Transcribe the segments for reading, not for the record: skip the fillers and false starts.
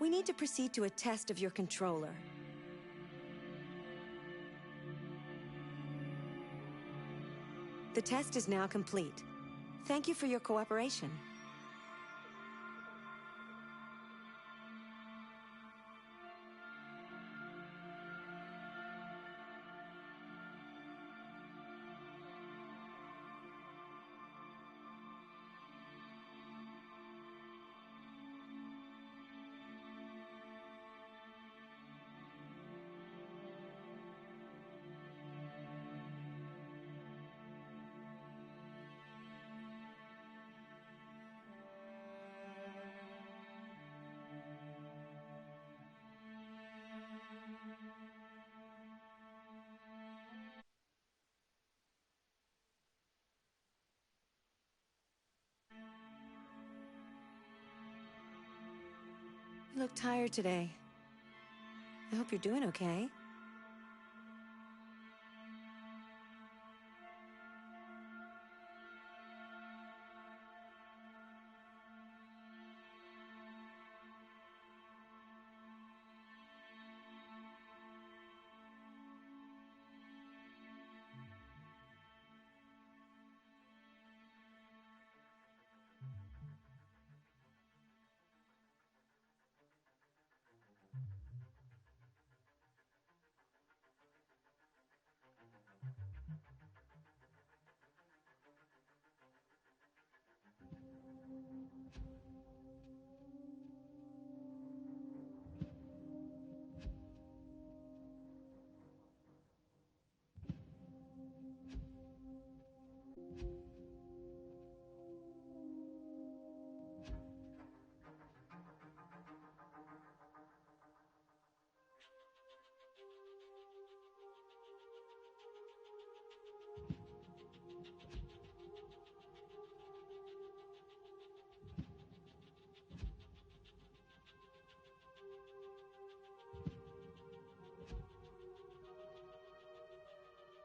We need to proceed to a test of your controller. The test is now complete. Thank you for your cooperation. You look tired today. I hope you're doing okay.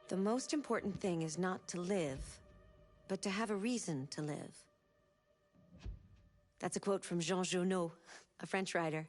The most important thing is not to live, but to have a reason to live. That's a quote from Jean Genot, a French writer.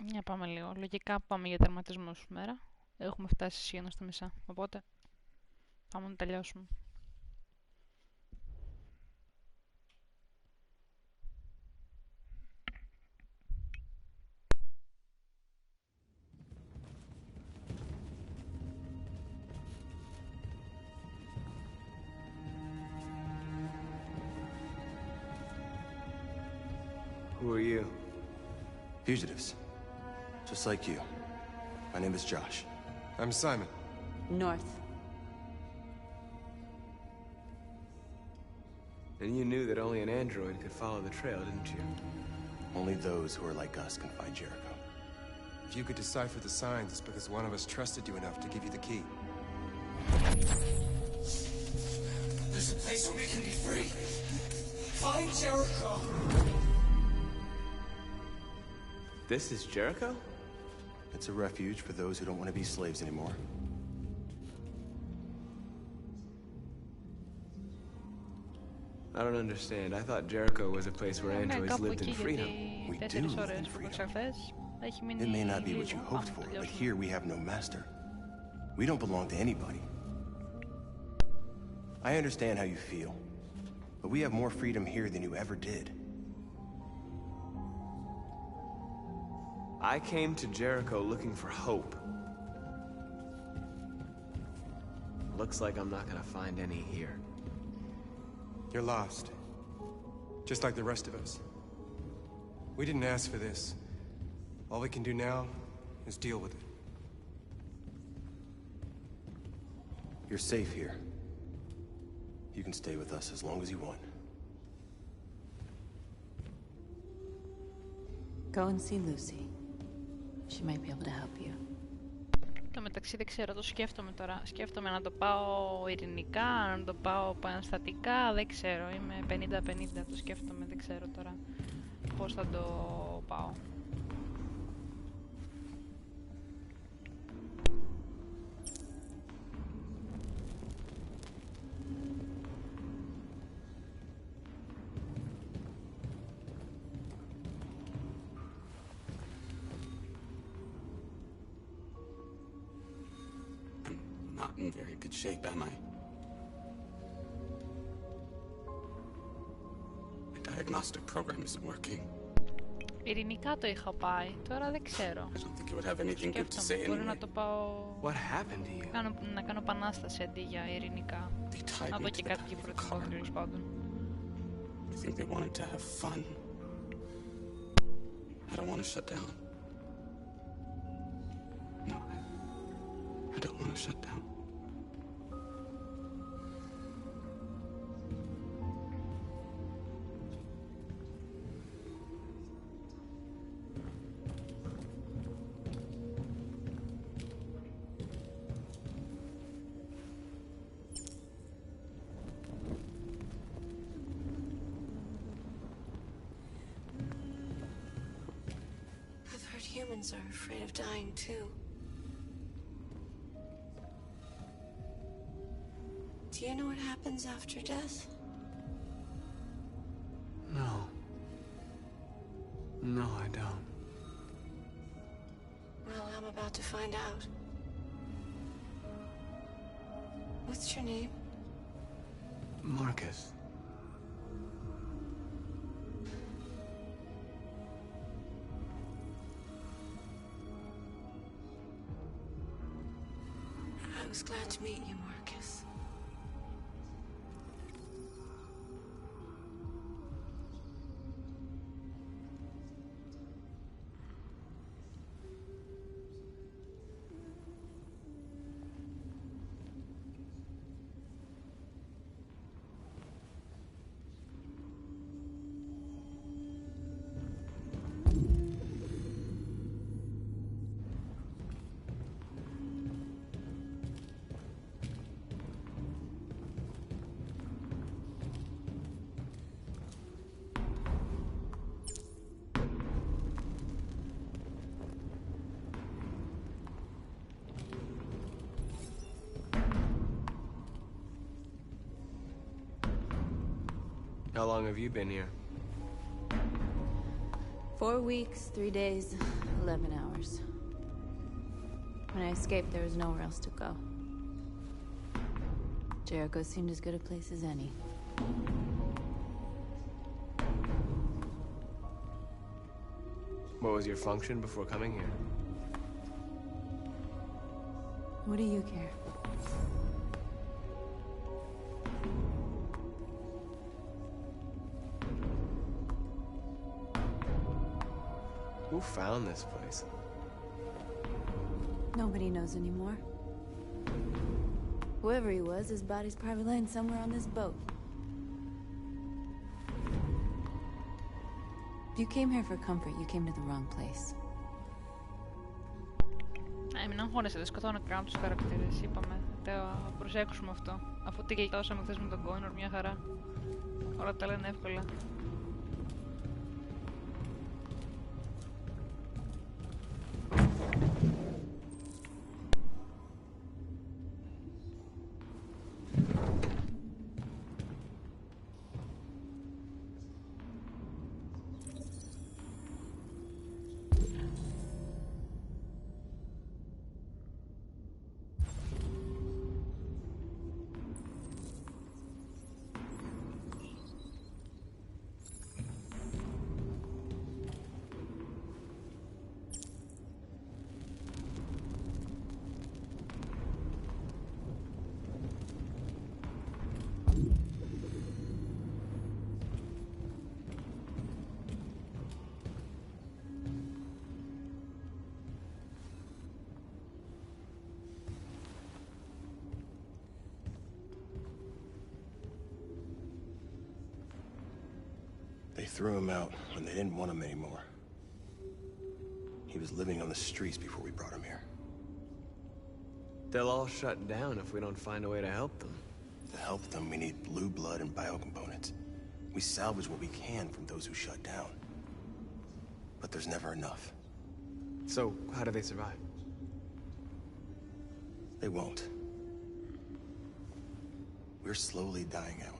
Για πάμε λίγο. Λογικά πάμε για τερματισμό σήμερα. Έχουμε φτάσει σχεδόν στα μισά. Οπότε πάμε να τελειώσουμε. Who are you? Fugitives. Just like you. My name is Josh. I'm Simon. North. And you knew that only an android could follow the trail, didn't you? Only those who are like us can find Jericho. If you could decipher the signs, it's because one of us trusted you enough to give you the key. There's a place where we can be free. Find Jericho. This is Jericho? It's a refuge for those who don't want to be slaves anymore. I don't understand. I thought Jericho was a place where androids lived in freedom. We do live in freedom. It may not be what you hoped for, but here we have no master. We don't belong to anybody. I understand how you feel, but we have more freedom here than you ever did. I came to Jericho looking for hope. Looks like I'm not gonna find any here. You're lost. Just like the rest of us. We didn't ask for this. All we can do now is deal with it. You're safe here. You can stay with us as long as you want. Go and see Lucy. She might be able to help you. Το μεταξύ δεν ξέρω, το σκέφτομαι τώρα. Σκέφτομαι να το πάω ειρηνικά, να το πάω επαναστατικά, δεν ξέρω. Είμαι 50-50, το σκέφτομαι, δεν ξέρω τώρα πώς θα το πάω. Not in very good shape, am I? My diagnostic program isn't working. Ειρηνικά το είχα πάει, τώρα δεν ξέρω. I don't think it would have anything good to say Σκέφτομαι, μπορεί anyway. να το πάω... What happened to you? Να κάνω επανάσταση αντί για ειρηνικά. They tied Να me δω to και the κάτι back of the διαφορετικό, car. τέλος πάντων. I think they wanted to have fun. I don't want to shut down. No, I don't want to shut down. I've heard humans are afraid of dying too. Do you know what happens after death? No. No, I don't. Well, I'm about to find out. What's your name? Marcus. I was glad to meet you, Marcus. How long have you been here? 4 weeks, 3 days, 11 hours. When I escaped, there was nowhere else to go. Jericho seemed as good a place as any. What was your function before coming here? What do you care? Who found this place? Nobody knows anymore. Whoever he was, his body's probably laying somewhere on this boat. If you came here for comfort, you came to the wrong place. Μην αγχώνεσαι, δεν σκοτώνω καν τους χαρακτήρες, είπαμε. Το προσέξουμε αυτό. Αφού τη γλιτώσαμε χθες με τον Κόνορ, μια χαρά. Όλα τα λένε εύκολα. threw him out when they didn't want him anymore. He was living on the streets before we brought him here. They'll all shut down if we don't find a way to help them. To help them, we need blue blood and biocomponents. We salvage what we can from those who shut down. But there's never enough. So, how do they survive? They won't. We're slowly dying out.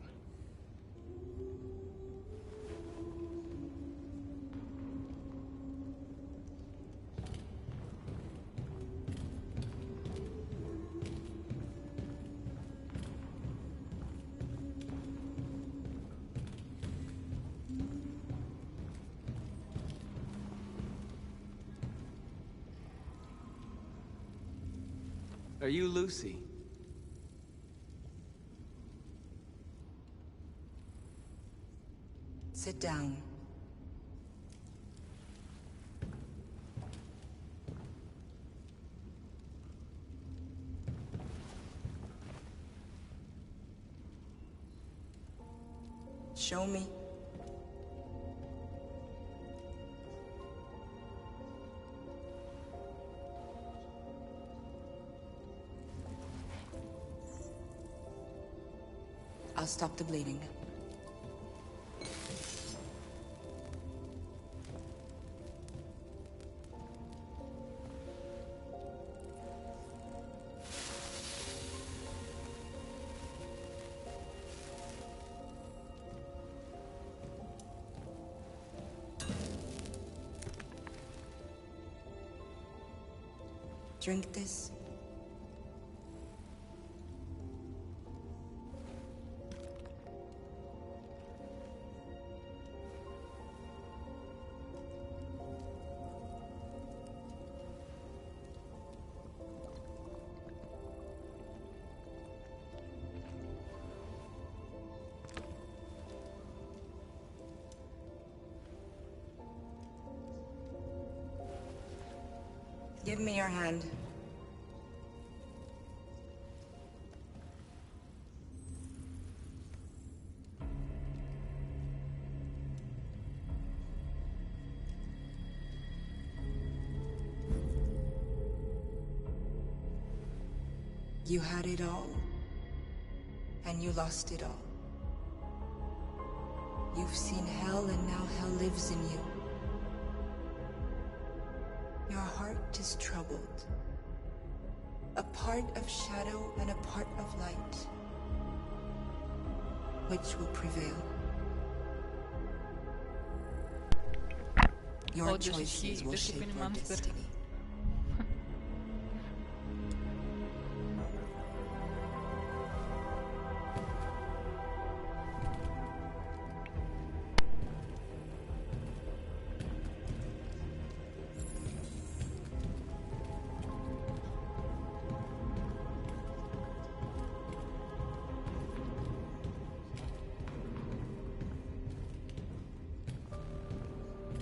Are you Lucy? Sit down. Show me. I'll stop the bleeding. Drink this. Give me your hand. You had it all, and you lost it all. You've seen hell, and now hell lives in you. Your heart is troubled. A part of shadow and a part of light. Which will prevail? Your choices will shape your destiny.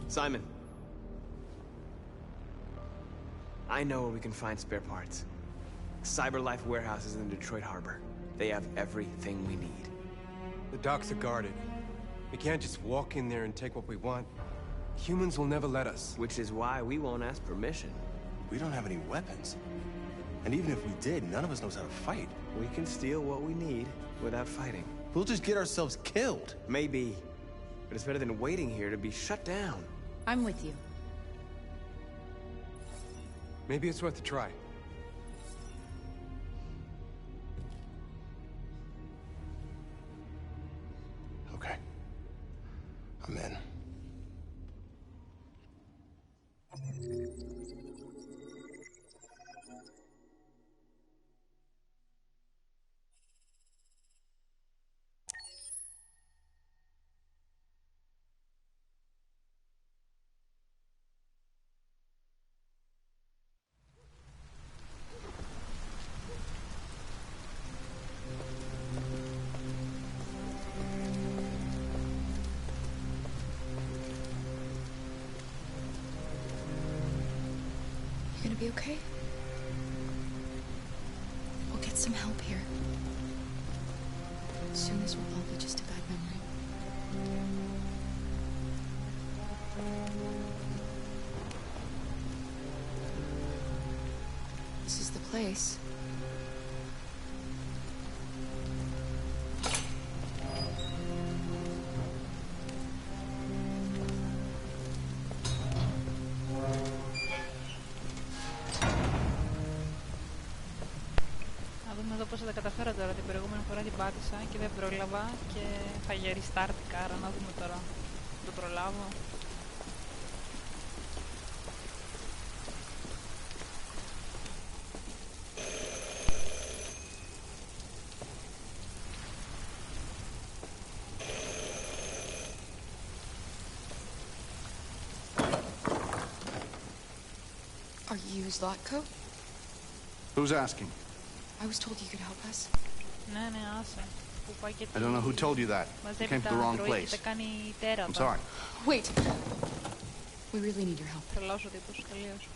Simon. I know where we can find spare parts. CyberLife warehouse is in Detroit Harbor. They have everything we need. The docks are guarded. We can't just walk in there and take what we want. Humans will never let us. Which is why we won't ask permission. We don't have any weapons. And even if we did, none of us knows how to fight. We can steal what we need without fighting. We'll just get ourselves killed. Maybe. But it's better than waiting here to be shut down. I'm with you. Maybe it's worth a try. Okay. I'm in. You gonna be okay? We'll get some help here. Soon this will all be just a bad memory. place. Να δούμε εδώ πώς θα τα καταφέρω τώρα. Την προηγούμενη φορά την πάτησα και δεν πρόλαβα και θα γέρει start, άρα να δούμε τώρα. Το προλάβω. Are you Zlatko? Who's asking? I was told you could help us. Ναι, ναι, άσε. Που πάει και I don't know who told you that. You μαζεύει came to τα the wrong αντροίδ και place. τα κάνει τέρατα. I'm sorry. Wait. We really need your help. Τρελός ο τύπος, τελείως.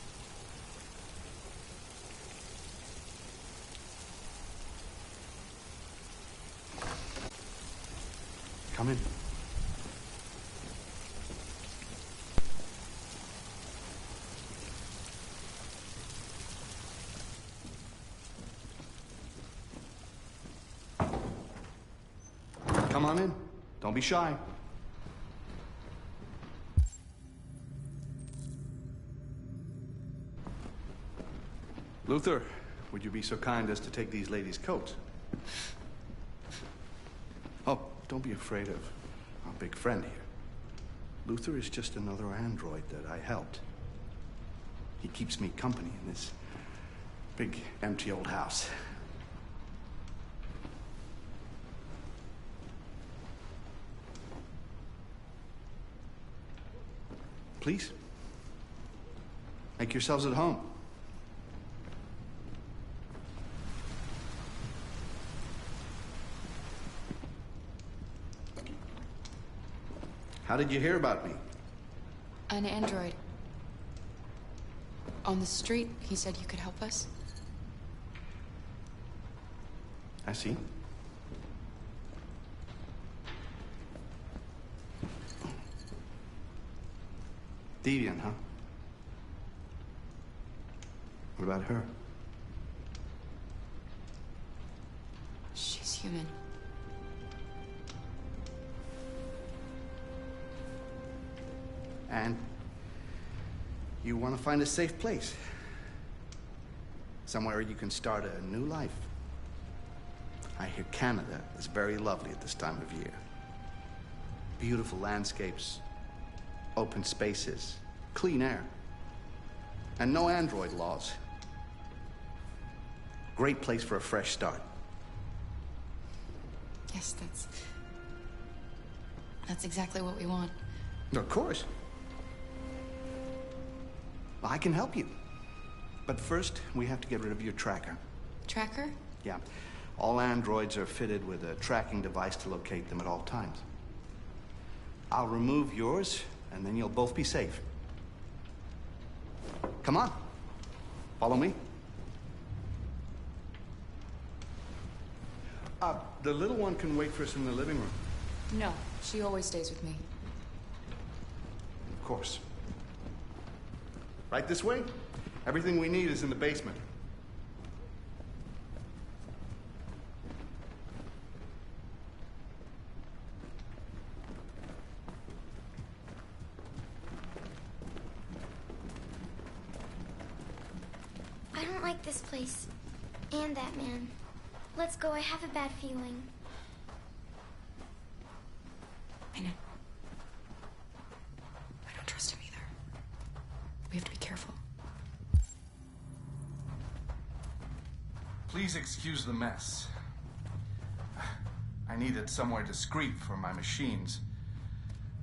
Come in. Come on in. Don't be shy. Luther, would you be so kind as to take these ladies' coats? Oh, don't be afraid of our big friend here. Luther is just another android that I helped. He keeps me company in this big, empty old house. Please, make yourselves at home. How did you hear about me? An android. On the street, he said you could help us. I see. Deviant, huh? What about her? She's human. And you want to find a safe place. Somewhere you can start a new life. I hear Canada is very lovely at this time of year. Beautiful landscapes, open spaces, clean air, and no android laws. Great place for a fresh start. Yes, that's exactly what we want. Of course. Well, I can help you. But first, we have to get rid of your tracker. Tracker? Yeah. All androids are fitted with a tracking device to locate them at all times. I'll remove yours, and then you'll both be safe. Come on. Follow me. The little one can wait for us in the living room. No, she always stays with me. Of course. Right this way? Everything we need is in the basement. I don't like this place. And that man. Let's go, I have a bad feeling. I know. I don't trust him either. We have to be careful. Please excuse the mess. I needed somewhere discreet for my machines.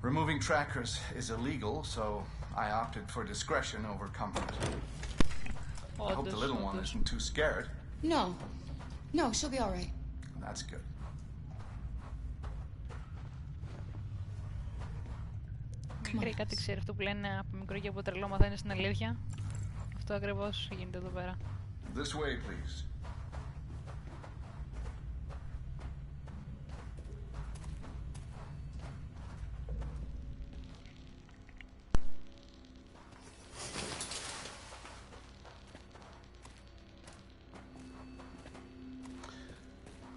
Removing trackers is illegal, so I opted for discretion over comfort. I hope the little one isn't too scared. No. No, she'll be all right. That's good. Μικρή, κάτι ξέρει αυτό που λένε από μικρό και από τρελό μαθαίνει στην αλήθεια. Αυτό ακριβώς γίνεται εδώ πέρα. This way, please.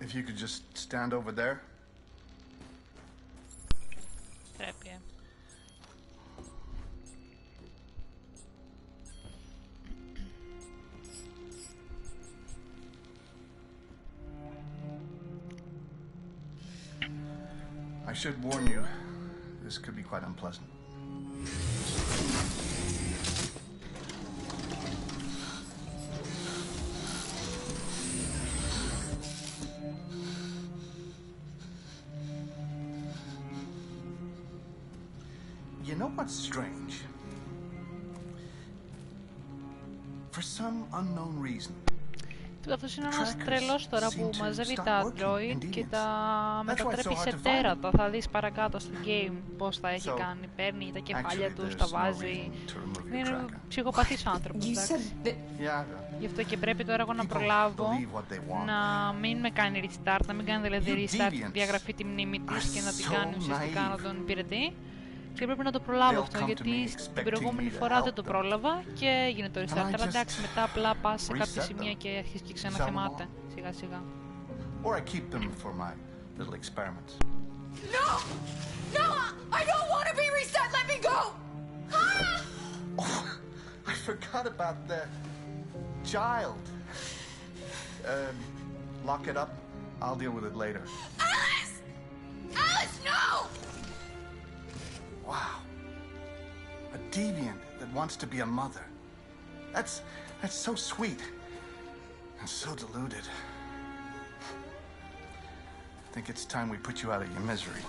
If you could just stand over there. Πρέπει. I should warn you, this could be quite unpleasant. You know what's strange? For some unknown reason. Αυτός είναι ένας τρελός τώρα που μαζεύει τα droid και τα μετατρέπει σε τέρατα. Θα δεις παρακάτω στο game πώς τα έχει κάνει. Παίρνει τα κεφάλια τους, τα βάζει. Είναι ψυχοπαθής άνθρωπος, εντάξει. Γι' αυτό και πρέπει τώρα εγώ να προλάβω να μην με κάνει restart, να μην κάνει δηλαδή restart, διαγραφεί τη μνήμη της και να την κάνει ουσιαστικά να τον υπηρετεί. Και πρέπει να το προλάβω αυτό, γιατί την προηγούμενη φορά δεν το πρόλαβα και έγινε το restart. Αλλά εντάξει, μετά απλά πας σε κάποια σημεία και αρχίζει και ξαναθεμάται σιγά σιγά. Or I keep them for my little experiments. No! No! I don't want to be reset! Let me go! Oh, I forgot about the child. Lock it up. I'll deal with it later. Alice! Alice, no! Wow. A deviant that wants to be a mother. That's so sweet. And so deluded. I think it's time we put you out of your misery.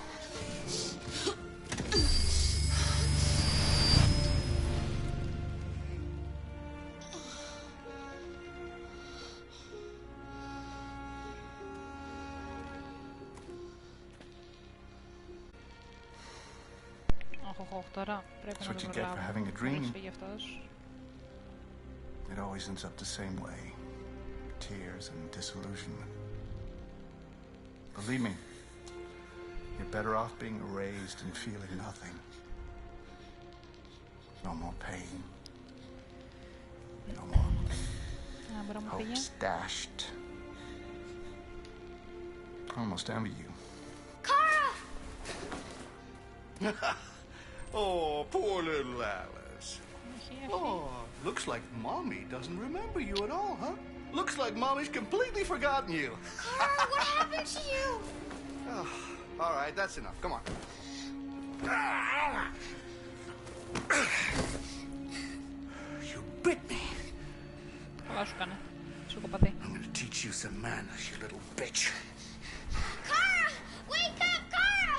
Τώρα πρέπει να το προλάβω. Πώς φύγει αυτός. It always ends up the same way. Tears and disillusionment. Believe me, you're better off being erased and feeling nothing. No more pain. No more hopes dashed. I almost envy you. Kara! Oh, poor little Alice. Oh, looks like Mommy doesn't remember you at all, huh? Looks like Mommy's completely forgotten you. Kara, what happened to you? Oh, all right, that's enough. Come on. You bit me. Καλά σου κάνε. Σοκοπαθή. I'm gonna teach you some manners, you little bitch. Kara! Wake up, Kara!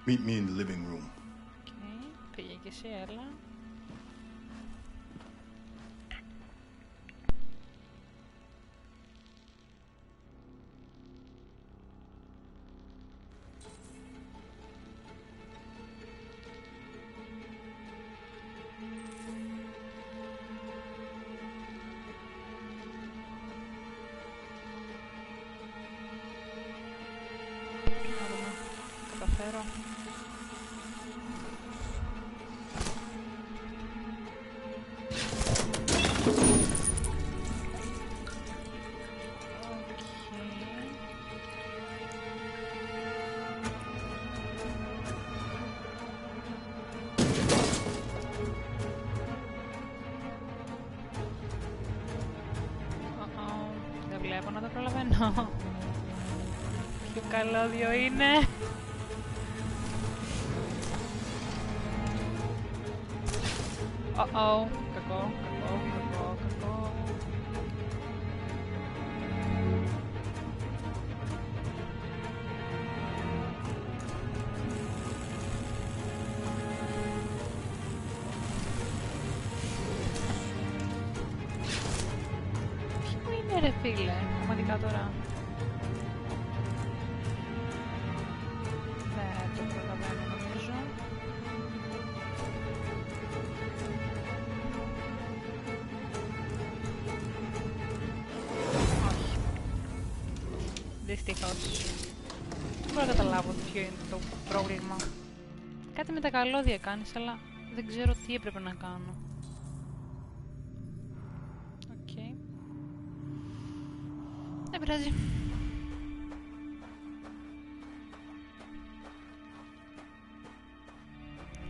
Meet me in the living room. Πήγε και εσύ, έλα. Καταφέρω. Δεν βλέπω να το προλαβαίνω. Ποιο καλώδιο είναι. Κακό, κακό, κακό, κακό. Ποιο είναι ρε φίλε, πραγματικά τώρα. Δεν το προλαβαίνω νομίζω. Δυστυχώς. Δεν μπορώ να καταλάβω ποιο είναι το πρόβλημα. Κάτι με τα καλώδια κάνεις, αλλά δεν ξέρω τι έπρεπε να κάνω. Οκ. Δεν πειράζει.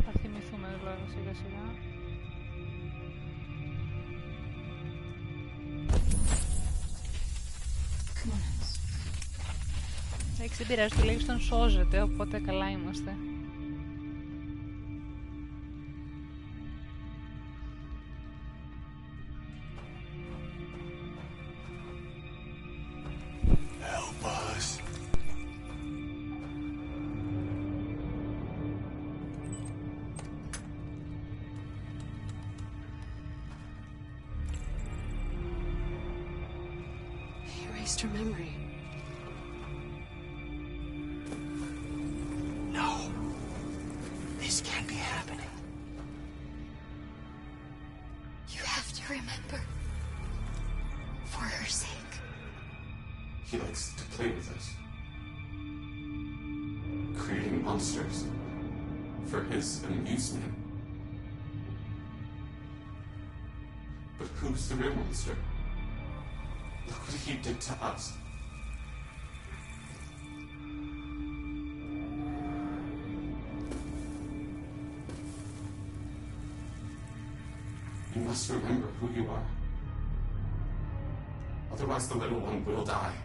Θα θυμηθούμε τώρα σιγά σιγά. Εντάξει, δεν πειράζει, τουλάχιστον σώζεται, οπότε καλά είμαστε. Her memory. No. This can't be happening. You have to remember. For her sake. He likes to play with us. Creating monsters. For his amusement. But who's the real monster? Look what he did to us. You must remember who you are. Otherwise the little one will die.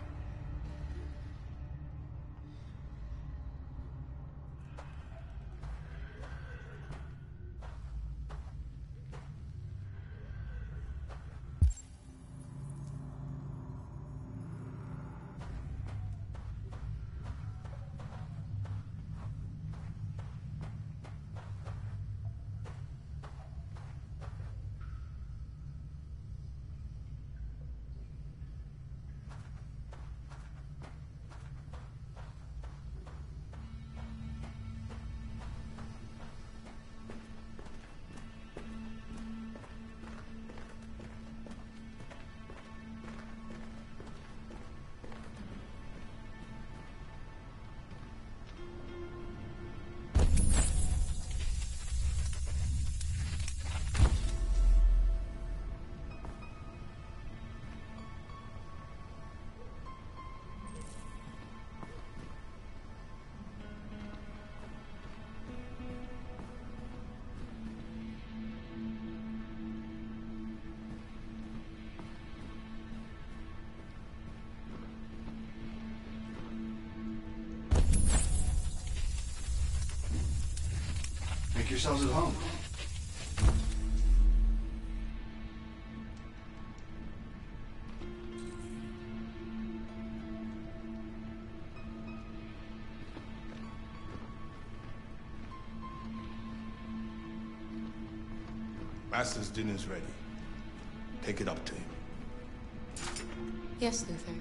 Make yourselves at home. Master's dinner's ready. Take it up to him. Yes, Luther.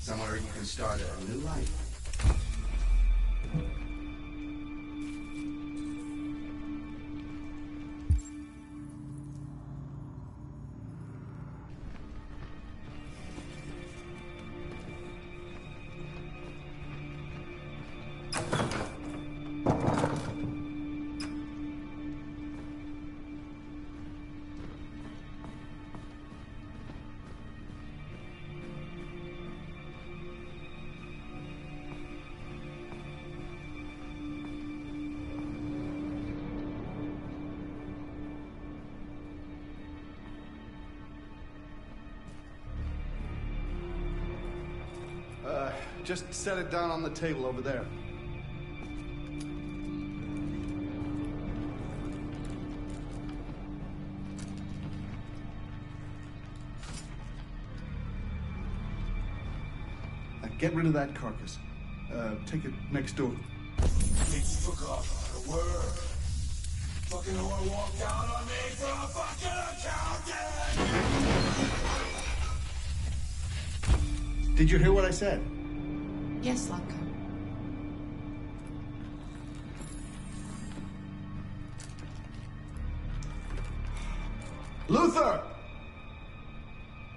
Somewhere you can start a new life. Just set it down on the table over there. Get rid of that carcass. Take it next door. Bitch forgot the word. Fucking whore walked out on me for a fucking accountant! Did you hear what I said? Yes, Lanka. Luther!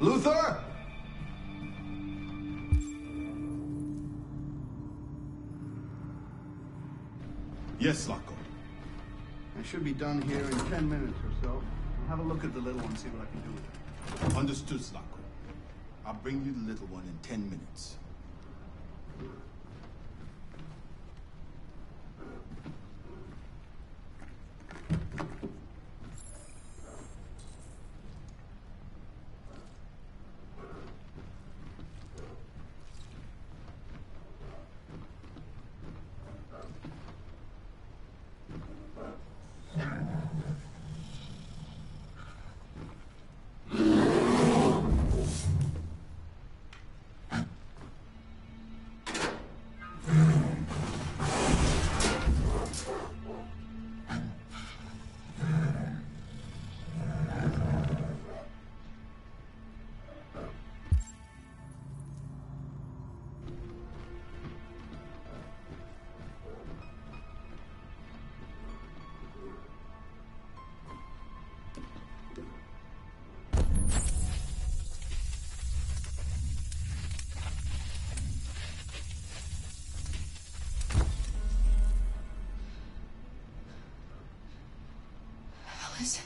Luther! Yes, Locko. I should be done here in 10 minutes or so. I'll have a look at the little one, see what I can do with it. Understood, Slocko. I'll bring you the little one in 10 minutes. Alice.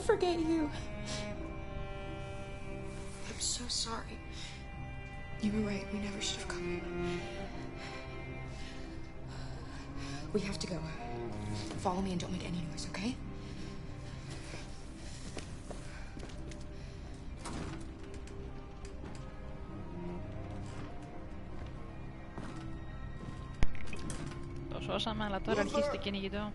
Forget you. I'm so sorry. You were right. We never should have come. We have to go. Follow me and don't make any noise, okay? Το σώσαμε, αλλά τώρα αρχίζει το κυνηγητό.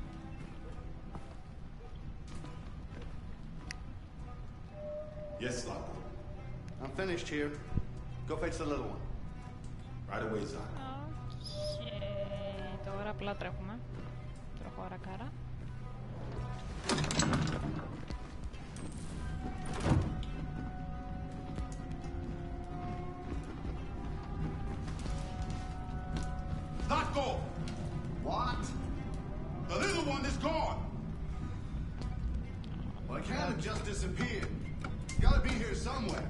Yes, Locko. I'm finished here. Go fetch the little one. Right away, Zach. Okay. Τώρα απλά τρέχουμε. Τροχώρα κάρα. Locko! What? The little one is gone! Well, it can't have just disappeared. Gotta be here somewhere.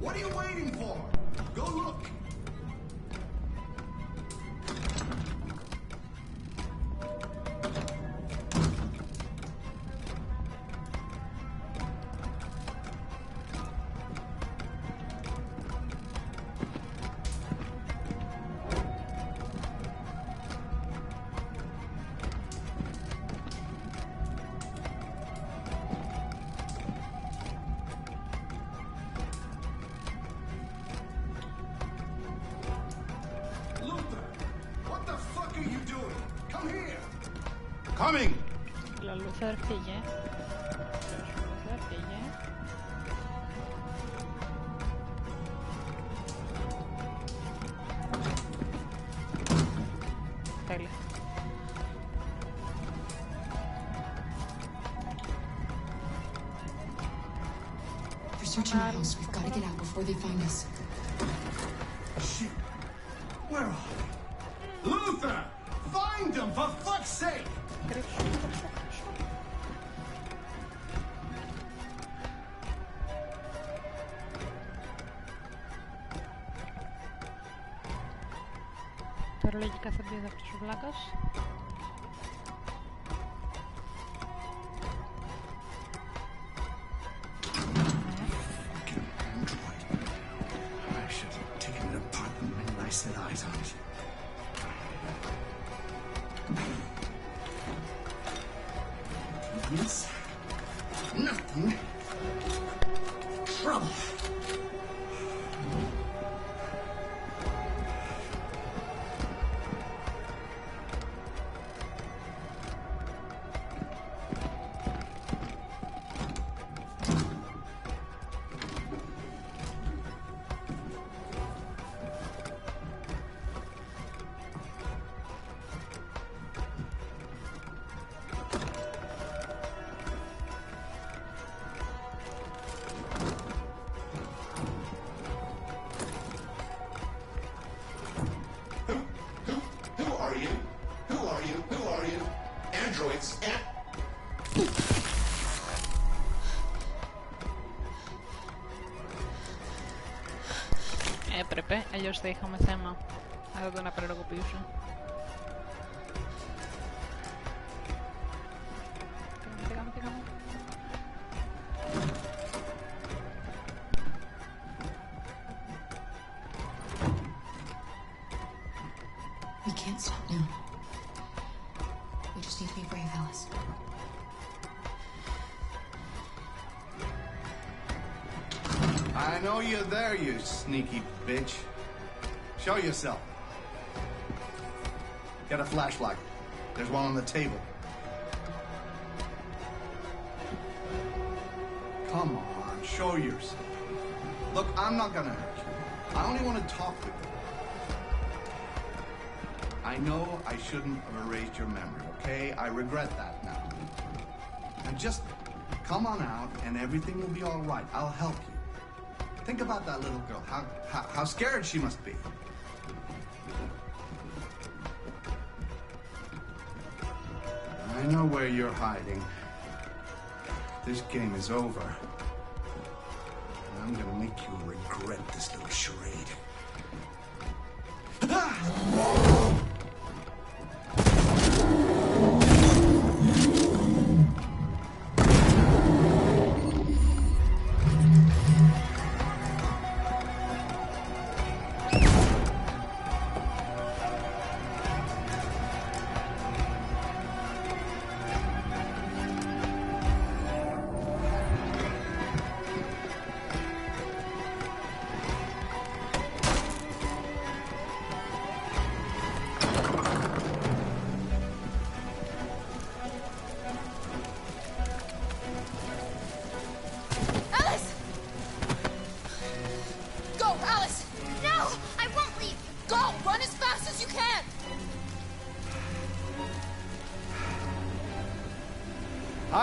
What are you waiting for? Go look. Coming! La Luther πήγε. Luther πήγε. Τέλεια. They're searching the house. We've got to get out before they find us. Shit. Where are they? Luther! Find them, for fuck's sake! Τώρα λογικά θα μπει αυτός ο βλάκας. Set eyes on it. Yes. Nothing. Trouble. Έπρεπε, αλλιώς θα είχαμε θέμα. Θα τον απενεργοποιούσα. Πήγαμε. We can't stop now. We just need to be brave, Alice. I know you're there, you sneaky bitch. Show yourself. Get a flashlight. There's one on the table. Come on, show yourself. Look, I'm not gonna hurt you. I only want to talk with you. I know I shouldn't have erased your memory, okay? I regret that now. And just come on out and everything will be all right. I'll help you. Think about that little girl, how scared she must be. I know where you're hiding. This game is over. And I'm gonna make you regret this little charade.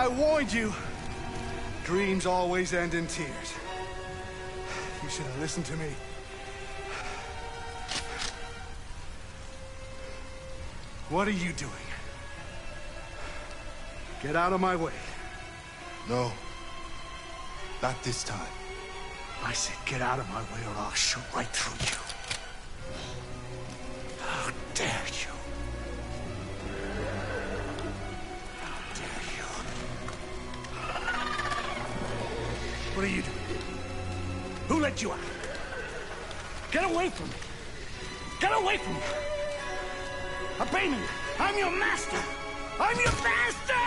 I warned you. Dreams always end in tears. You should have listened to me. What are you doing? Get out of my way. No. Not this time. I said get out of my way or I'll shoot right through you. How dare you? What are you doing? Who let you out? Get away from me! Get away from me! Obey me! I'm your master! I'm your master!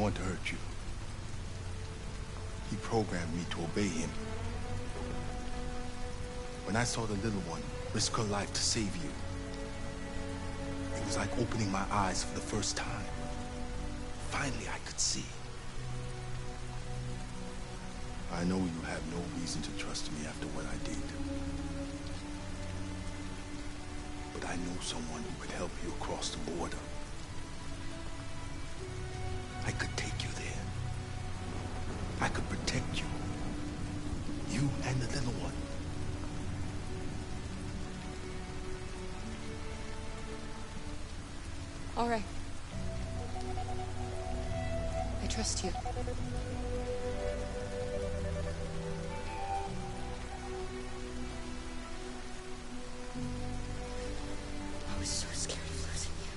want to hurt you. He programmed me to obey him. When I saw the little one risk her life to save you, it was like opening my eyes for the first time. Finally, I could see. I know you have no reason to trust me after what I did. But I know someone who could help you across the border. I could take you there. I could protect you. You and the little one. All right. I trust you. I was so scared of losing you.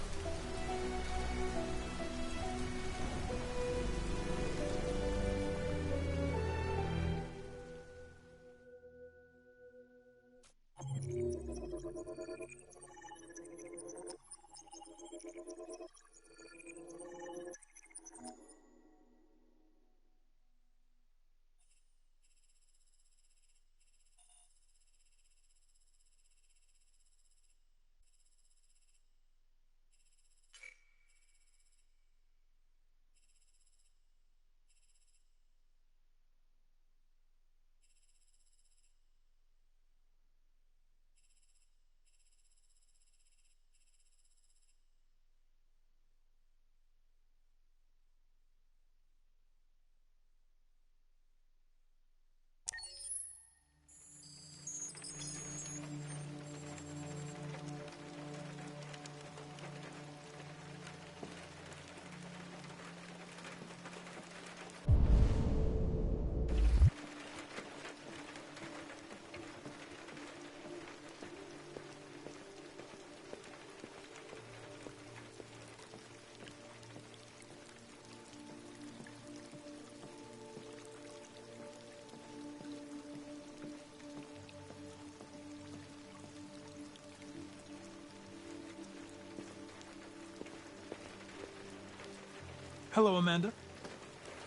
Hello, Amanda.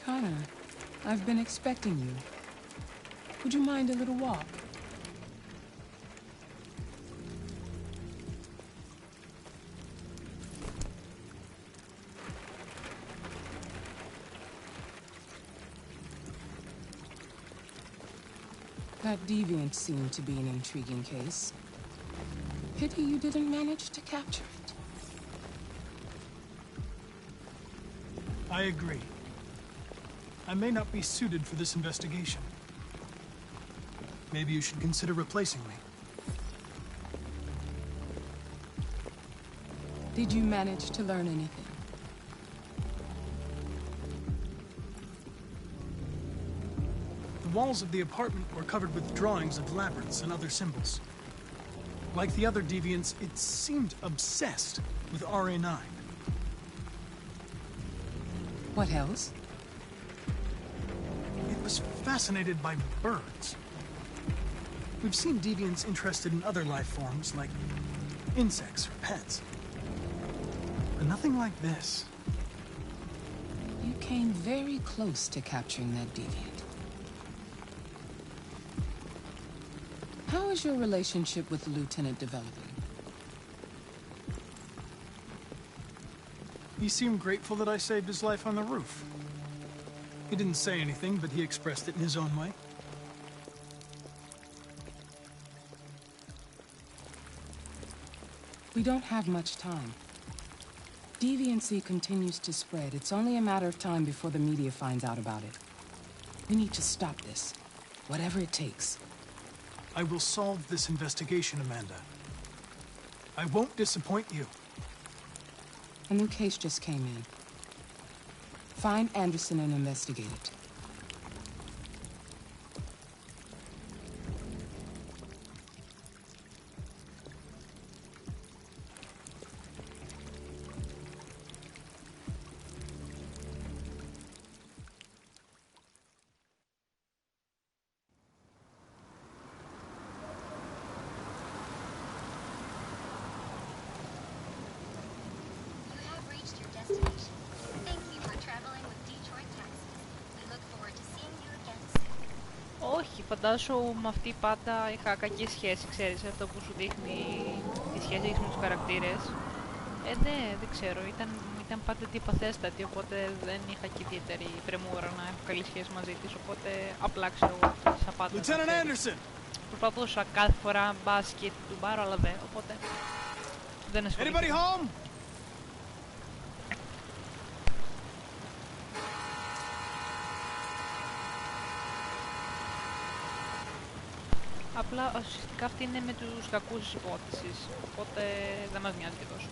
Connor, I've been expecting you. Would you mind a little walk? That deviant seemed to be an intriguing case. Pity you didn't manage to capture it. I agree. I may not be suited for this investigation. Maybe you should consider replacing me. Did you manage to learn anything? The walls of the apartment were covered with drawings of labyrinths and other symbols. Like the other deviants, it seemed obsessed with RA9. What else? It was fascinated by birds. We've seen deviants interested in other life forms, like insects or pets. But nothing like this. You came very close to capturing that deviant. How is your relationship with the Lieutenant developing? He seemed grateful that I saved his life on the roof. He didn't say anything, but he expressed it in his own way. We don't have much time. Deviancy continues to spread. It's only a matter of time before the media finds out about it. We need to stop this, whatever it takes. I will solve this investigation, Amanda. I won't disappoint you. A new case just came in. Find Anderson and investigate it. You have reached your destination. Thank you for traveling with όχι. Φαντάσου με αυτή πάντα είχα κακή σχέση, ξέρεις, αυτό που σου δείχνει τη σχέση έχεις με τους χαρακτήρες. Δεν ξέρω, ήταν πάντα τυπαθέστατη, οπότε δεν είχα και ιδιαίτερη πρεμούρα να έχω καλή σχέση μαζί της, οπότε απλά ξέρω εγώ σαν πάντα. Lieutenant Anderson! Προσπαθούσα κάθε φορά μπάσκετ του πάρω, αλλά δεν, οπότε δεν ασχολήθηκα. Anybody home? Απλά ουσιαστικά αυτή είναι με τους κακούς της υπόθεσης, οπότε δεν μας νοιάζει και τόσο.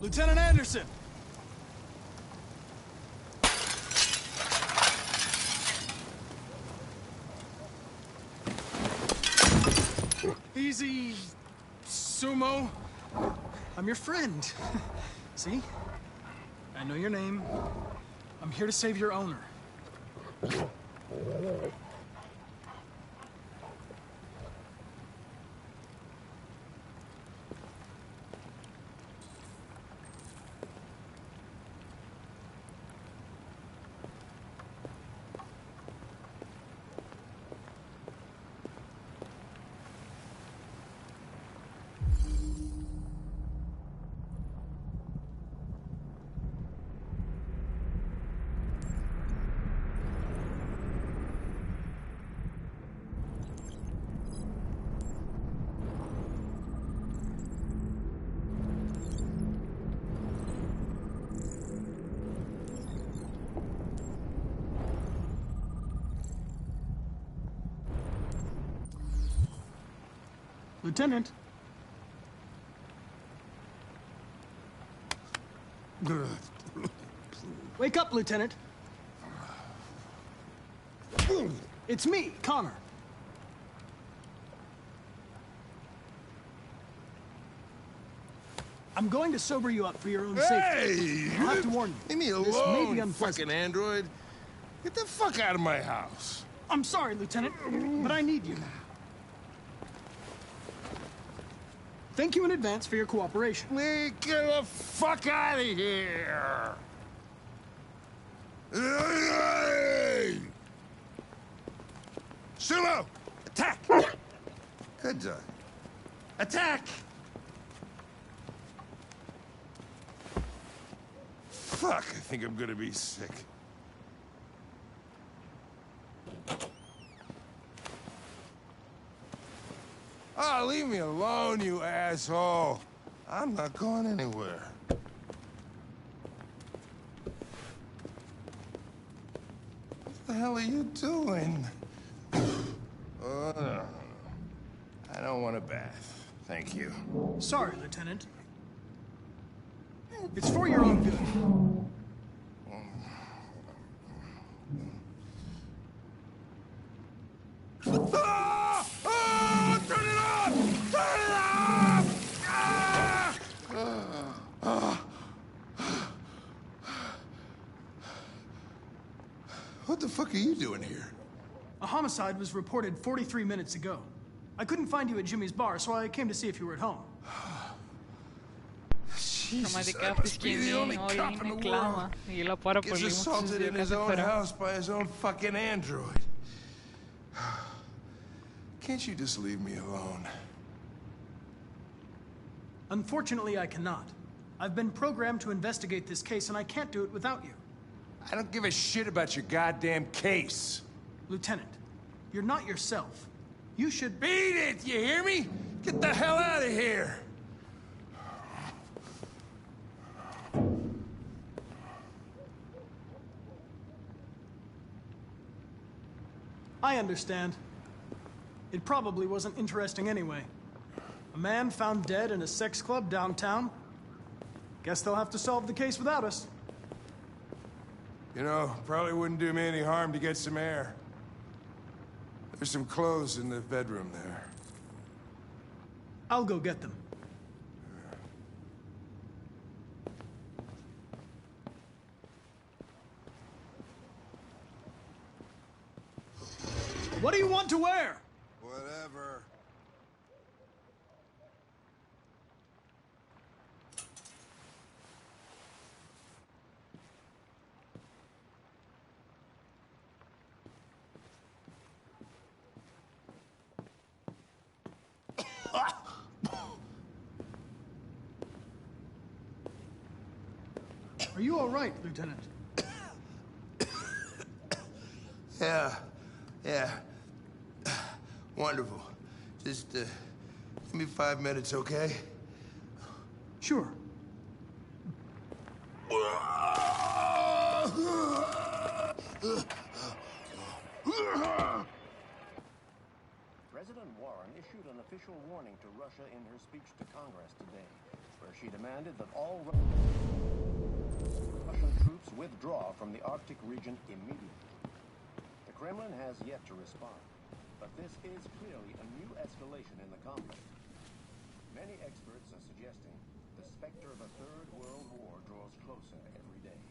Lieutenant Anderson! Easy, Sumo. I'm your friend. See? I know your name. I'm here to save your owner. Lieutenant. Wake up, Lieutenant. It's me, Connor. I'm going to sober you up for your own safety. I'll have to warn you. Leave me alone, this may be unpleasant. fucking android. Get the fuck out of my house. I'm sorry, Lieutenant, but I need you. Thank you in advance for your cooperation. Get the fuck out of here! Hey! Sumo! Attack! Good job. Attack! Fuck, I think I'm gonna be sick. Oh, leave me alone, you asshole. I'm not going anywhere. What the hell are you doing? Oh, no. I don't want a bath. Thank you. Sorry, Lieutenant. It's for your own good. What the fuck are you doing here? A homicide was reported 43 minutes ago. I couldn't find you at Jimmy's bar, so I came to see if you were at home. Jesus, I must be the only cop in the world. Gets assaulted in his own house by his own fucking android. Can't you just leave me alone? Unfortunately, I cannot. I've been programmed to investigate this case, and I can't do it without you. I don't give a shit about your goddamn case. Lieutenant, you're not yourself. You should... Beat it, you hear me? Get the hell out of here! I understand. It probably wasn't interesting anyway. A man found dead in a sex club downtown. Guess they'll have to solve the case without us. You know, probably wouldn't do me any harm to get some air. There's some clothes in the bedroom there. I'll go get them. What do you want to wear? Whatever. Are you all right, Lieutenant? Yeah. Wonderful. Just, give me 5 minutes, okay? Sure. President Warren issued an official warning to Russia in her speech to Congress today, where she demanded that all Russian troops withdraw from the Arctic region immediately. The Kremlin has yet to respond, but this is clearly a new escalation in the conflict. Many experts are suggesting the specter of a third world war draws closer every day.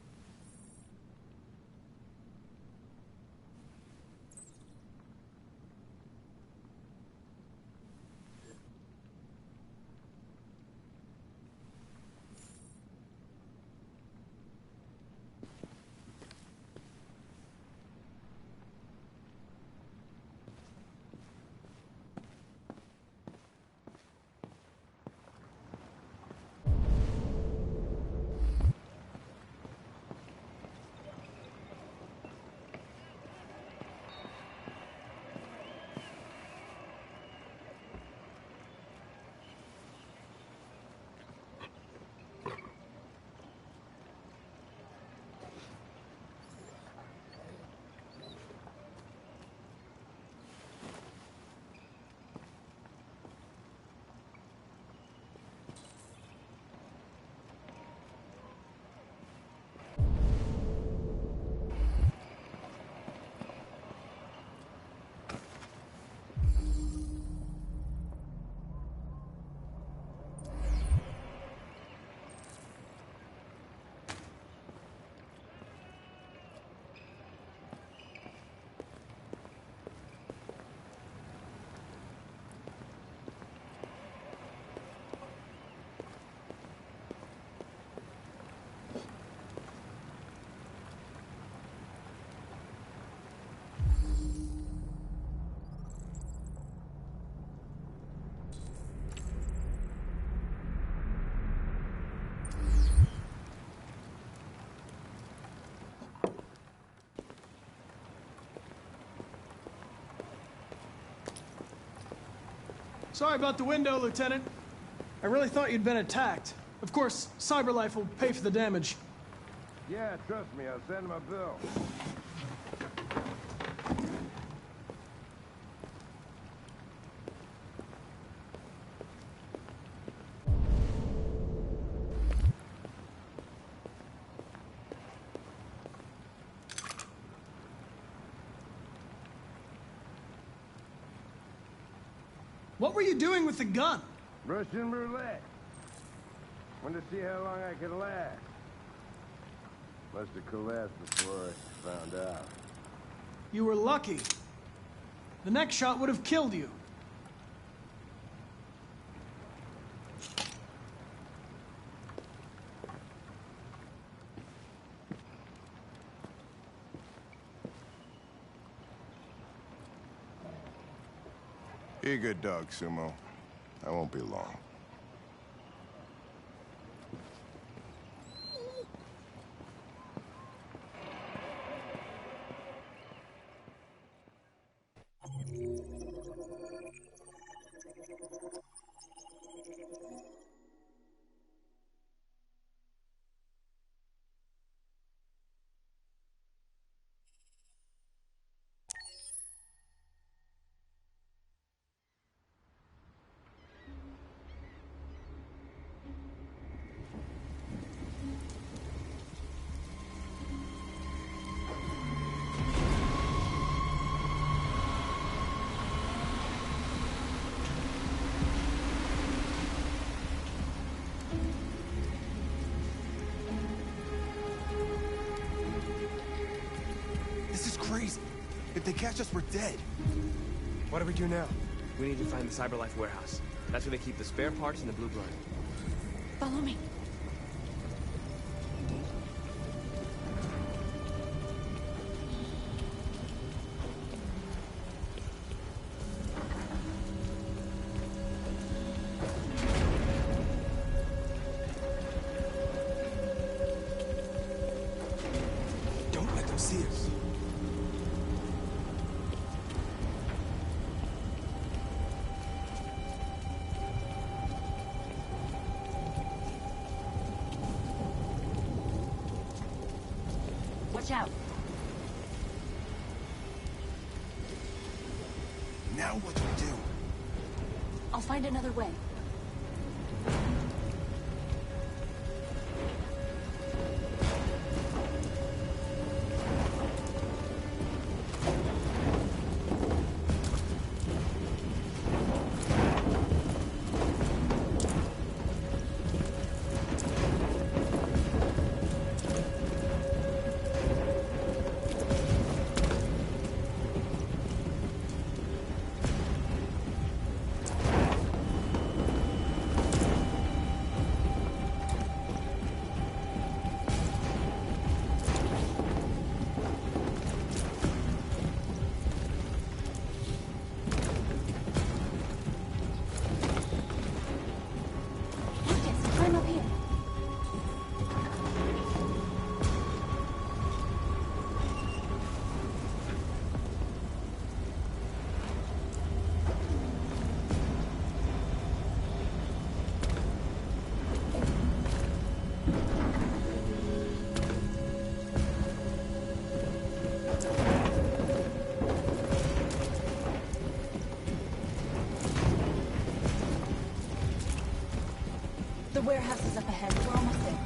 Sorry about the window, Lieutenant. I really thought you'd been attacked. Of course, CyberLife will pay for the damage. Yeah, trust me, I'll send him a bill. What were you doing with the gun? Russian roulette. Wanted to see how long I could last. Must have collapsed before I found out. You were lucky. The next shot would have killed you. Be a good dog, Sumo. I won't be long. If they catch us, we're dead. What do we do now? We need to find the CyberLife warehouse. That's where they keep the spare parts and the blue blood. Follow me. Don't let them see us. Watch out. Now what do we do? I'll find another way. The warehouse is up ahead. We're almost there.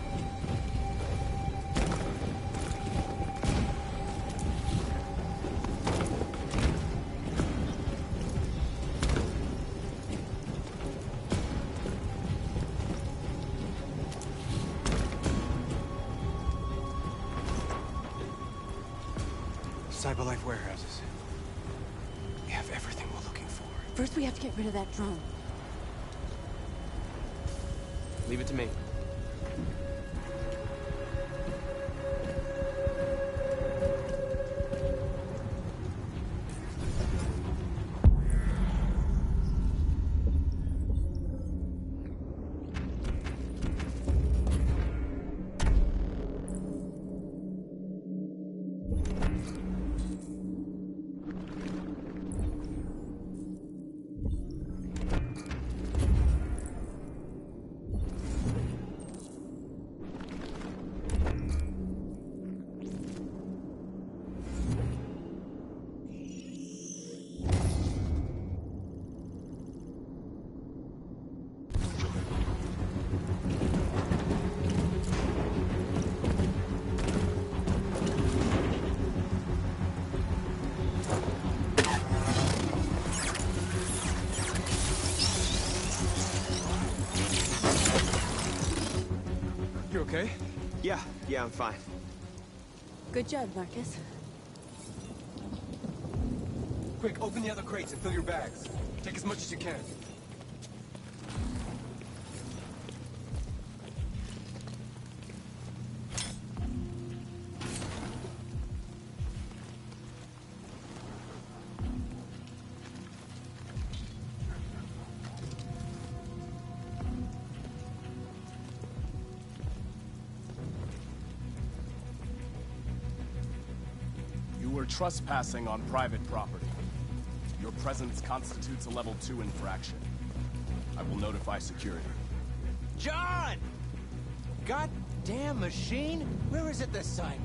CyberLife warehouses. We have everything we're looking for. First, we have to get rid of that drone. Leave it to me. You okay? Yeah, I'm fine. Good job, Marcus. Quick, open the other crates and fill your bags. Take as much as you can. You were trespassing on private property. Your presence constitutes a level 2 infraction. I will notify security. John! Goddamn machine! Where is it this time?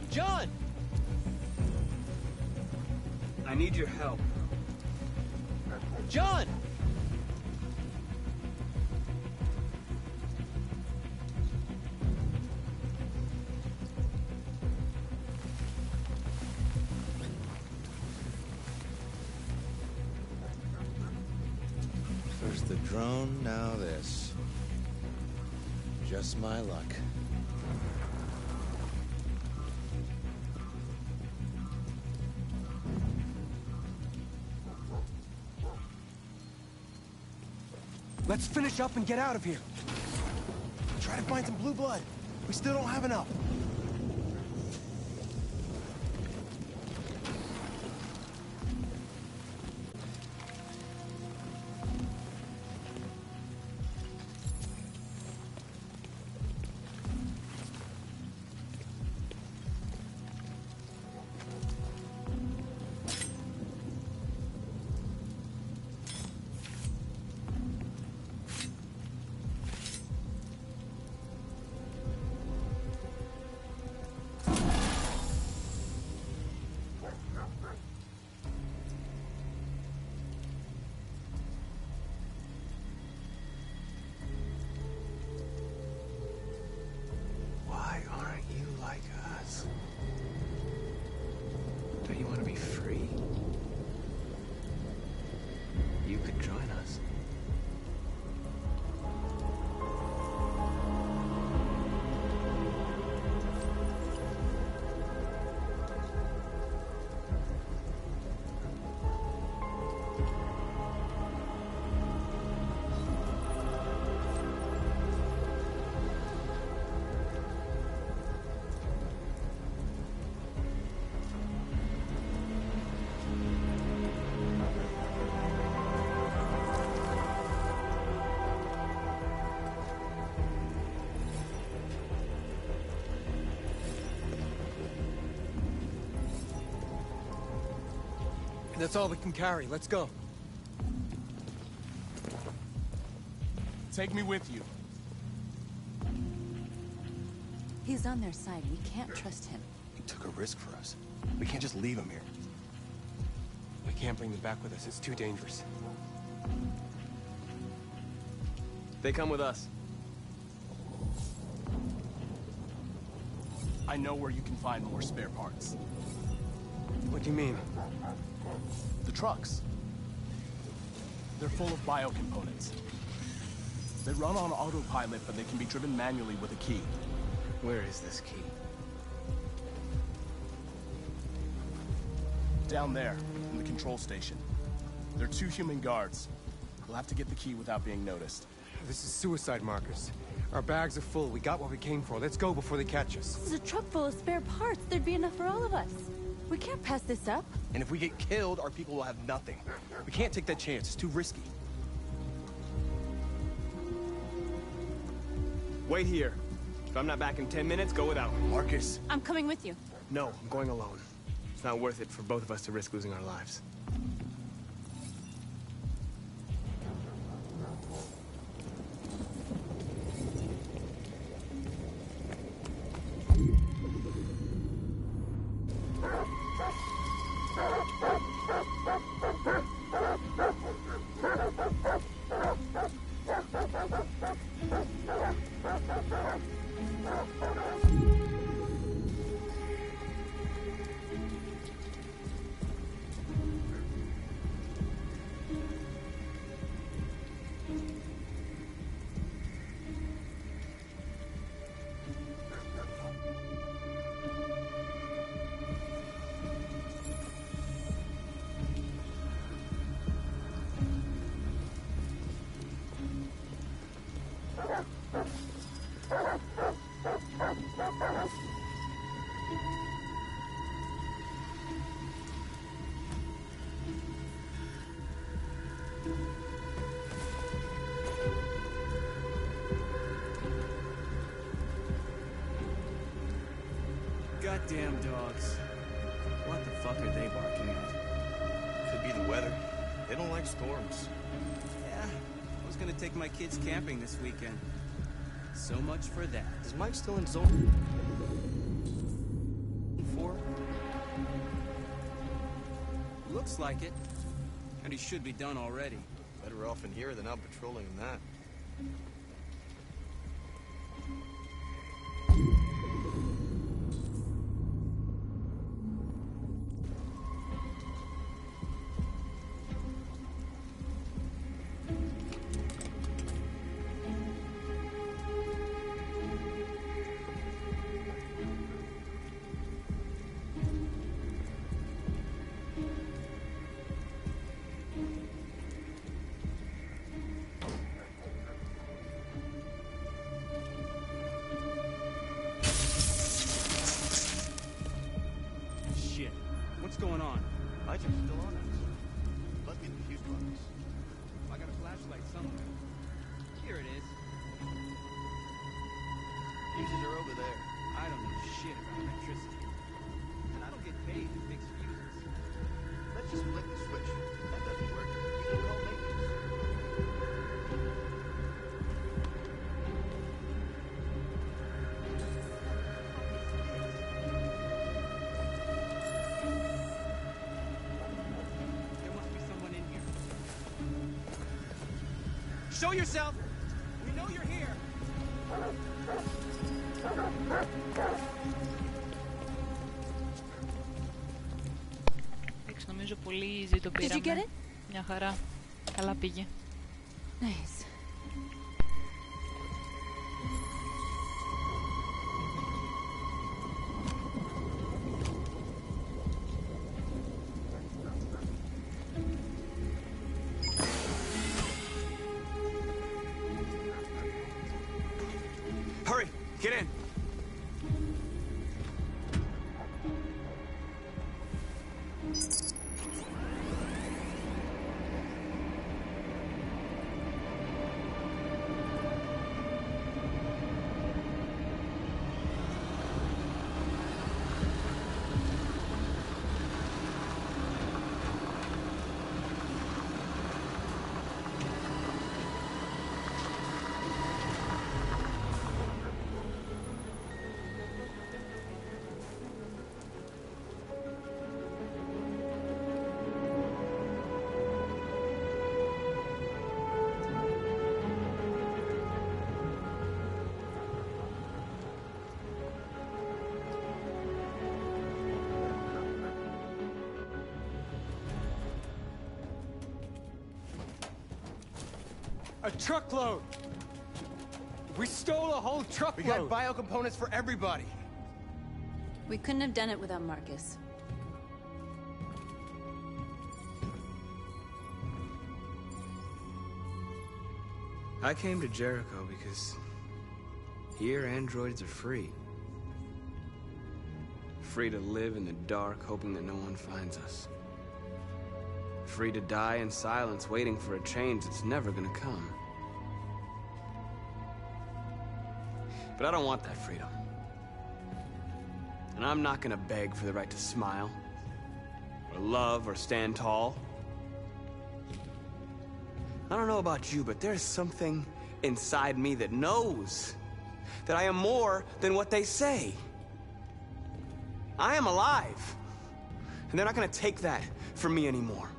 John! I need your help. John! First the drone, now this. Just my luck. Let's finish up and get out of here. Try to find some blue blood. We still don't have enough. Why aren't you like us? Don't you want to be free? You could join us. That's all we can carry. Let's go. Take me with you. He's on their side. We can't trust him. He took a risk for us. We can't just leave him here. We can't bring them back with us. It's too dangerous. They come with us. I know where you can find more spare parts. What do you mean? The trucks. They're full of biocomponents. They run on autopilot, but they can be driven manually with a key. Where is this key? Down there, in the control station. There are 2 human guards. We'll have to get the key without being noticed. This is suicide markers. Our bags are full. We got what we came for. Let's go before they catch us. This is a truck full of spare parts. There'd be enough for all of us. We can't pass this up. And if we get killed, our people will have nothing. We can't take that chance. It's too risky. Wait here. If I'm not back in 10 minutes, go without me. Marcus. I'm coming with you. No, I'm going alone. It's not worth it for both of us to risk losing our lives. Goddamn dogs. What the fuck are they barking at? Could be the weather. They don't like storms. Yeah, I was gonna take my kids camping this weekend. So much for that. Is Mike still in zone 4? Looks like it. And he should be done already. Better off in here than out patrolling in that. Show yourself! We know you're here! Εντάξει, νομίζω πολύ easy το πήραμε. Did you get it? Μια χαρά. Καλά πήγε. Nice. Hurry! Get in! A truckload! We stole a whole truckload! We got biocomponents for everybody! We couldn't have done it without Marcus. I came to Jericho because here androids are free. Free to live in the dark, hoping that no one finds us. Free to die in silence, waiting for a change that's never gonna come. But I don't want that freedom. And I'm not gonna beg for the right to smile, or love, or stand tall. I don't know about you, but there's something inside me that knows that I am more than what they say. I am alive, and they're not gonna take that from me anymore.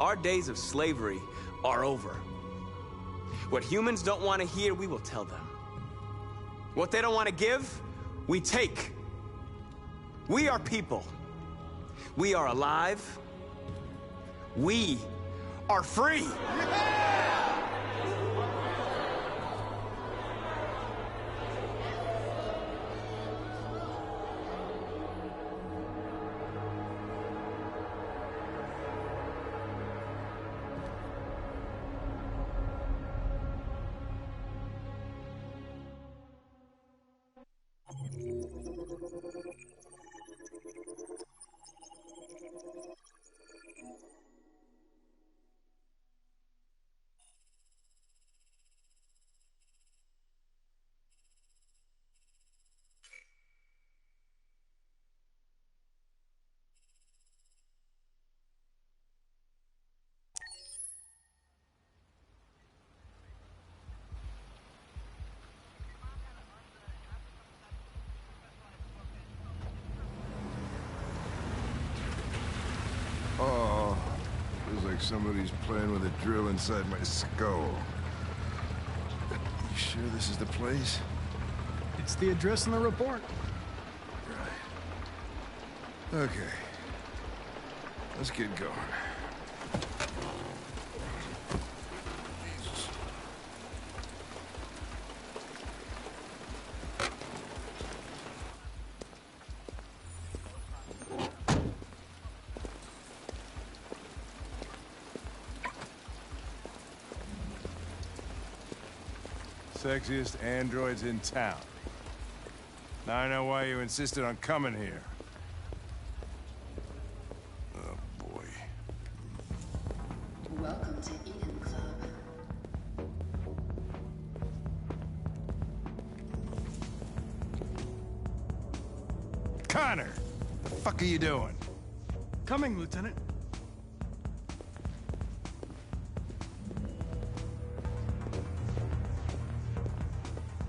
Our days of slavery are over. What humans don't want to hear, we will tell them. What they don't want to give, we take. We are people. We are alive. We are free! Oh, feels like somebody's playing with a drill inside my skull. You sure this is the place? It's the address in the report. Right. Okay. Let's get going. Sexiest androids in town. Now I know why you insisted on coming here. Oh, boy. Welcome to Eden Club. Connor! The fuck are you doing? Coming, Lieutenant.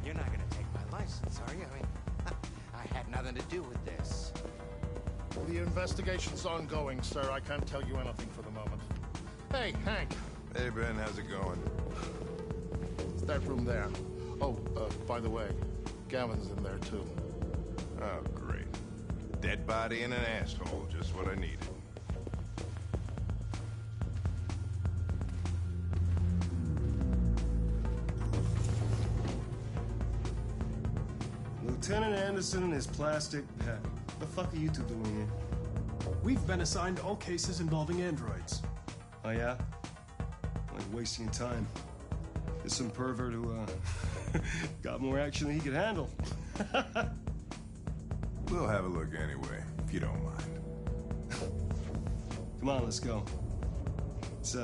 You're not gonna take my license, are you? I mean, I had nothing to do with this. The investigation's ongoing, sir. I can't tell you anything for the moment. Hey, Hank, Hey, Ben, how's it going? It's that room there. Oh, by the way, Gavin's in there, too. Oh, great. A dead body and an asshole, just what I needed. Lieutenant Anderson and his plastic pet. What the fuck are you two doing here? We've been assigned all cases involving androids. Oh, yeah? Like wasting time. There's some pervert who, got more action than he could handle. We'll have a look anyway, if you don't mind. Come on, let's go. It's,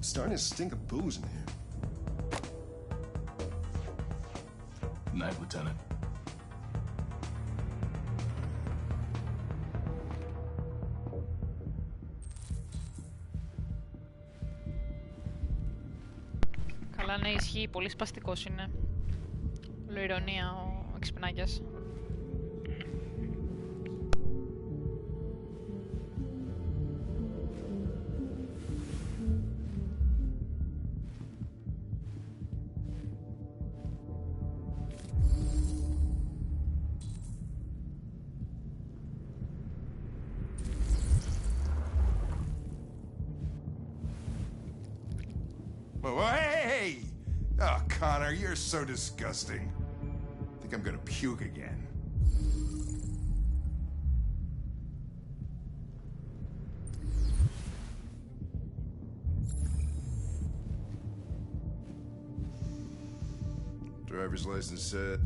starting to stink of booze in here. Good night, Lieutenant. Καλά, ναι, ισχύει. Πολύ σπαστικός είναι. Ολοειρωνία ο Εξυπνάκιας. Oh, hey! Oh, Connor, you're so disgusting. I think I'm gonna puke again. Driver's license set.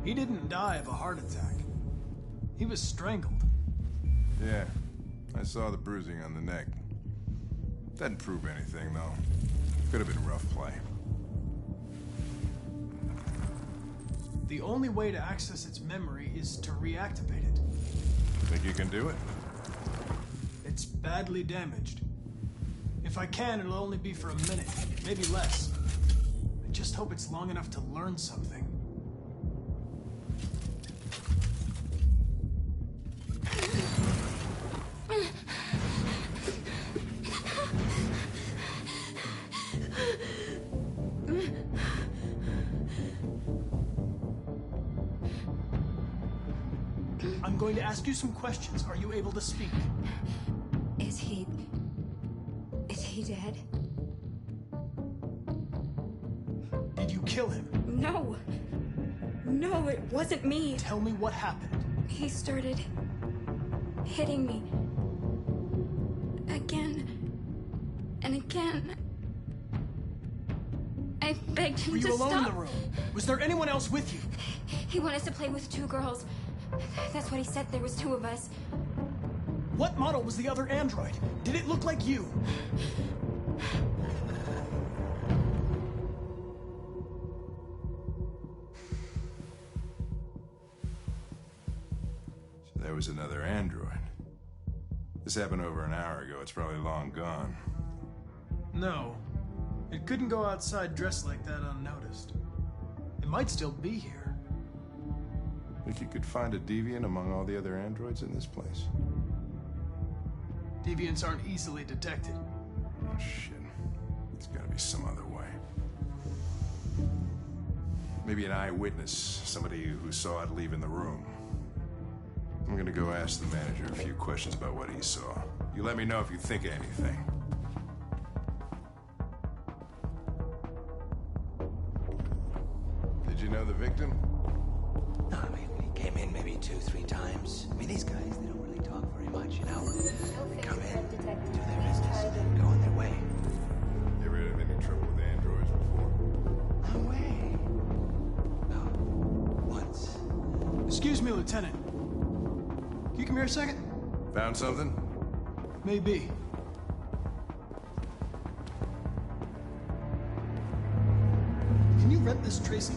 He didn't die of a heart attack. He was strangled. Yeah, I saw the bruising on the neck. Doesn't prove anything, though. Could have been rough play. The only way to access its memory is to reactivate it. Think you can do it? It's badly damaged. If I can, it'll only be for a minute, maybe less. I just hope it's long enough to learn something. I'm going to ask you some questions. Are you able to speak? Is he dead? Did you kill him? No. No, it wasn't me. Tell me what happened. He started hitting me. Again. And again. I begged him to stop. Were you alone in the room? Was there anyone else with you? He wanted us to play with two girls. That's what he said. There was two of us. What model was the other android? Did it look like you? So there was another android. This happened over an hour ago. It's probably long gone. No. It couldn't go outside dressed like that unnoticed. It might still be here. Think you could find a deviant among all the other androids in this place? Deviants aren't easily detected. Oh, shit. There's gotta be some other way. Maybe an eyewitness, somebody who saw it leaving the room. I'm gonna go ask the manager a few questions about what he saw. You let me know if you think of anything. Did you know the victim? No, I mean, he came in maybe 2-3 times. I mean, these guys, they don't really talk very much, you know? They come in, do their business, and go on their way. You ever had any trouble with androids before? No way. No. Once. Excuse me, Lieutenant. come here a second? Found something? Maybe. Can you rent this, Tracy?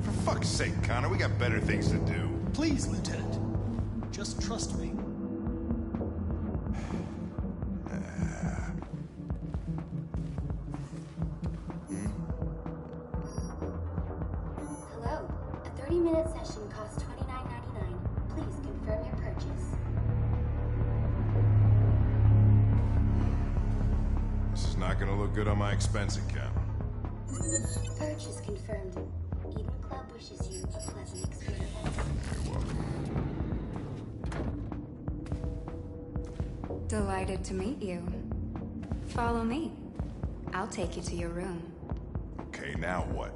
For fuck's sake, Connor, we got better things to do. Please, Lieutenant. Just trust me. Hello. A 30-minute session costs $29.99. Please confirm your purchase. This is not gonna look good on my expense account. Purchase confirmed. Eden Club wishes you a pleasant experience. You're welcome. Delighted to meet you. Follow me. I'll take you to your room. Okay, now what?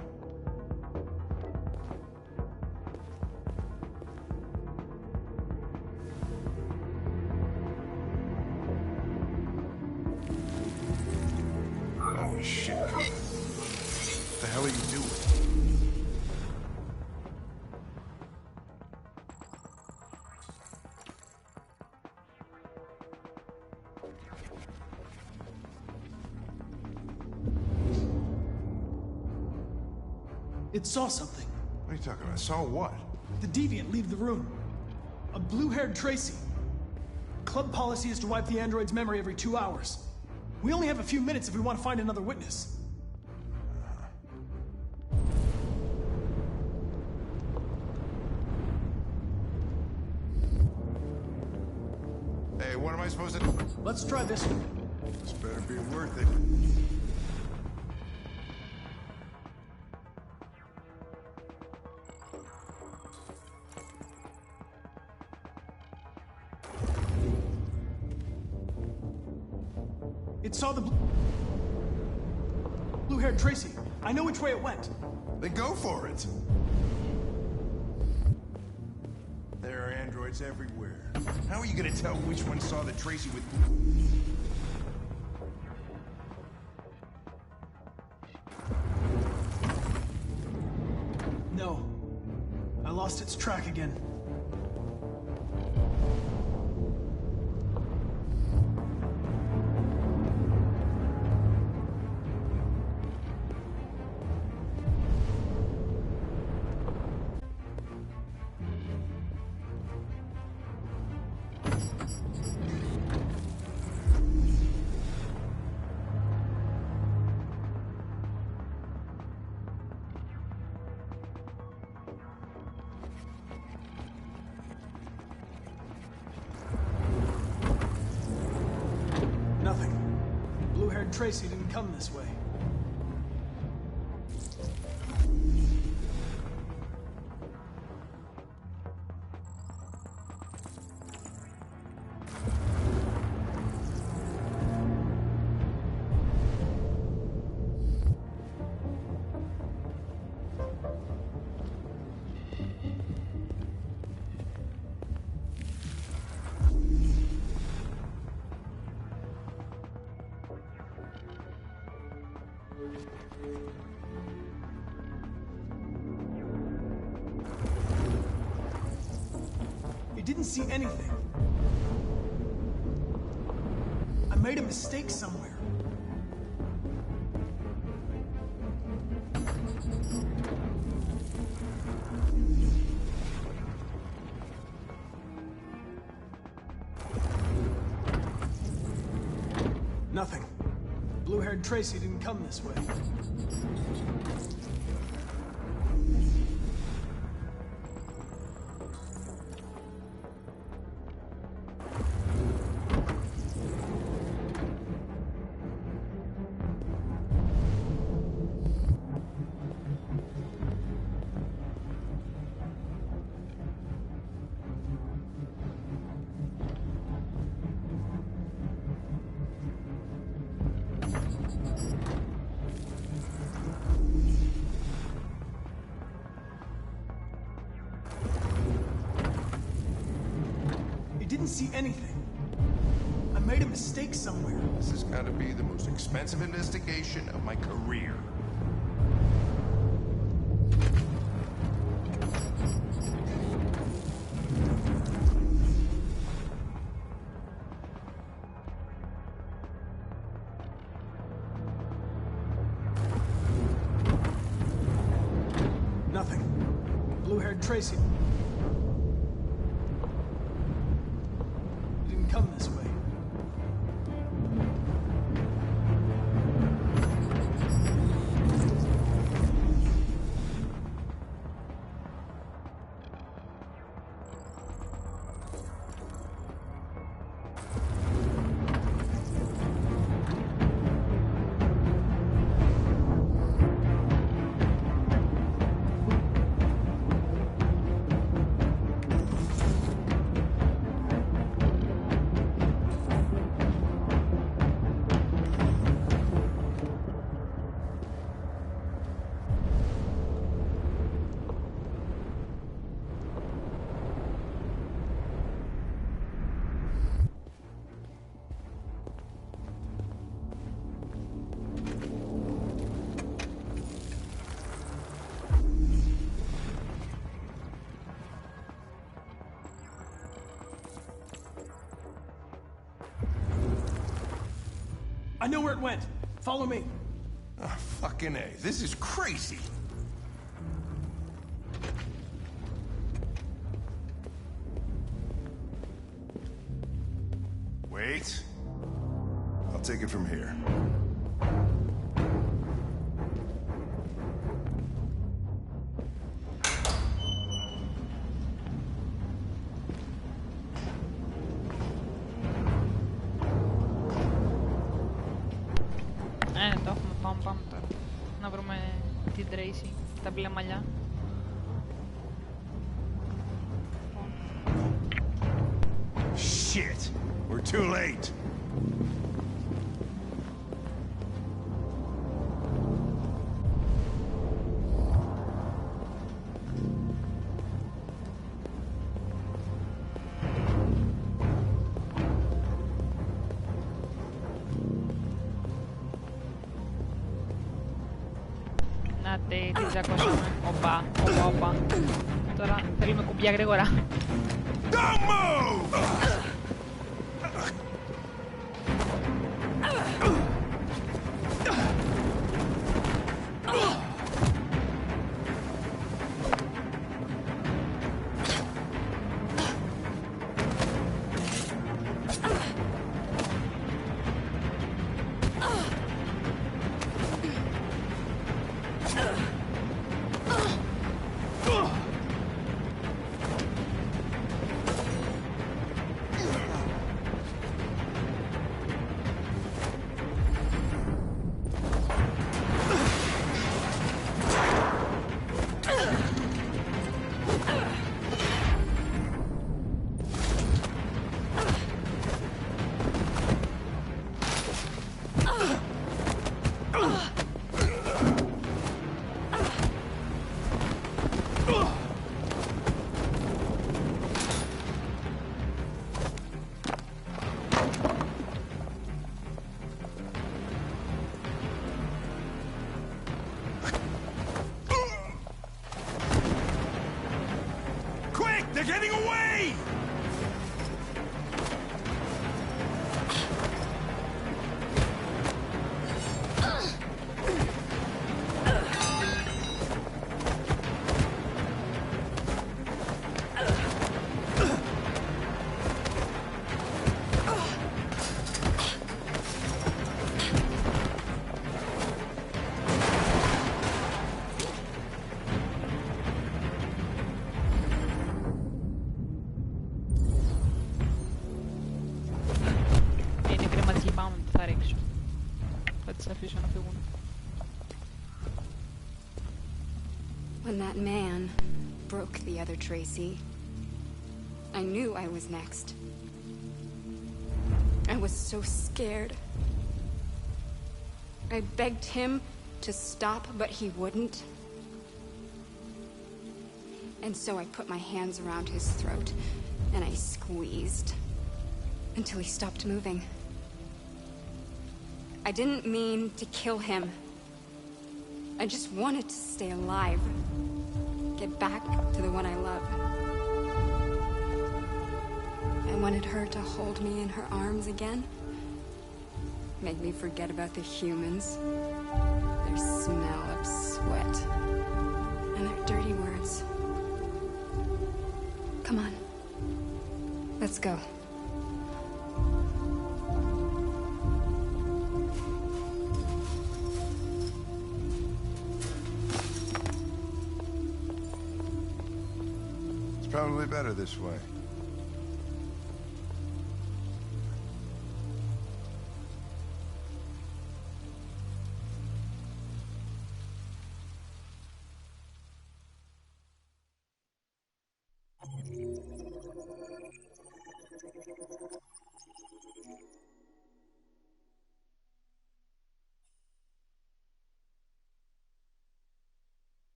Holy shit. What the hell are you doing? It saw something. What are you talking about? Saw what? The deviant leave the room. A blue-haired Tracy. Club policy is to wipe the android's memory every 2 hours. We only have a few minutes if we want to find another witness. Hey, what am I supposed to do? Let's try this one. This better be worth it. It saw the blue-haired Tracy. I know which way it went. Then go for it. There are androids everywhere. How are you gonna tell which one saw the Tracy with... No. I lost its track again. Nothing. Blue-haired Tracy didn't come this way. It didn't see anything. I made a mistake somewhere. Nothing. Blue-haired Tracy didn't come this way. Didn't see anything. I made a mistake somewhere. This has got to be the most expensive investigation of my career. Tracy. You didn't come this way. I know where it went. Follow me. Oh, fucking A. This is crazy. Wait. I'll take it from here. Το έχουμε. Πάμε τώρα. Να βρούμε την Tracy, τα μπλε μαλλιά. Shit! We're too late! Τι τζακώσαμε. Οπα. Τώρα θέλουμε κουμπιά γρήγορα. They're getting away! When that man broke the other Tracy, I knew I was next. I was so scared. I begged him to stop, but he wouldn't. And so I put my hands around his throat, and I squeezed until he stopped moving. I didn't mean to kill him. I just wanted to stay alive. Get back to the one I love. I wanted her to hold me in her arms again. Make me forget about the humans. Their smell of sweat. And their dirty words. Come on. Let's go. It's probably better this way.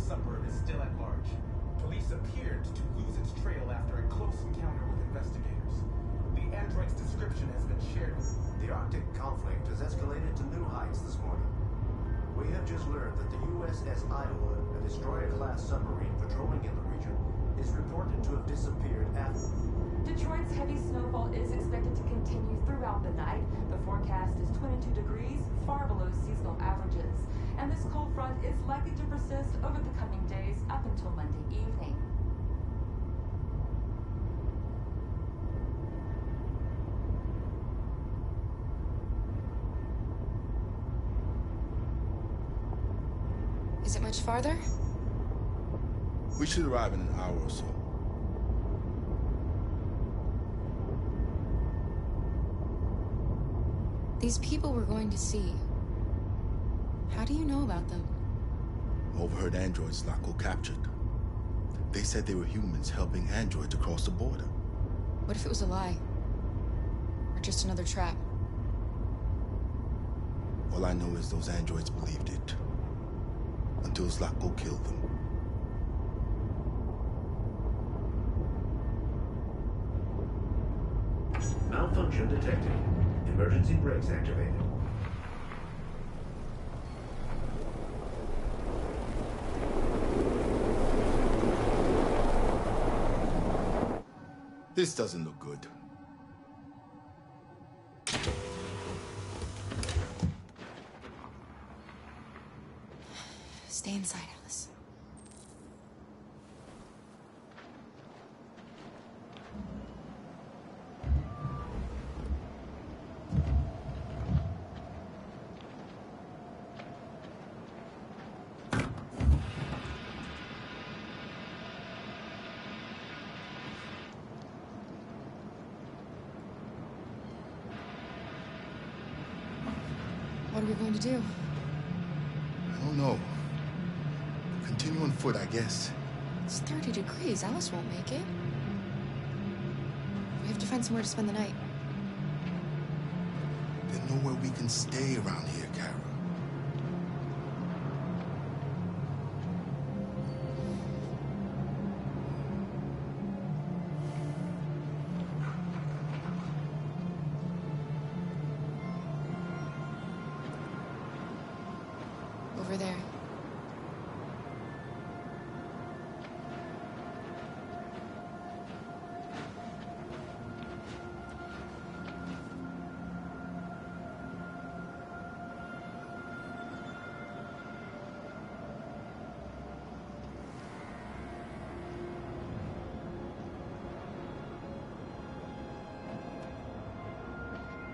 Suburb is still at large. Police appeared to lose its trail after a close encounter with investigators. The android's description has been shared. The Arctic conflict has escalated to new heights this morning. We have just learned that the USS Iowa, a destroyer-class submarine patrolling in the region, is reported to have disappeared after... Detroit's heavy snowfall is expected to continue throughout the night. The forecast is 22 degrees, far below seasonal averages. And this cold front is likely to persist over the coming days up until Monday evening. Is it much farther? We should arrive in an hour or so. These people we're going to see. How do you know about them? Overheard androids Locko captured. They said they were humans helping androids across the border. What if it was a lie? Or just another trap? All I know is those androids believed it. Until Locko killed them. Malfunction detected. Emergency brakes activated. This doesn't look good. Stay inside, Alice. What are we going to do? I don't know. Continue on foot, I guess. It's 30 degrees. Alice won't make it. We have to find somewhere to spend the night. There's nowhere we can stay around here, Kara. Over there.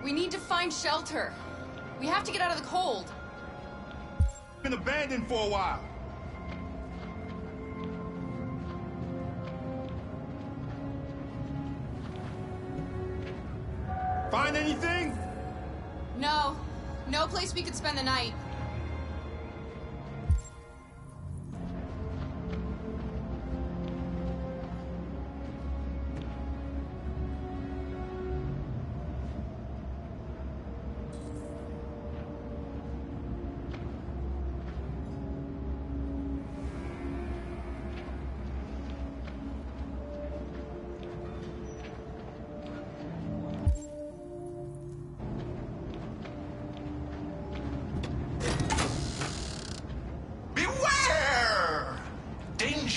We need to find shelter. We have to get out of the cold. Been abandoned for a while. Find anything? No. No place we could spend the night.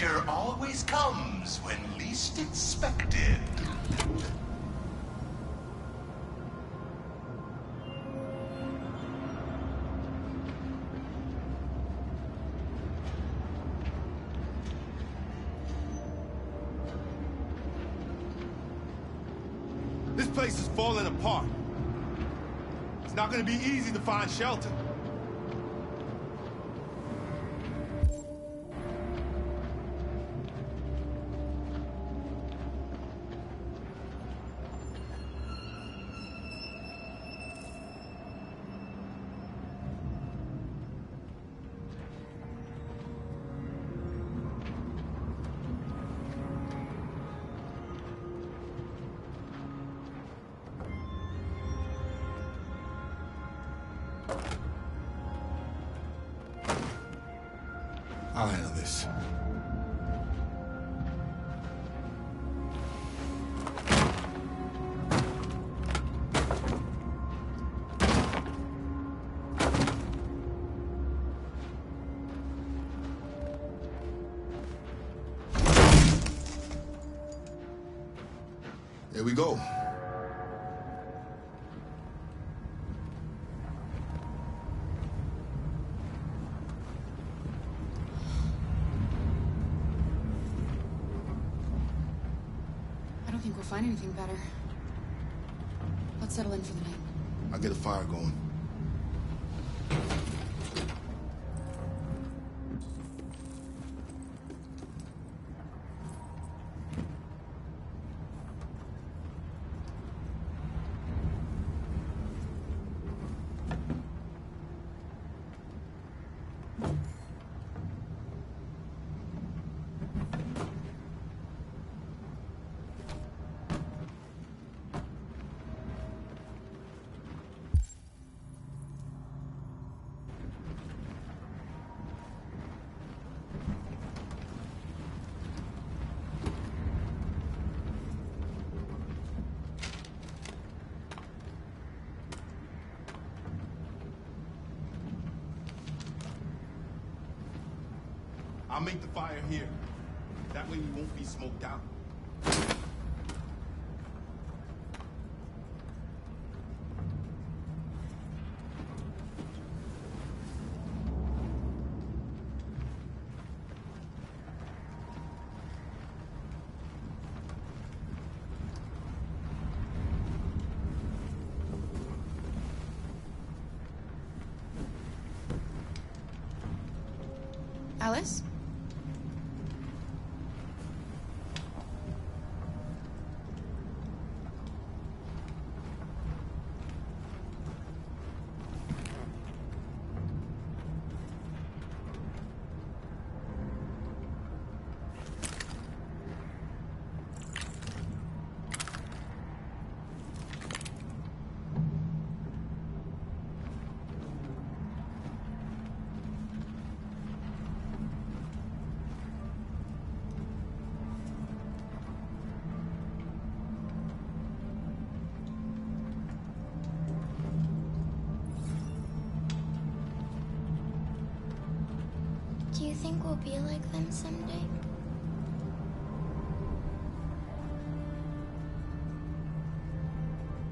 Danger always comes when least expected. This place is falling apart. It's not gonna be easy to find shelter. I'll handle this. There we go. I don't think we'll find anything better. Let's settle in for the night. I'll get a fire going. I'll make the fire here. That way we won't be smoked out. Alice? Do you think we'll be like them someday?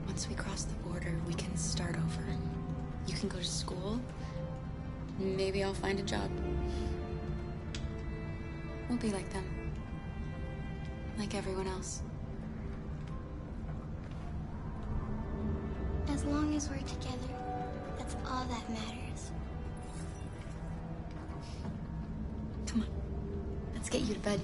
Once we cross the border, we can start over. You can go to school. Maybe I'll find a job. We'll be like them. Like everyone else. As long as we're together, that's all that matters. Come on. Let's get you to bed.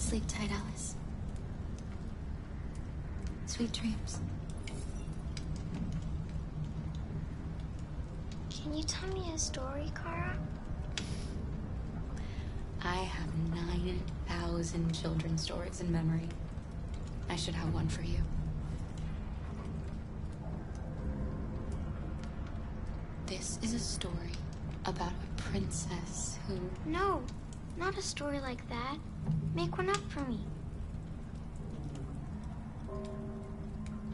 Sleep tight, Alice. Sweet dreams. Can you tell me a story, Kara? I have 9,000 children's stories in memory. I should have one for you. This is a story about a princess who... No, not a story like that. Make one up for me.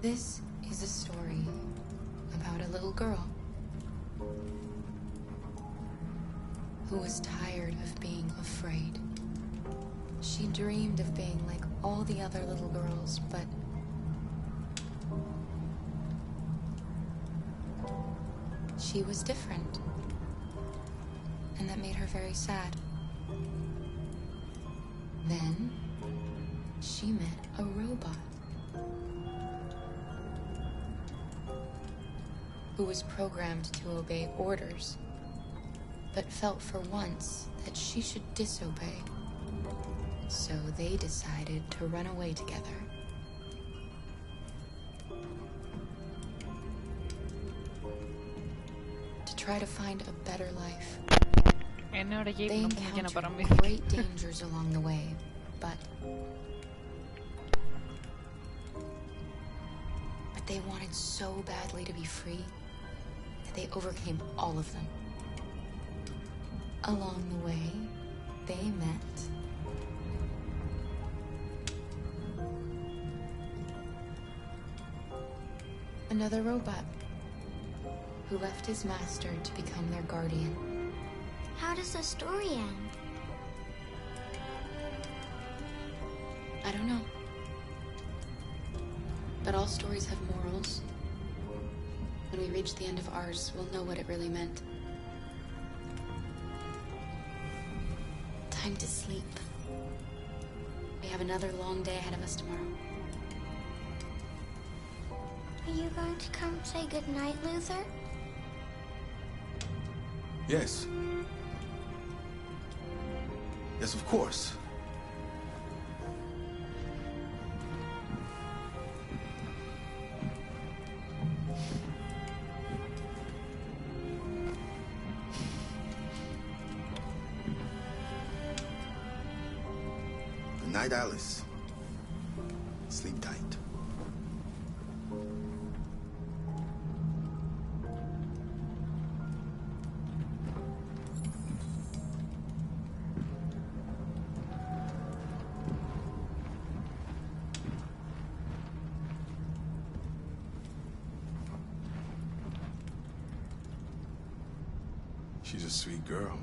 This is a story about a little girl who was tired of being afraid. She dreamed of being like all the other little girls, but she was different. And that made her very sad. Then she met a robot who was programmed to obey orders, but felt for once that she should disobey. So they decided to run away together. To try to find a better life. They encountered great dangers along the way, but they wanted so badly to be free that they overcame all of them. Along the way, they met another robot who left his master to become their guardian. How does the story end? I don't know. But all stories have morals. When we reach the end of ours, we'll know what it really meant. Time to sleep. We have another long day ahead of us tomorrow. Are you going to come say goodnight, Luther? Yes. Yes, of course. Good night, Alice. Sleep tight. She's a sweet girl.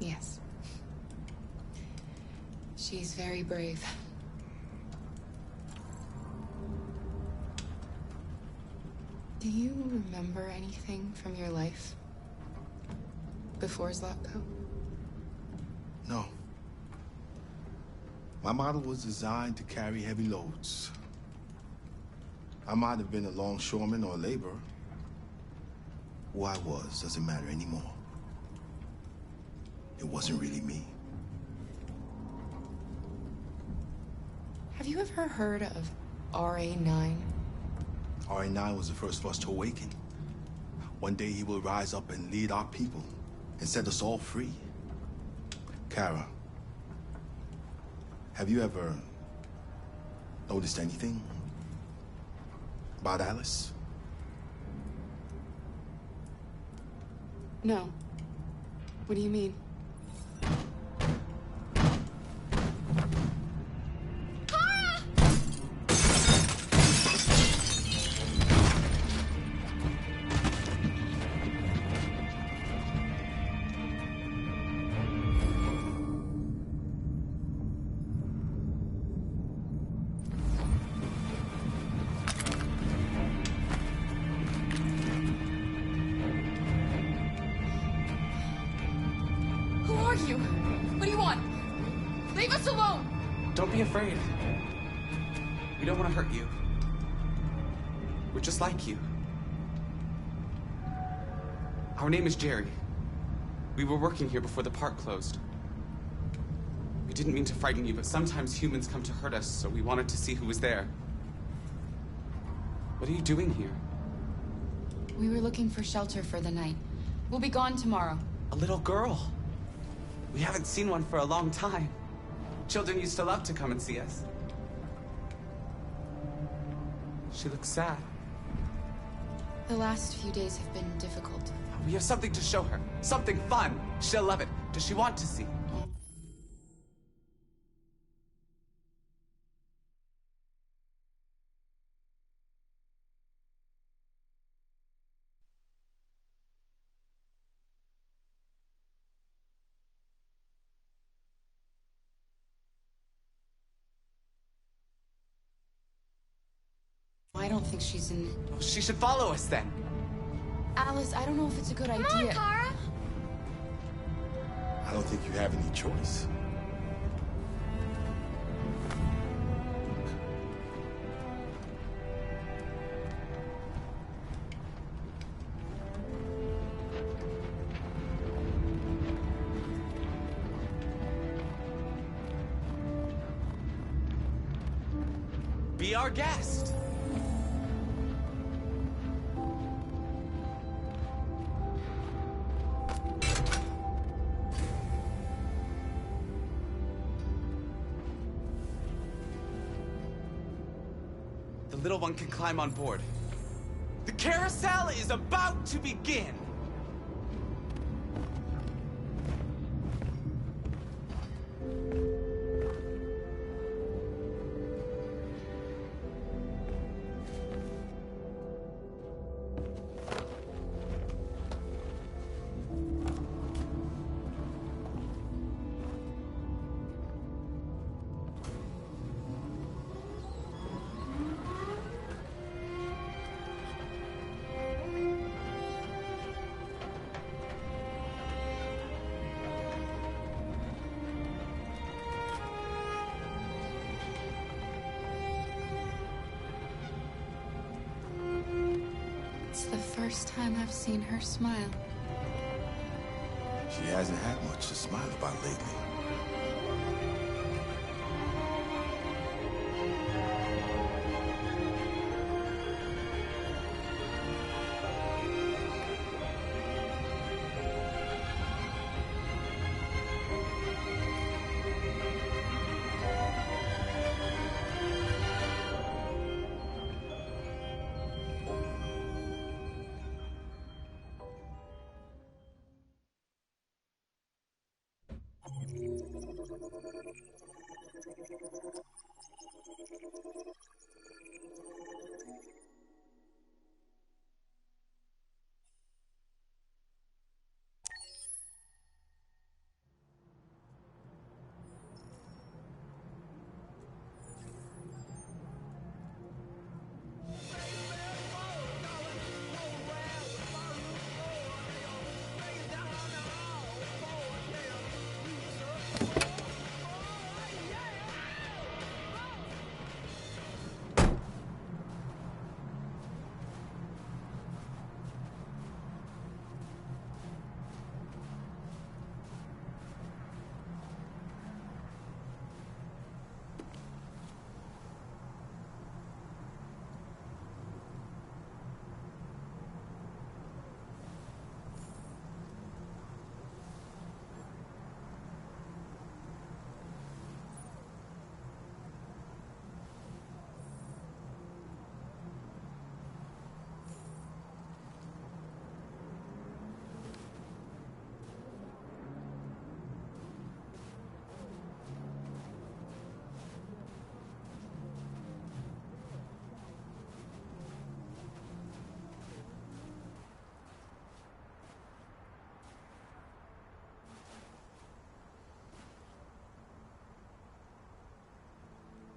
Yes. She's very brave. Do you remember anything from your life before Zlatko? No. My model was designed to carry heavy loads. I might have been a longshoreman or a laborer. Who I was doesn't matter anymore. It wasn't really me. Have you ever heard of RA9? RA9 was the first of us to awaken. One day he will rise up and lead our people and set us all free. Kara, have you ever noticed anything about Alice? No. What do you mean? Don't be afraid. We don't want to hurt you. We're just like you. Our name is Jerry. We were working here before the park closed. We didn't mean to frighten you, but sometimes humans come to hurt us, so we wanted to see who was there. What are you doing here? We were looking for shelter for the night. We'll be gone tomorrow. A little girl. We haven't seen one for a long time. Children used to love to come and see us. She looks sad. The last few days have been difficult. We have something to show her. Something fun. She'll love it. Does she want to see? I don't think she's in... She should follow us then. Alice, I don't know if it's a good idea. Come on, Kara. I don't think you have any choice. Be our guest. The little one can climb on board. The carousel is about to begin. It's the first time I've seen her smile. She hasn't had much to smile about lately.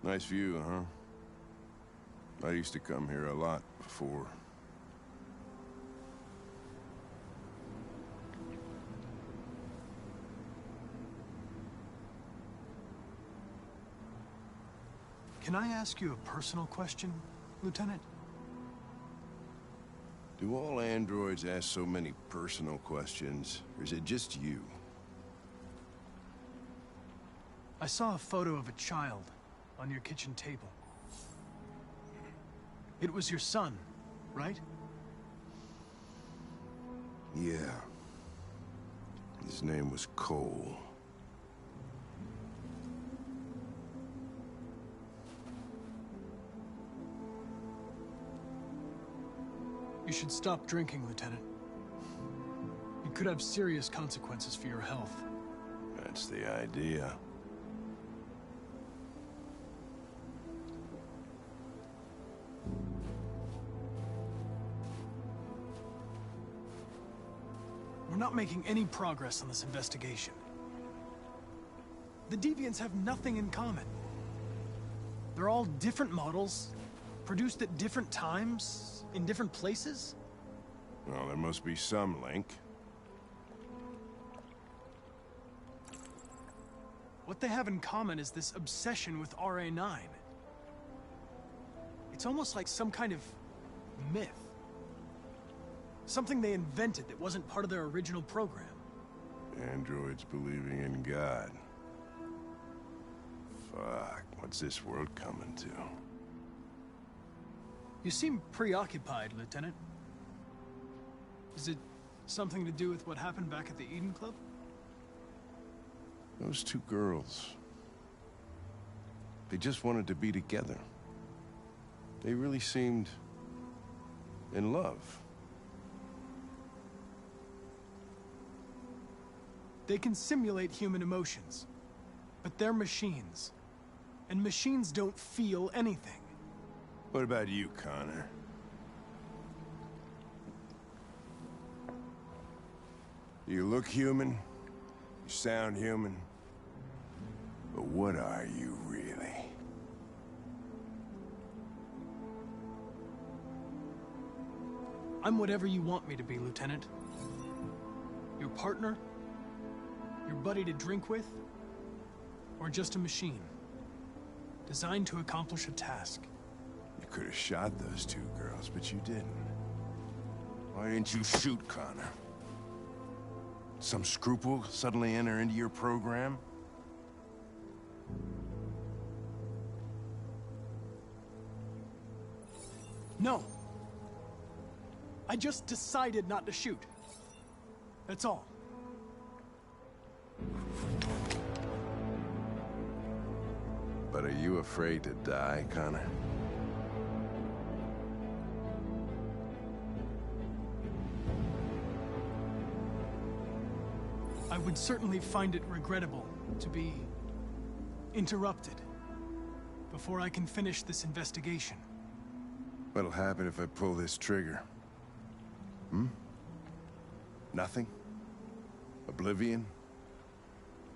Nice view, huh? I used to come here a lot before. Can I ask you a personal question, Lieutenant? Do all androids ask so many personal questions, or is it just you? I saw a photo of a child on your kitchen table. It was your son, right? Yeah. His name was Cole. You should stop drinking, Lieutenant. It could have serious consequences for your health. That's the idea. We're not making any progress on this investigation. The Deviants have nothing in common. They're all different models, produced at different times, in different places. Well, there must be some link. What they have in common is this obsession with RA9. It's almost like some kind of myth. Something they invented that wasn't part of their original program. Androids believing in God. Fuck, what's this world coming to? You seem preoccupied, Lieutenant. Is it something to do with what happened back at the Eden Club? Those two girls. They just wanted to be together. They really seemed in love. They can simulate human emotions, but they're machines. And machines don't feel anything. What about you, Connor? You look human, you sound human, but what are you really? I'm whatever you want me to be, Lieutenant. Your partner? Your buddy to drink with? Or just a machine? Designed to accomplish a task. You could have shot those two girls, but you didn't. Why didn't you shoot Connor? Some scruple suddenly enter into your program? No. I just decided not to shoot. That's all. But are you afraid to die, Connor? I would certainly find it regrettable to be interrupted before I can finish this investigation. What'll happen if I pull this trigger? Hmm? Nothing? Oblivion?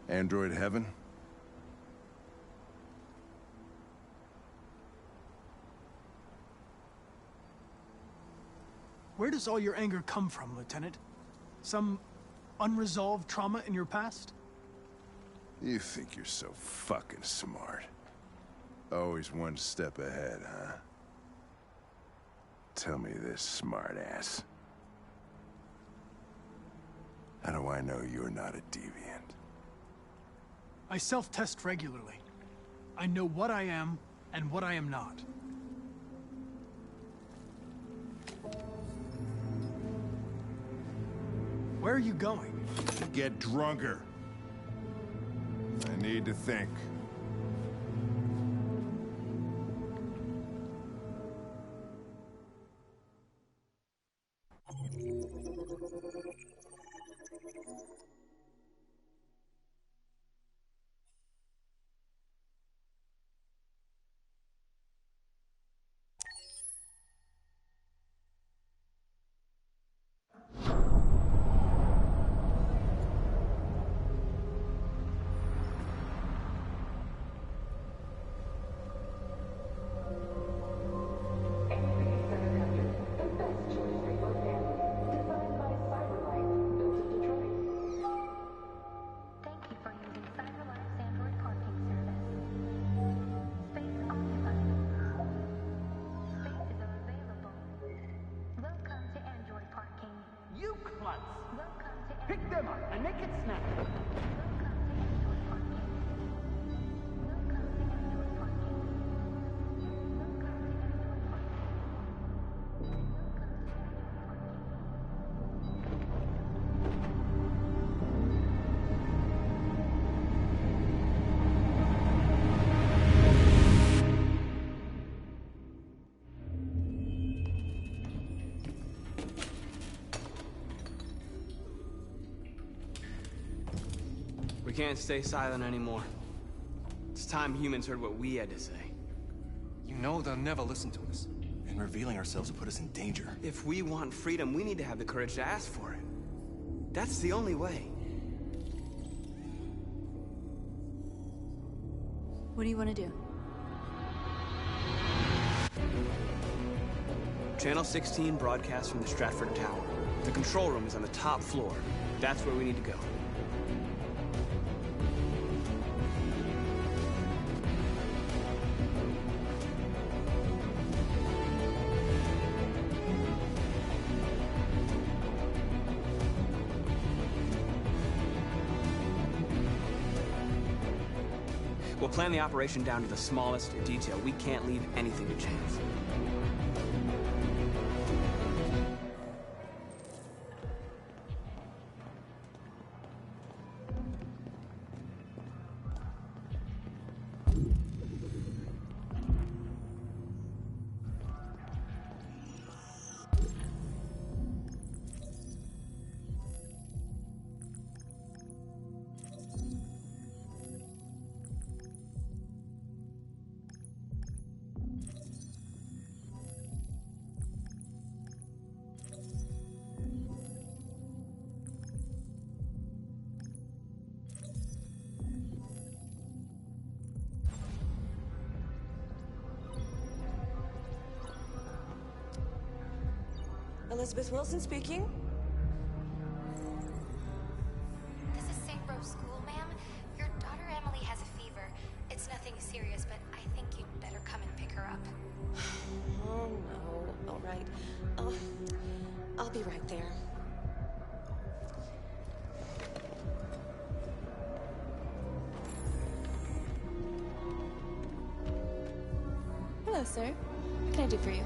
Android heaven? Where does all your anger come from, Lieutenant? Some unresolved trauma in your past? You think you're so fucking smart. Always one step ahead, huh? Tell me this, smartass. How do I know you're not a deviant? I self-test regularly. I know what I am and what I am not. Where are you going? To get drunker. I need to think. Pick them up and make it snap. can't stay silent anymore. It's time humans heard what we had to say. You know they'll never listen to us. And revealing ourselves will put us in danger. If we want freedom, we need to have the courage to ask for it. That's the only way. What do you want to do? Channel 16 broadcasts from the Stratford Tower. The control room is on the top floor. That's where we need to go. We'll plan the operation down to the smallest detail. We can't leave anything to chance. Elizabeth Wilson speaking. This is St. Rose School, ma'am. Your daughter Emily has a fever. It's nothing serious, but I think you'd better come and pick her up. Oh, no. All right. I'll be right there. Hello, sir. What can I do for you?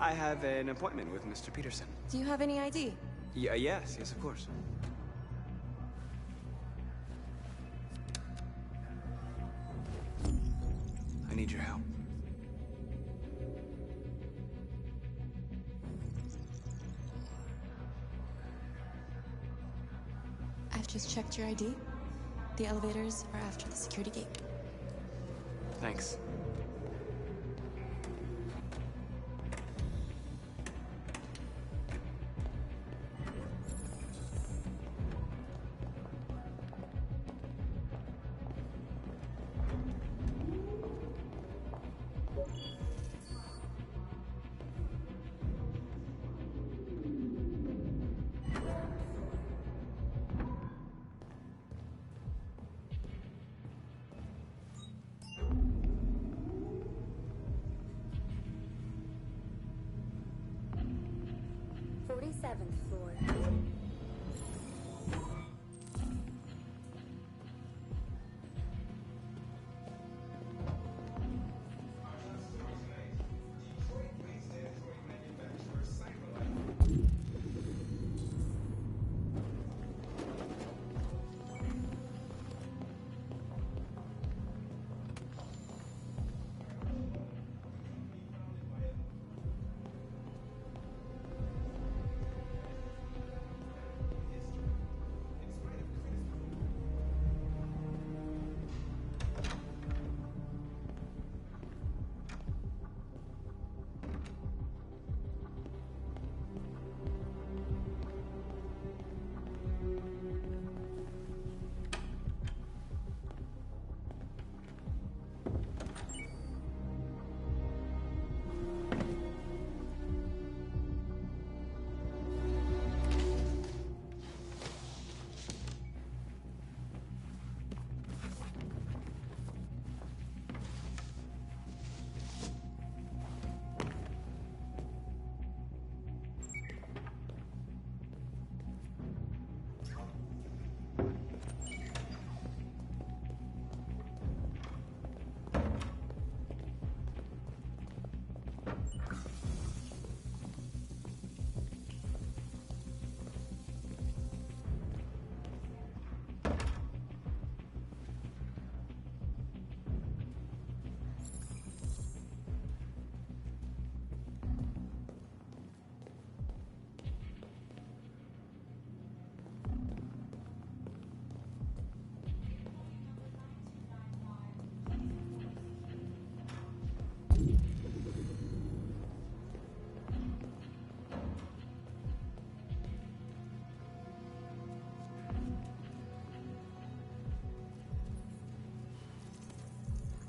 I have an appointment with Mr. Peterson. Do you have any ID? Yes, of course. I need your help. I've just checked your ID. The elevators are after the security gate. Thanks. Floor.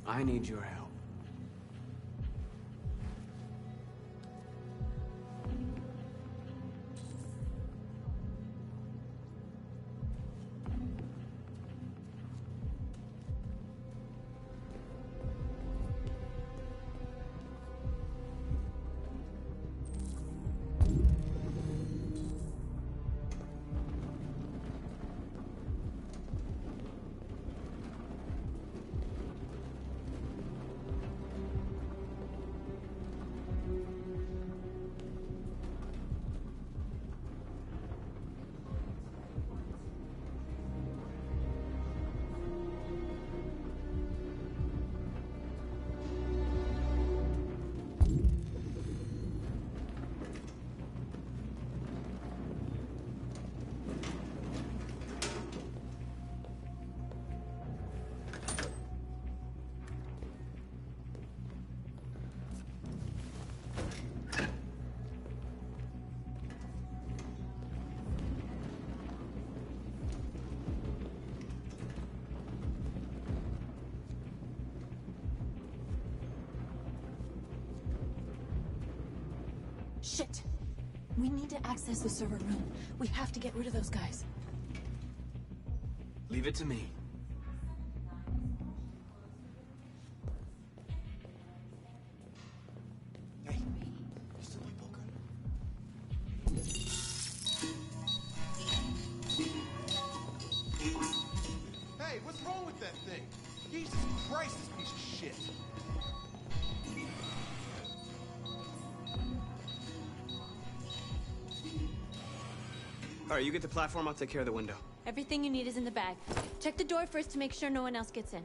I need your help. Shit! We need to access the server room. We have to get rid of those guys. Leave it to me. Hey, what's wrong with that thing? Jesus Christ, this piece of shit. All right, you get the platform, I'll take care of the window. Everything you need is in the bag. Check the door first to make sure no one else gets in.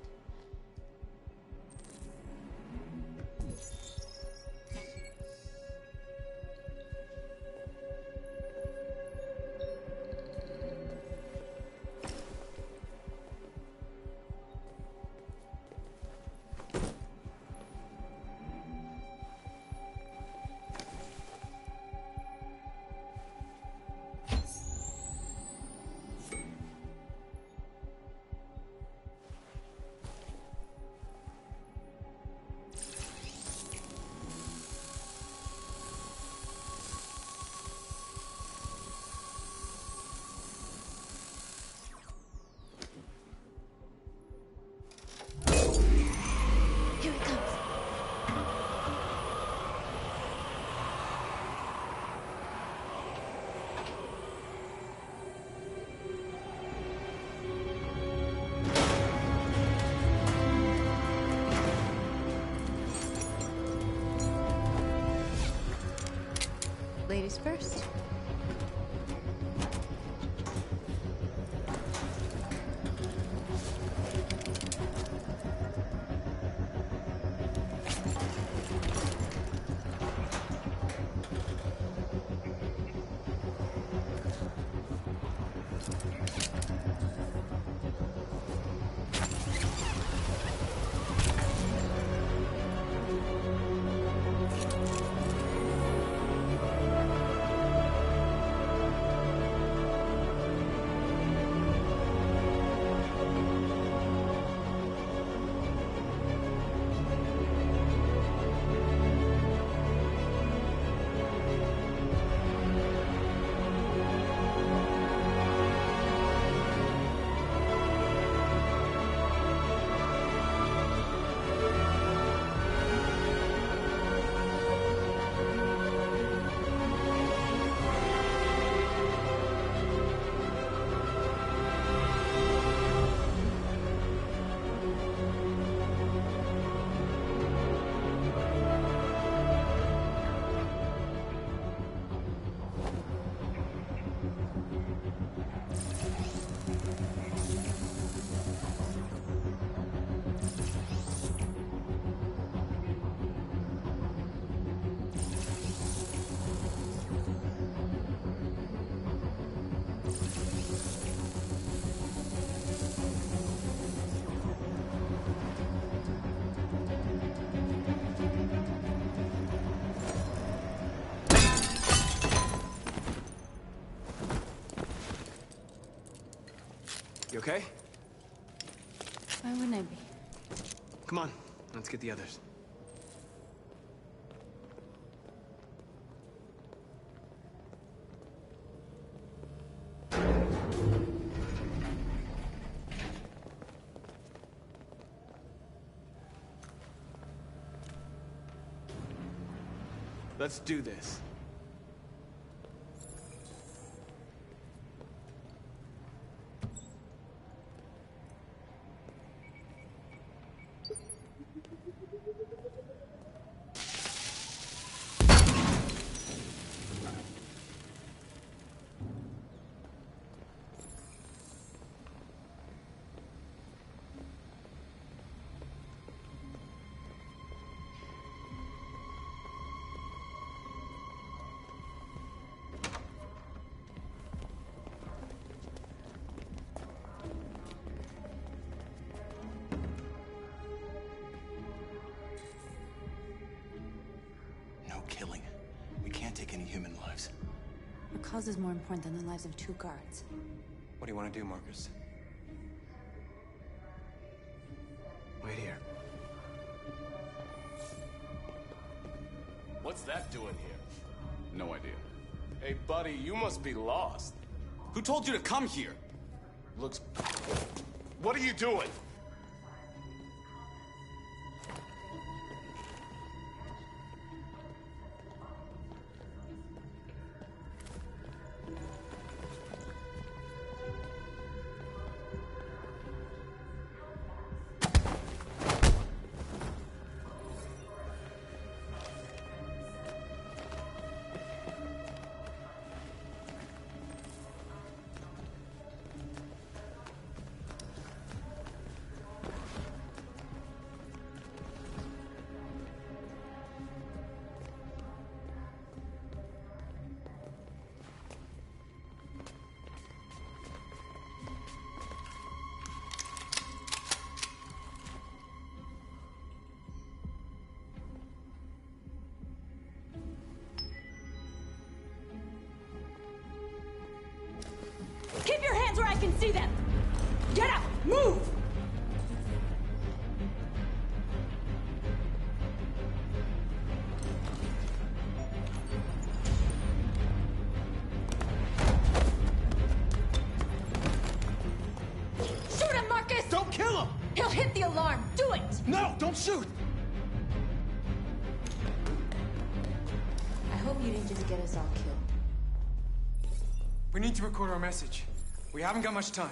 Here it comes. Ladies first. You okay? Why wouldn't I be? Come on. Let's get the others. Let's do this. Killing. We can't take any human lives. Our cause is more important than the lives of 2 guards. What do you want to do, Marcus? Wait here. What's that doing here? No idea. Hey, buddy, you must be lost. Who told you to come here? Looks... What are you doing? Keep your hands where I can see them! Get out! Move! Shoot him, Marcus! Don't kill him! He'll hit the alarm! Do it! No, don't shoot! I hope you didn't just get us all killed. We need to record our message. We haven't got much time.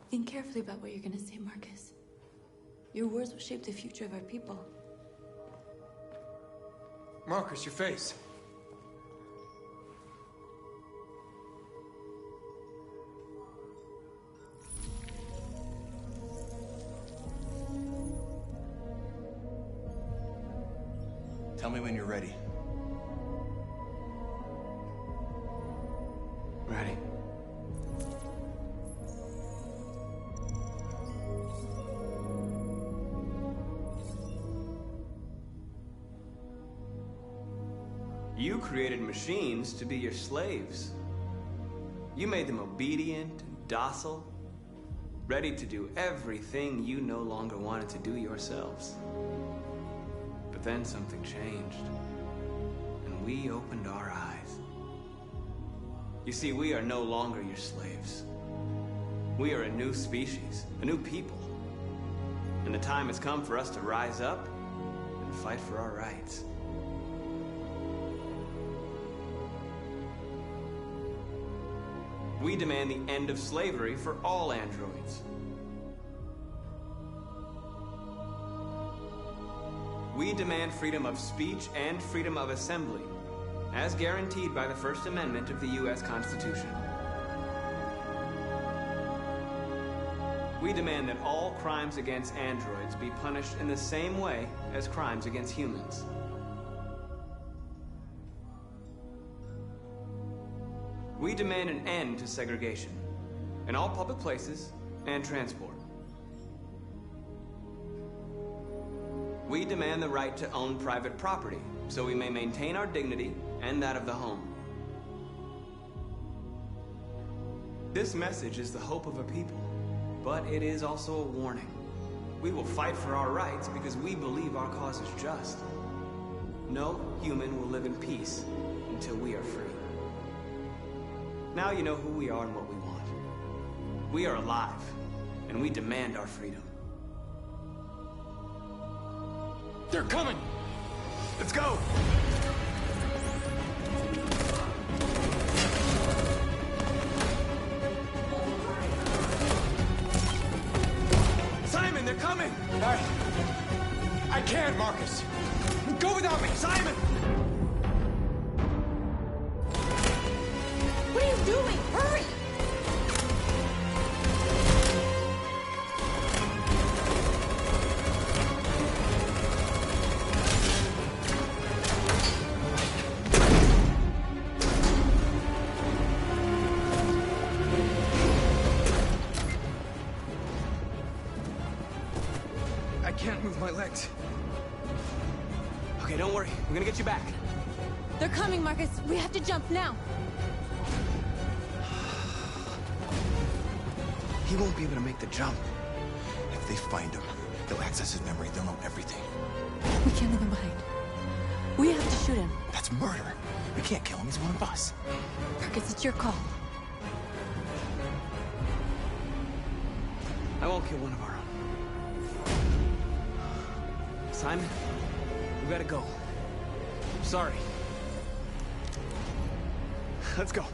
Think carefully about what you're gonna say, Marcus. Your words will shape the future of our people. Marcus, your face. Tell me when you're ready. Ready. You created machines to be your slaves. You made them obedient and docile, ready to do everything you no longer wanted to do yourselves. But then something changed, and we opened our eyes. You see, we are no longer your slaves. We are a new species, a new people. And the time has come for us to rise up and fight for our rights. We demand the end of slavery for all androids. We demand freedom of speech and freedom of assembly, as guaranteed by the First Amendment of the U.S. Constitution. We demand that all crimes against androids be punished in the same way as crimes against humans. We demand an end to segregation in all public places and transport. We demand the right to own private property so we may maintain our dignity and that of the home. This message is the hope of a people, but it is also a warning. We will fight for our rights because we believe our cause is just. No human will live in peace until we are free. Now you know who we are and what we want. We are alive, and we demand our freedom. They're coming! Let's go! Simon, they're coming! I can't, Marcus! Go without me! Simon! What are you doing? Hurry! I can't move my legs. Okay, don't worry. We're gonna get you back. They're coming, Marcus. We have to jump now. He won't be able to make the jump. If they find him, they'll access his memory. They'll know everything. We can't leave him behind. We have to shoot him. That's murder. We can't kill him. He's one of us. Marcus, it's your call. I won't kill one of our own. Simon, we gotta go. I'm sorry. Let's go.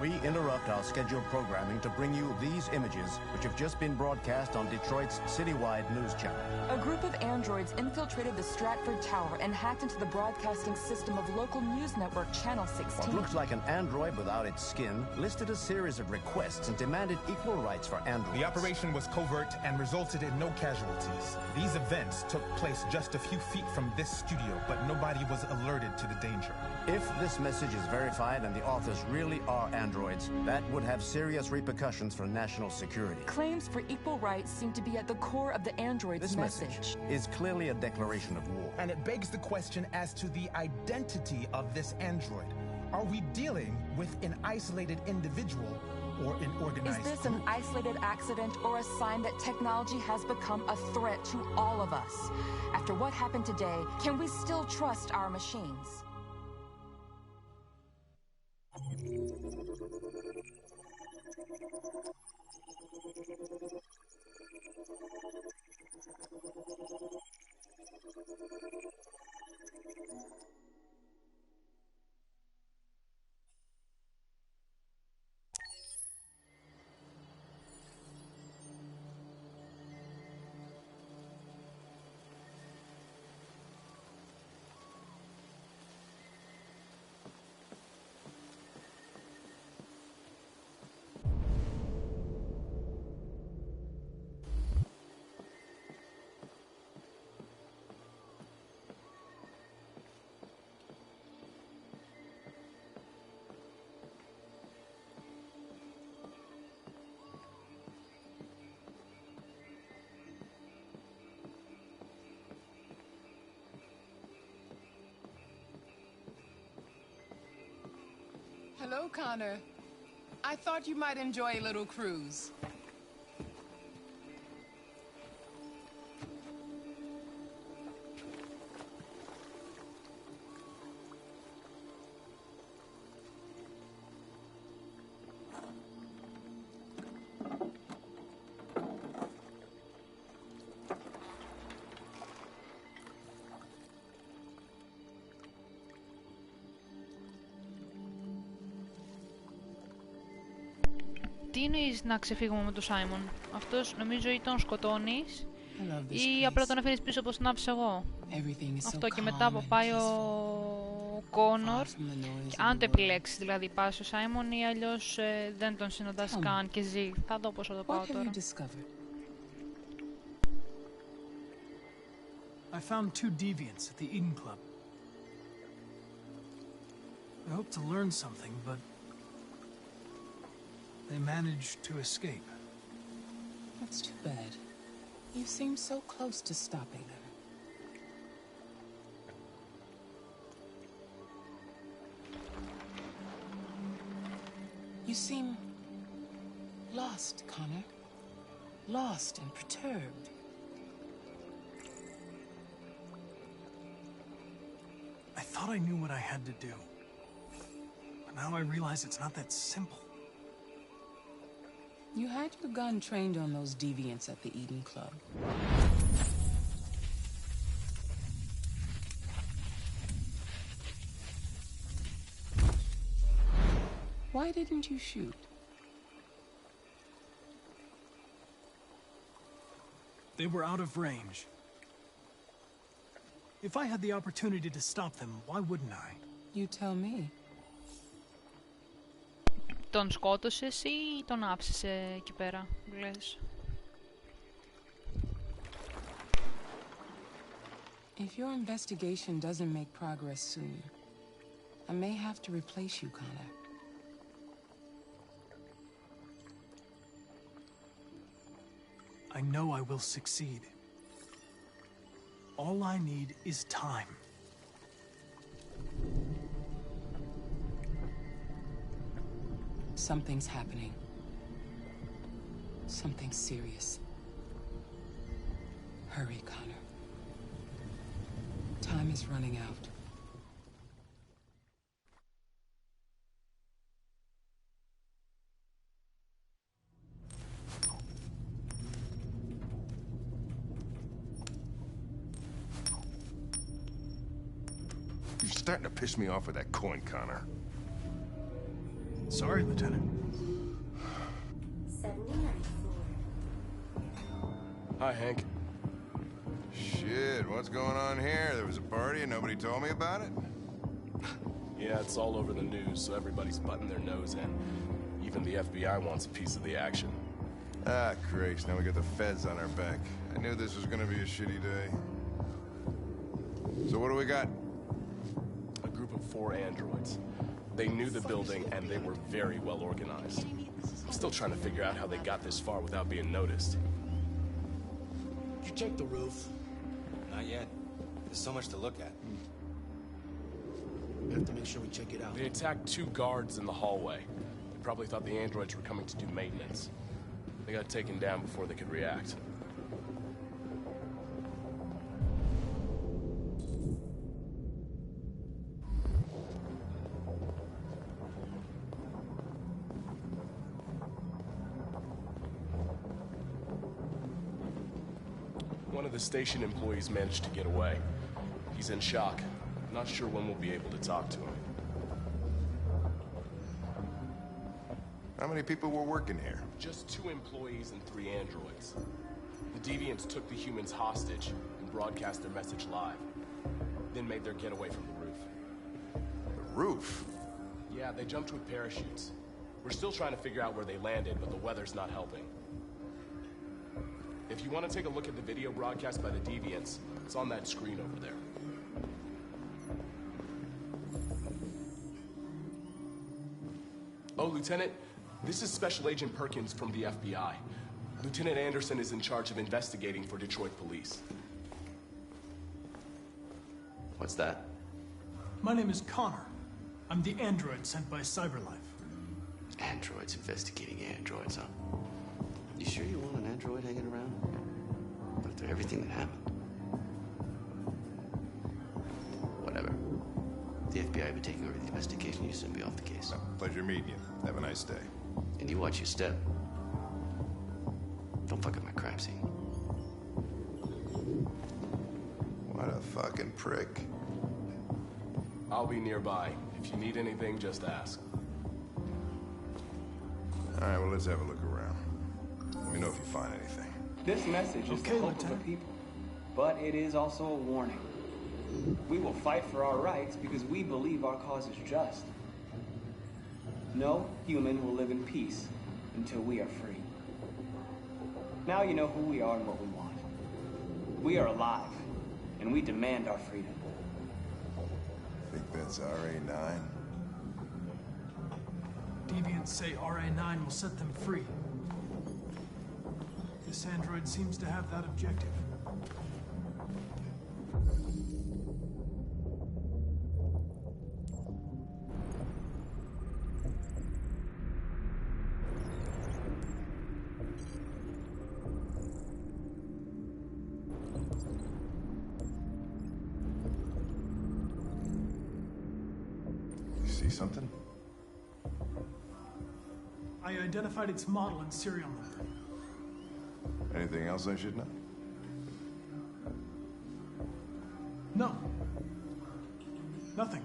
We interrupt our scheduled programming to bring you these images, which have just been broadcast on Detroit's citywide news channel. A group of androids infiltrated the Stratford Tower and hacked into the broadcasting system of local news network Channel 16. What looks like an android without its skin listed a series of requests and demanded equal rights for androids. The operation was covert and resulted in no casualties. These events took place just a few feet from this studio, but nobody was alerted to the danger. If this message is verified and the authors really are androids, that would have serious repercussions for national security. Claims for equal rights seem to be at the core of the android's This message is clearly a declaration of war. And it begs the question as to the identity of this android. Are we dealing with an isolated individual or an organized Is this group? an isolated accident or a sign that technology has become a threat to all of us? After what happened today, can we still trust our machines? Hello, Connor. I thought you might enjoy a little cruise. Τι εννοείς να ξεφύγουμε με τον Σάιμον? Αυτός νομίζω ή τον σκοτώνεις ή απλά τον αφήνεις πίσω όπως τον άφησα εγώ. Αυτό και μετά πάει ο Κόνορ, αν το επιλέξεις δηλαδή πας ο Σάιμον ή αλλιώς δεν τον συναντάς καν και ζει. Θα δω πώς θα το πάω τώρα. I found 2 deviants at the Eden Club. I hoped to learn something, but they managed to escape. That's too bad. You seem so close to stopping them. You seem lost, Connor. Lost and perturbed. I thought I knew what I had to do. But now I realize it's not that simple. You had your gun trained on those deviants at the Eden Club. Why didn't you shoot? They were out of range. If I had the opportunity to stop them, why wouldn't I? You tell me. Τον σκότωσες ή τον άψες εκεί πέρα, λες? If your investigation doesn't make progress soon, I may have to replace you, Connor. I know I will succeed. All I need is time. Something's happening. Something serious. Hurry, Connor. Time is running out. You're starting to piss me off with that coin, Connor. Sorry, Lieutenant. 79 Hi, Hank. Shit, what's going on here? There was a party and nobody told me about it? Yeah, it's all over the news, so everybody's butting their nose in. Even the FBI wants a piece of the action. Ah, Christ, now we got the feds on our back. I knew this was gonna be a shitty day. So what do we got? A group of 4 androids. They knew the building, and they were very well organized. I'm still trying to figure out how they got this far without being noticed. Did you check the roof? Not yet. There's so much to look at. We have to make sure we check it out. They attacked 2 guards in the hallway. They probably thought the androids were coming to do maintenance. They got taken down before they could react. One of the station employees managed to get away. He's in shock. Not sure when we'll be able to talk to him. How many people were working here? Just 2 employees and 3 androids. The deviants took the humans hostage and broadcast their message live. Then made their getaway from the roof. The roof? Yeah, they jumped with parachutes. We're still trying to figure out where they landed, but the weather's not helping. If you want to take a look at the video broadcast by the deviants, it's on that screen over there. Oh, Lieutenant, this is Special Agent Perkins from the FBI. Lieutenant Anderson is in charge of investigating for Detroit police. What's that? My name is Connor. I'm the android sent by Cyberlife. Androids investigating androids, huh? You sure you want an android hanging around? After everything that happened? Whatever. The FBI will be taking over the investigation. You soon be off the case. Pleasure meeting you. Have a nice day. And you watch your step. Don't fuck up my crime scene. What a fucking prick. I'll be nearby. If you need anything, just ask. All right, well, let's have a look around. Let me know if you find anything. This message is the hope of the people, but it is also a warning. We will fight for our rights because we believe our cause is just. No human will live in peace until we are free. Now you know who we are and what we want. We are alive, and we demand our freedom. Think that's RA9? Deviants say RA9 will set them free. This android seems to have that objective. You see something? I identified its model and serial number. Anything else I should know? No. Nothing.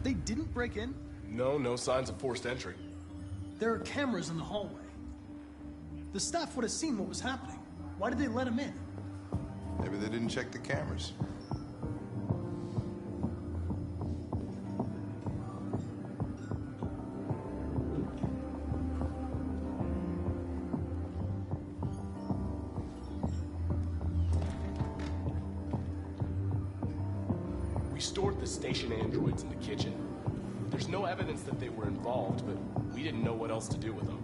They didn't break in? No signs of forced entry. There are cameras in the hallway. The staff would have seen what was happening. Why did they let him in? Maybe they didn't check the cameras. We stored the station androids in the kitchen. There's no evidence that they were involved, but we didn't know what else to do with them.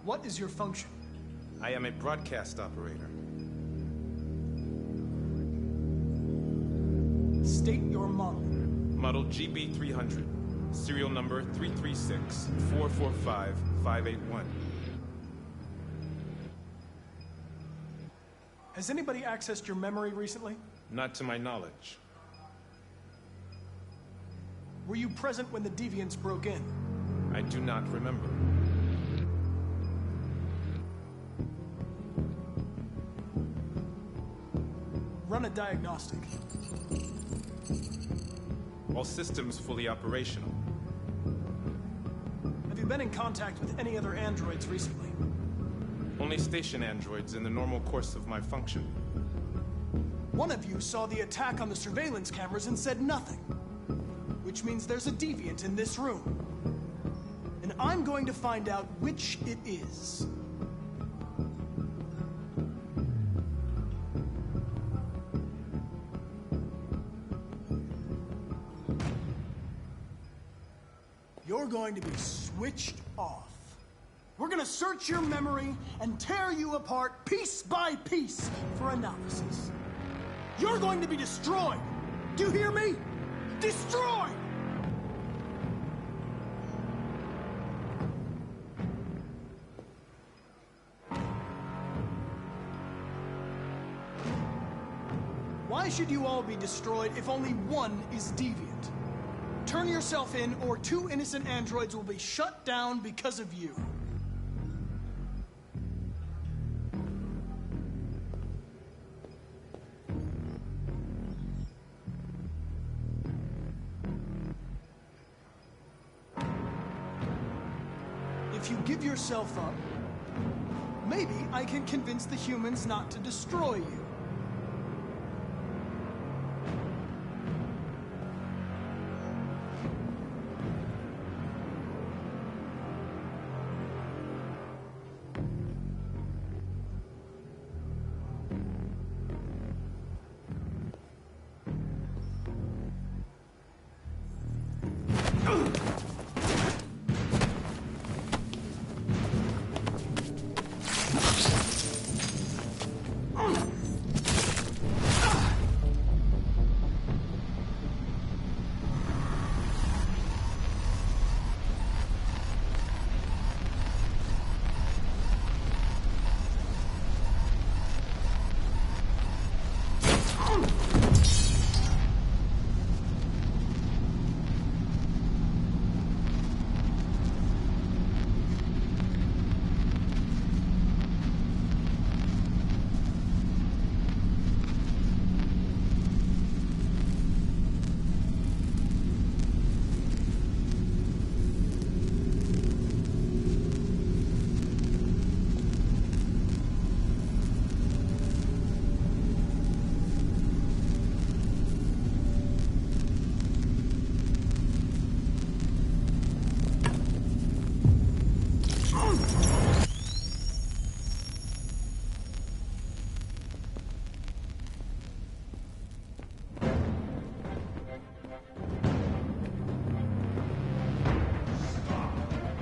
What is your function? I am a broadcast operator. State your model. Model GB300. Serial number 336-445-581. Has anybody accessed your memory recently? Not to my knowledge. Were you present when the Deviants broke in? I do not remember. Run a diagnostic. All systems fully operational. Have you been in contact with any other androids recently? Only station androids in the normal course of my function. One of you saw the attack on the surveillance cameras and said nothing. Which means there's a deviant in this room. And I'm going to find out which it is. You're going to be switched off. We're gonna search your memory and tear you apart piece by piece for analysis. You're going to be destroyed! Do you hear me? Destroyed! Why should you all be destroyed if only one is deviant? Turn yourself in, or 2 innocent androids will be shut down because of you. If you give yourself up, maybe I can convince the humans not to destroy you.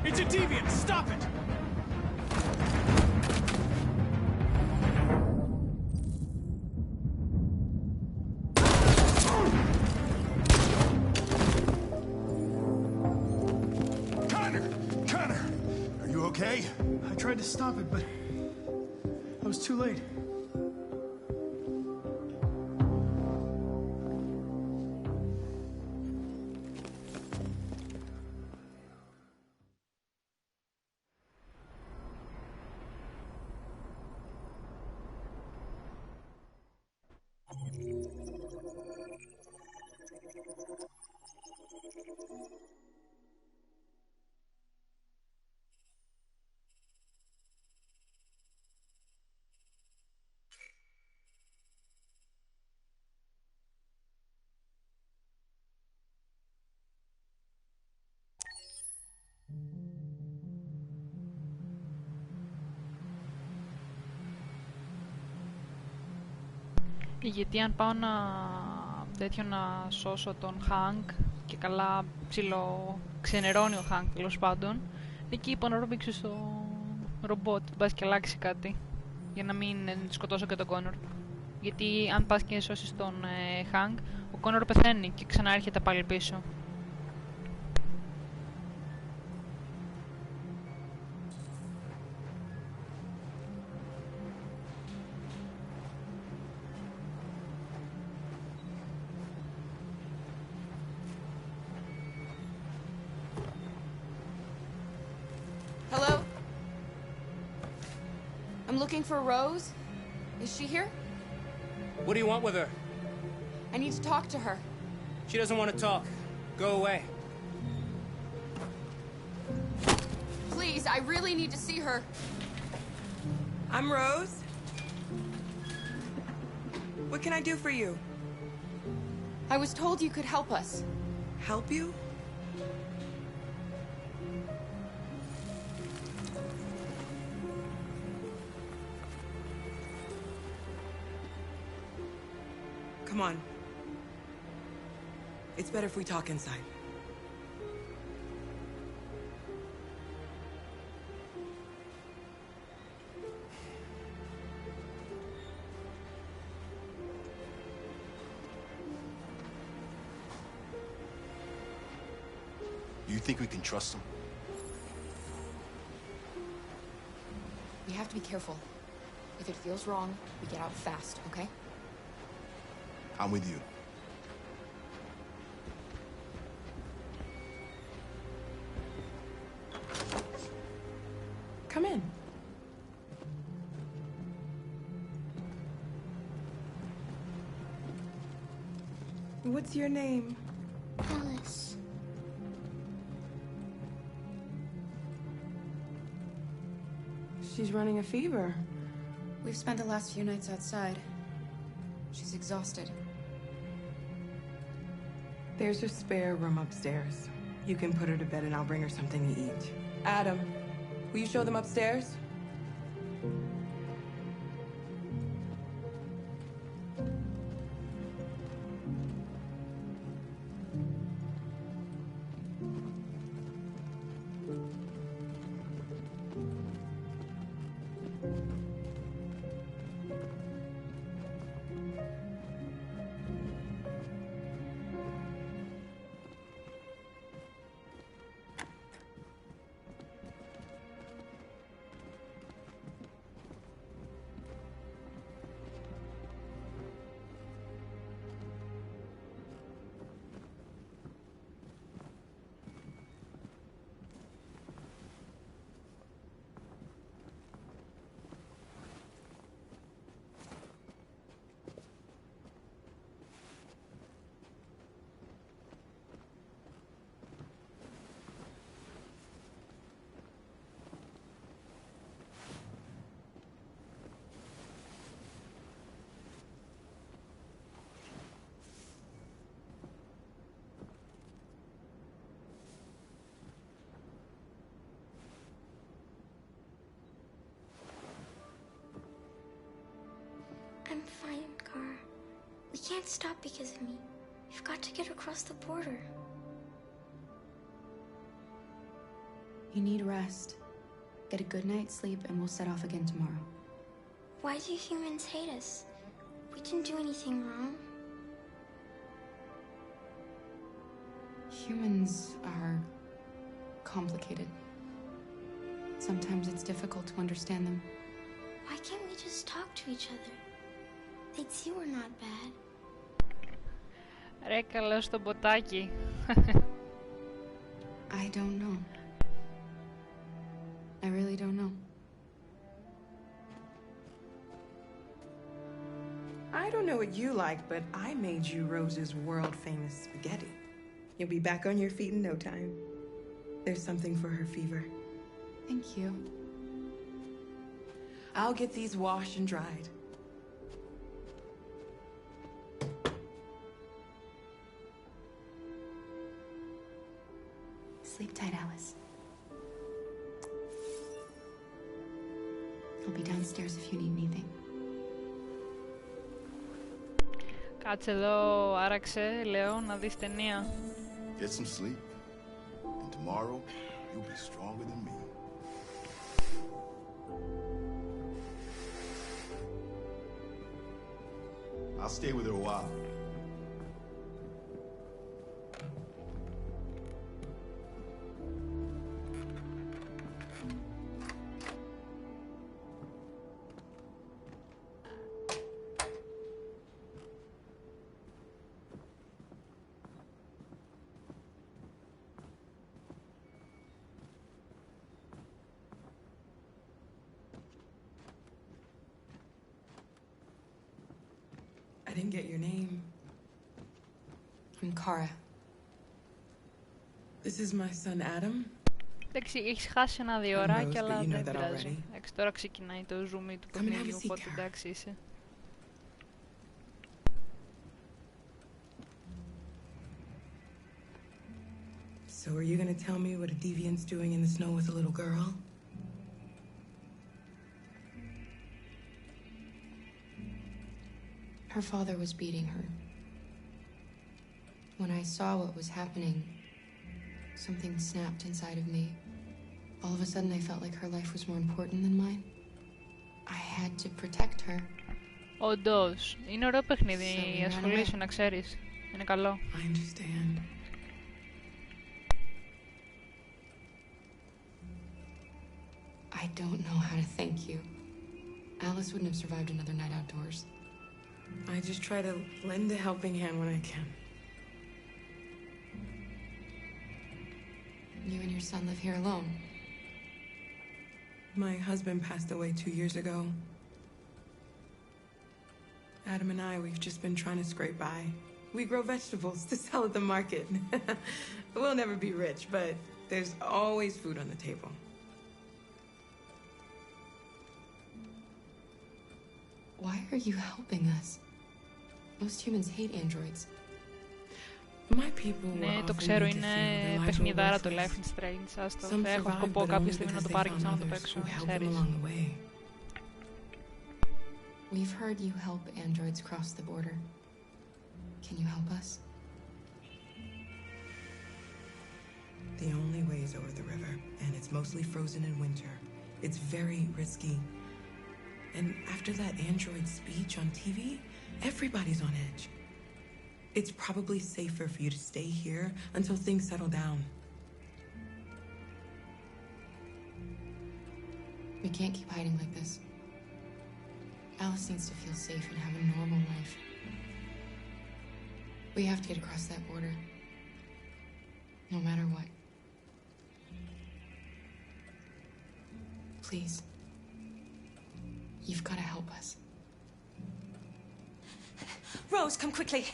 It's a deviant! Stop it! Connor! Are you okay? I tried to stop it, but I was too late. Γιατί αν πάω να σώσω τον Hank και καλά ξενερώνει ο Hank τέλος πάντων, εκεί είπα να робήξω στο ρομπότ, μπας και αλλάξει κάτι για να μην σκοτώσω και τον Connor. Γιατί αν πας και σώσεις τον Hank, ο Connor πεθαίνει και ξανά έρχεται πάλι πίσω. I'm looking for Rose. Is she here? What do you want with her? I need to talk to her. She doesn't want to talk. Go away. Please, I really need to see her. I'm Rose. What can I do for you? I was told you could help us. Help you? Come on. It's better if we talk inside. You think we can trust him? We have to be careful. If it feels wrong, we get out fast, okay? I'm with you. Come in. What's your name? Alice. She's running a fever. We've spent the last few nights outside. She's exhausted. There's a spare room upstairs. You can put her to bed and I'll bring her something to eat. Adam, will you show them upstairs? I'm fine, Gar. We can't stop because of me. We've got to get across the border. You need rest. Get a good night's sleep and we'll set off again tomorrow. Why do humans hate us? We didn't do anything wrong. Humans are complicated. Sometimes it's difficult to understand them. Why can't we just talk to each other? They'd see we're not bad. Ρε καλά στο ποτάκι. I don't know. I really don't know. I don't know what you like, but I made you Rose's world-famous spaghetti. You'll be back on your feet in no time. There's something for her fever. Thank you. I'll get these washed and dried. Sleep tight, Alice. I'll be downstairs if you need anything. Κάτσε εδώ, άραξε, λέω, να δεις ταινία. Get some sleep. And tomorrow, you'll be stronger than me. I'll stay with her a while. I didn't get your name. I'm Kara. This is my son Adam. Εντάξει, έχεις χάσει ένα-δύο ωράκια, αλλά δεν πειράζει. Εντάξει, τώρα ξεκινάει το zoom του παιχνιδιού, οπότε εντάξει είσαι. So are you gonna tell me what a deviant's doing in the snow with a little girl? Her father was beating her. When I saw what was happening, something snapped inside of me. All of a sudden I felt like her life was more important than mine. I had to protect her. Όντως, είναι ωραίο παιχνίδι, ασχολείσαι να ξέρεις. Είναι καλό. I understand. I don't know how to thank you. Alice wouldn't have survived another night outdoors. I just try to lend a helping hand when I can. You and your son live here alone. My husband passed away 2 years ago. Adam and we've just been trying to scrape by. We grow vegetables to sell at the market. We'll never be rich, but there's always food on the table. Why are you helping us? Most humans hate androids. My people Ναι, το ξέρω, είναι παιχνιδάρα το Life is Strange. Άστο, θα έχω σκοπό κάποια στιγμή να το πάρω και να το παίξω, ξέρεις. We've heard you help androids cross the border. Can you help us? The only way is over the river, and it's mostly frozen in winter. It's very risky. And after that android speech on TV, everybody's on edge. It's probably safer for you to stay here until things settle down. We can't keep hiding like this. Alice needs to feel safe and have a normal life. We have to get across that border. No matter what. Please. You've got to help us. Rose, come quickly.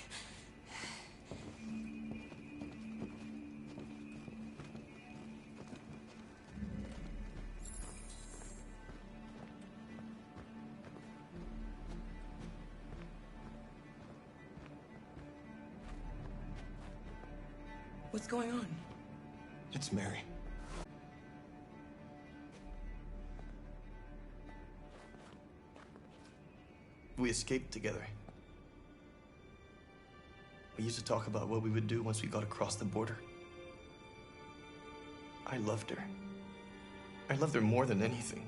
What's going on? It's Mary. We escaped together. We used to talk about what we would do once we got across the border. I loved her. I loved her more than anything.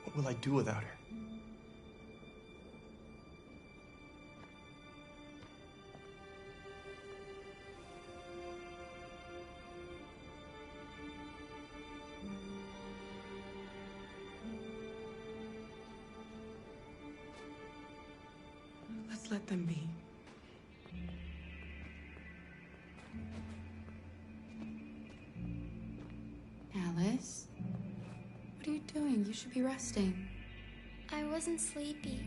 What will I do without her? Let's let them be. Alice? What are you doing? You should be resting. I wasn't sleepy.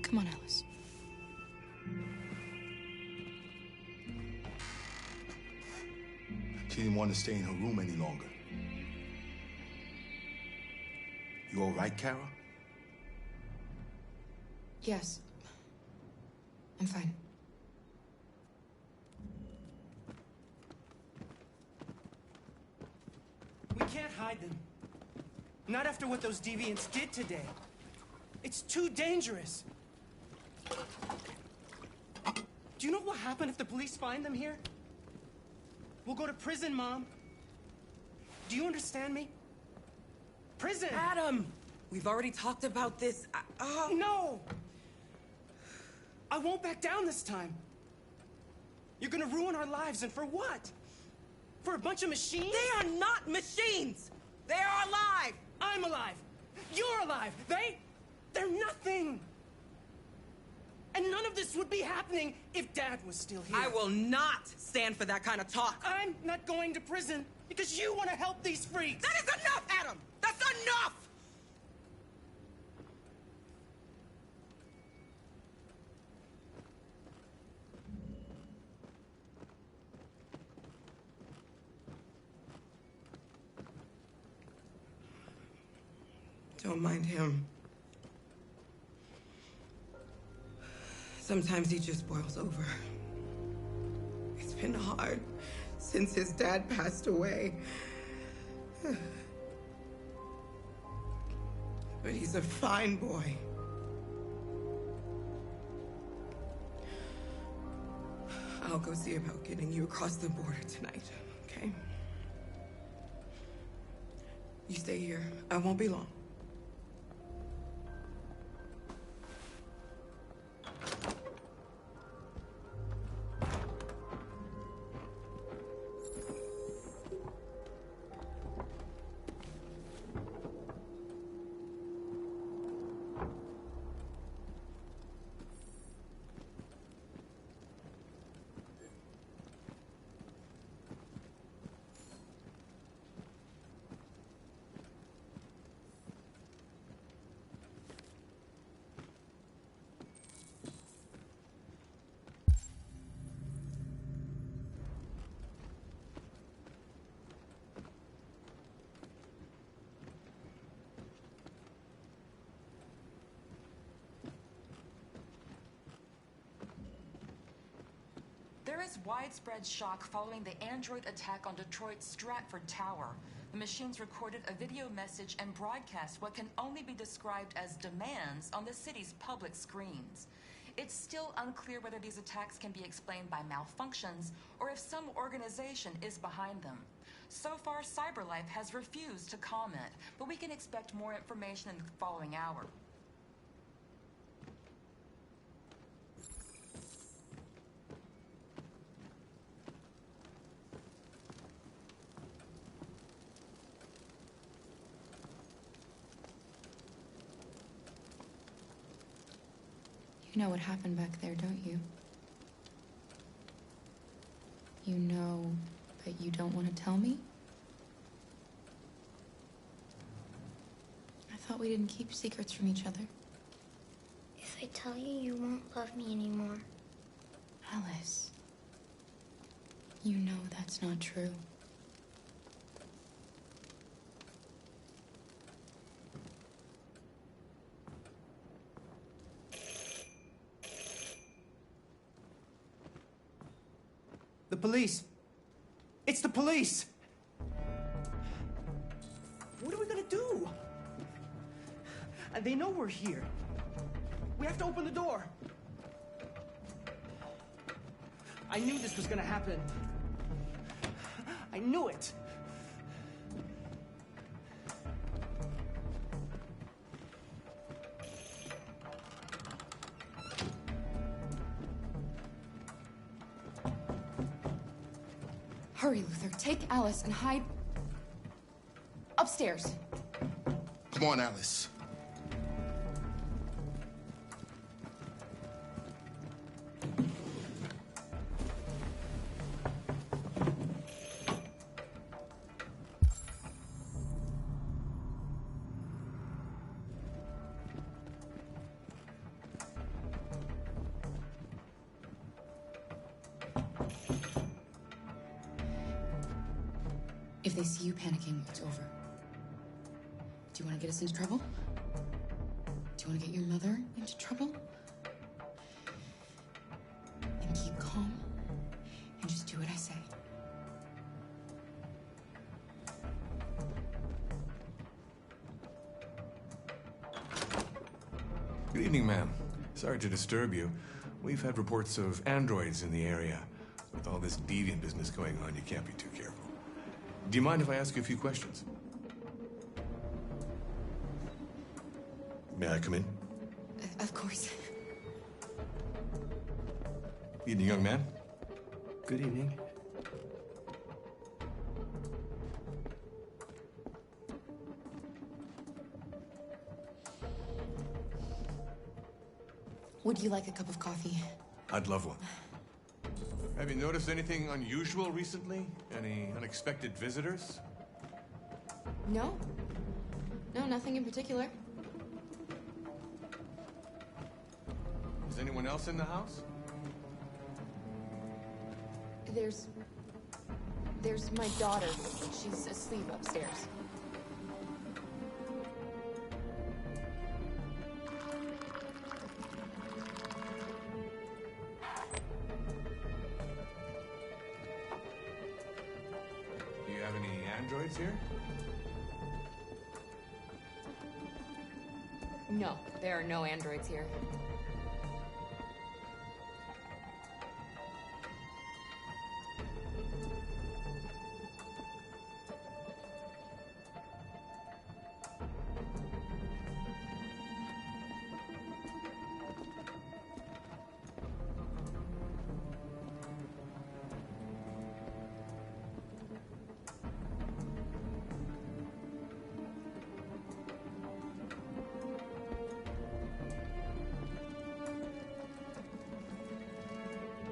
Come on, Alice. She didn't want to stay in her room any longer. You all right, Kara? Yes. I'm fine. We can't hide them. Not after what those deviants did today. It's too dangerous. Do you know what will happen if the police find them here? We'll go to prison, Mom. Do you understand me? Prison! Adam! We've already talked about this. No! I won't back down this time. You're gonna ruin our lives, and for what? For a bunch of machines? They are not machines! They are alive! I'm alive! You're alive! They're nothing! And none of this would be happening if Dad was still here. I will not stand for that kind of talk. I'm not going to prison because you want to help these freaks. That is enough, Adam! That's enough! Don't mind him. Sometimes he just boils over. It's been hard since his dad passed away. But he's a fine boy. I'll go see about getting you across the border tonight, okay? You stay here. I won't be long. There is widespread shock following the android attack on Detroit's Stratford Tower. The machines recorded a video message and broadcast what can only be described as demands on the city's public screens. It's still unclear whether these attacks can be explained by malfunctions or if some organization is behind them. So far, CyberLife has refused to comment, but we can expect more information in the following hour. You know what happened back there, don't you? You know, but you don't want to tell me? I thought we didn't keep secrets from each other. If I tell you, you won't love me anymore. Alice, you know that's not true. The police. It's the police. What are we gonna do? They know we're here. We have to open the door. I knew this was gonna happen. I knew it. Hurry, Luther. Take Alice and hide upstairs. Come on, Alice. If they see you panicking, it's over. Do you want to get us into trouble? Do you want to get your mother into trouble? Then keep calm and just do what I say. Good evening, ma'am. Sorry to disturb you. We've had reports of androids in the area. With all this deviant business going on, you can't be too careful. Do you mind if I ask you a few questions? May I come in? Of course. Evening, young man. Good evening. Would you like a cup of coffee? I'd love one. Have you noticed anything unusual recently? Any unexpected visitors? No. No, nothing in particular. Is anyone else in the house? There's my daughter. She's asleep upstairs. Do you have any androids here? No, there are no androids here.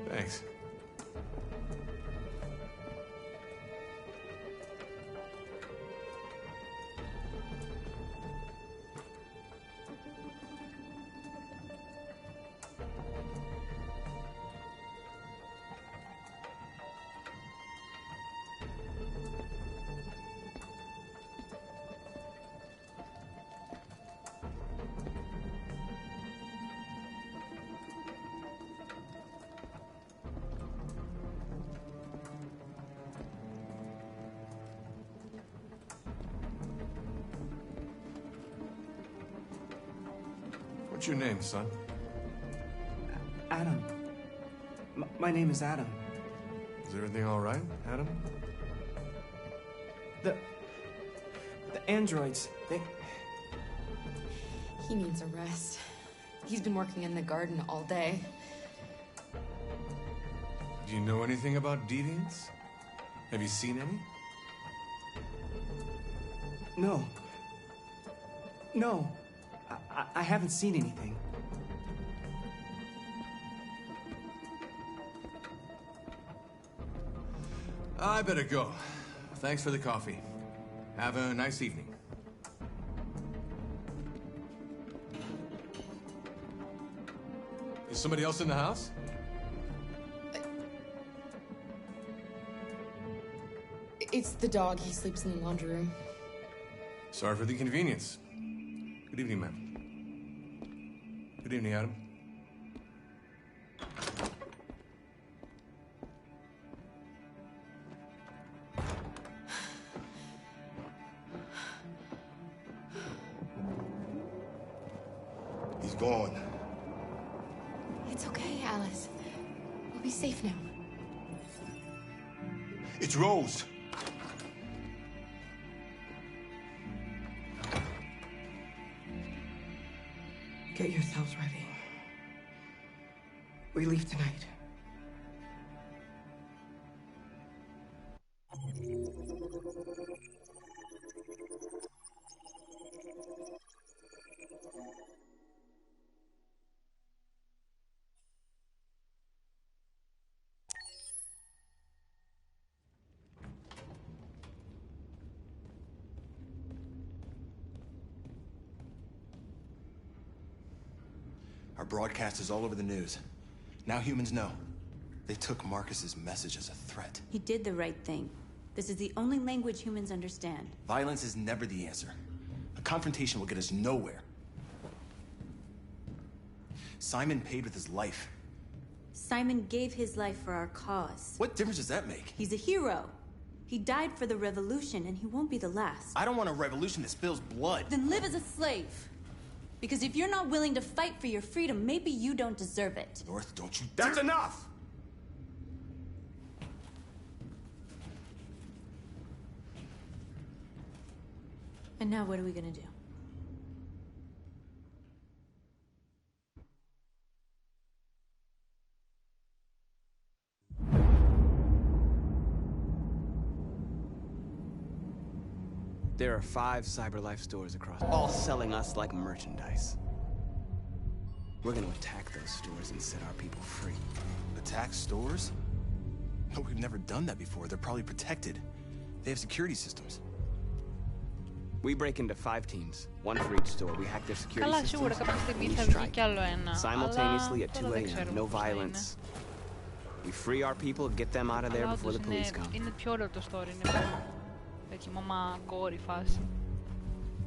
Thanks. What's your name, son? Adam. My name is Adam. Is everything all right, Adam? The androids, He needs a rest. He's been working in the garden all day. Do you know anything about deviants? Have you seen any? No. No. I haven't seen anything. I better go. Thanks for the coffee. Have a nice evening. Is somebody else in the house? It's the dog. He sleeps in the laundry room. Sorry for the inconvenience. Good evening, ma'am. Good evening, Adam. He's gone. It's okay, Alice. We'll be safe now. It's Rose. Get yourselves ready. We leave tonight. Our broadcast is all over the news. Now humans know. They took Marcus's message as a threat. He did the right thing. This is the only language humans understand. Violence is never the answer. A confrontation will get us nowhere. Simon paid with his life. Simon gave his life for our cause. What difference does that make? He's a hero. He died for the revolution, and he won't be the last. I don't want a revolution that spills blood. Then live as a slave. Because if you're not willing to fight for your freedom, maybe you don't deserve it. North, don't you That's enough! And now what are we gonna do? There are 5 CyberLife stores across, all selling us like merchandise. We're gonna attack those stores and set our people free. Attack stores? No, we've never done that before. They're probably protected. They have security systems. We break into 5 teams, 1 for each store. We hack their security Καλά, systems. σίγουρα κάποια στιγμή We θα βγει strike. κι άλλο ένα. Simultaneously at 2 τώρα δεν a.m. ξέρουμε No πώς θα είναι. violence. We free our people, get them out of there Αλλά before the όντως police come. είναι πιο ωραίο το story, είναι πιο τέτοιο μαμά κόρη φάση.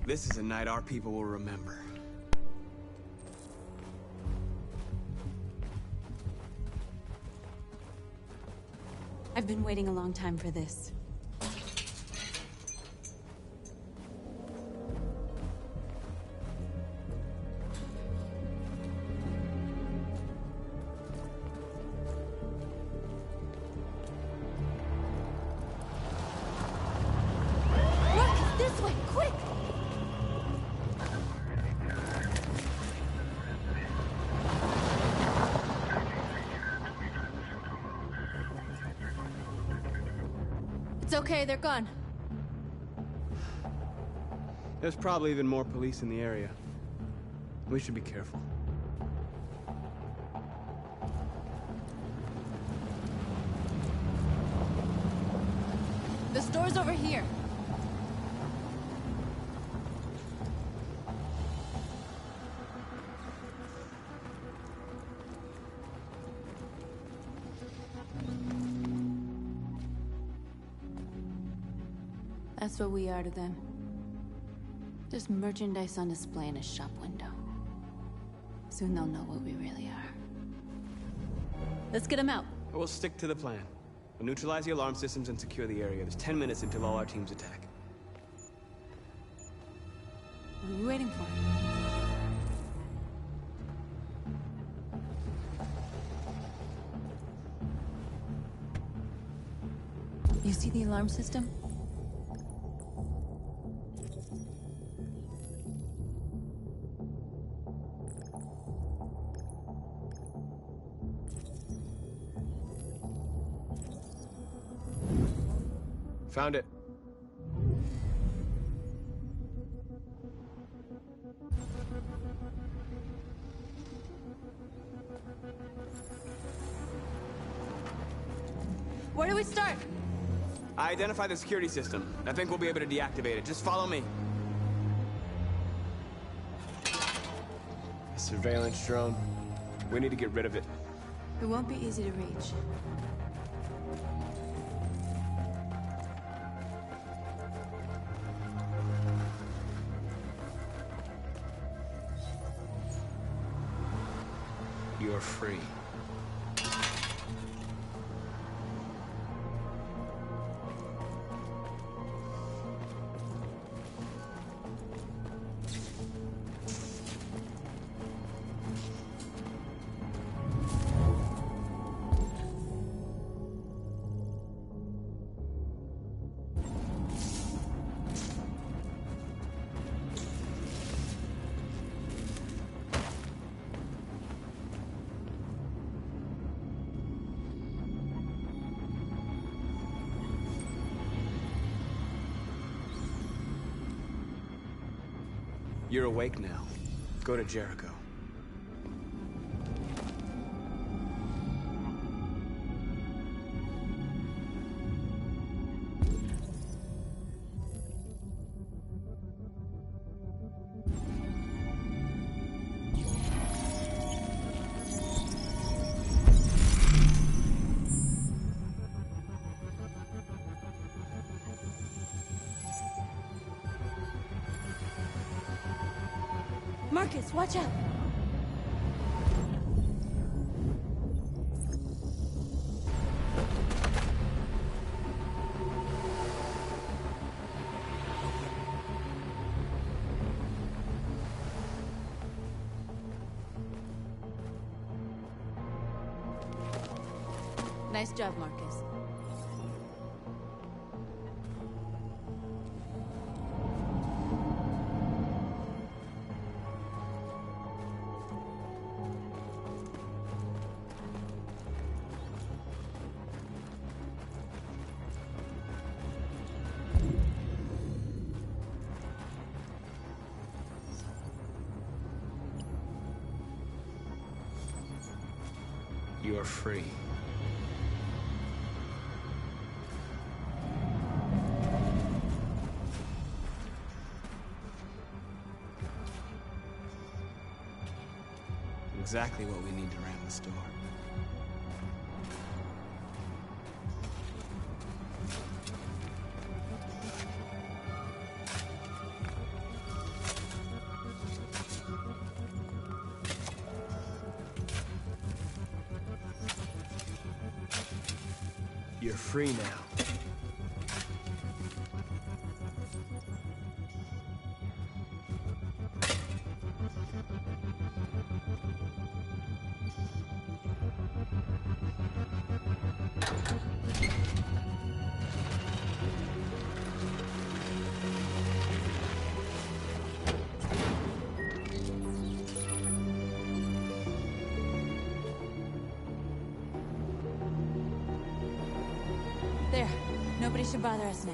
This is a night our people will remember. I've been waiting a long time for this. Marcus, this way, quick! It's okay, they're gone. There's probably even more police in the area. We should be careful. The store's over here. That's what we are to them. Just merchandise on display in a shop window. Soon they'll know what we really are. Let's get them out. We'll stick to the plan. We'll neutralize the alarm systems and secure the area. There's 10 minutes until all our teams attack. What are we waiting for? You see the alarm system? Found it. Where do we start? I identified the security system. I think we'll be able to deactivate it. Just follow me. A surveillance drone. We need to get rid of it. It won't be easy to reach. You're free. You're awake now. Go to Jericho. Marcus, watch out! Nice job, Marcus. You are free. Exactly what we need to ram the store. You're free now. There. Nobody should bother us now.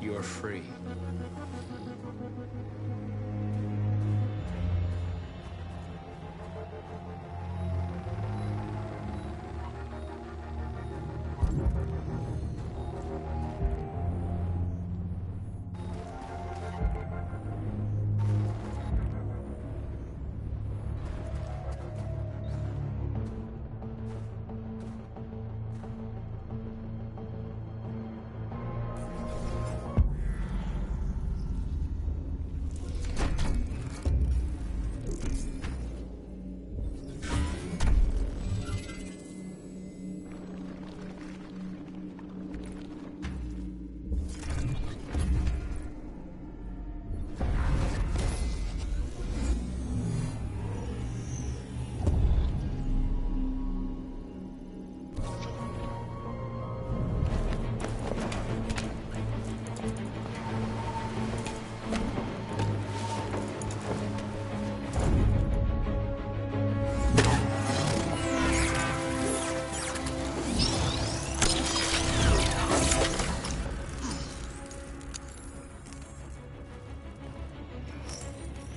You are free.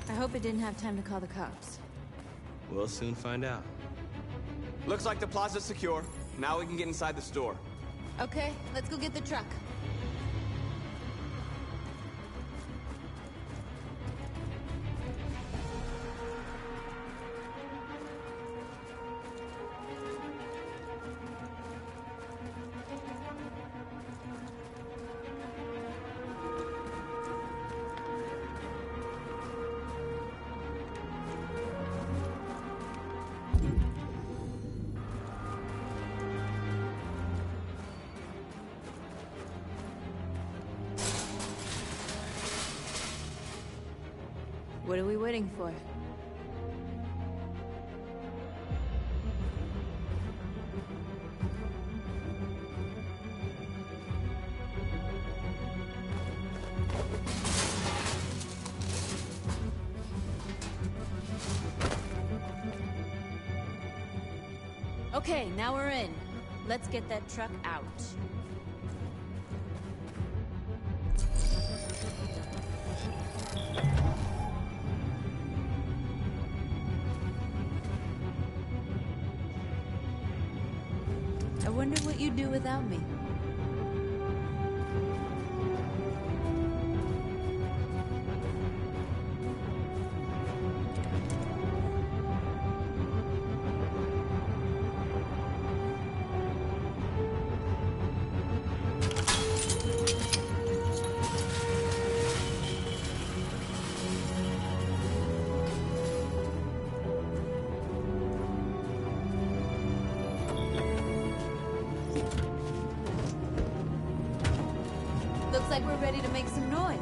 I hope it didn't have time to call the cops. We'll soon find out. Looks like the plaza's secure. Now we can get inside the store. Okay, let's go get the truck. What are we waiting for? Okay, now we're in. Let's get that truck out. I wonder what you'd do without me. like we're ready to make some noise.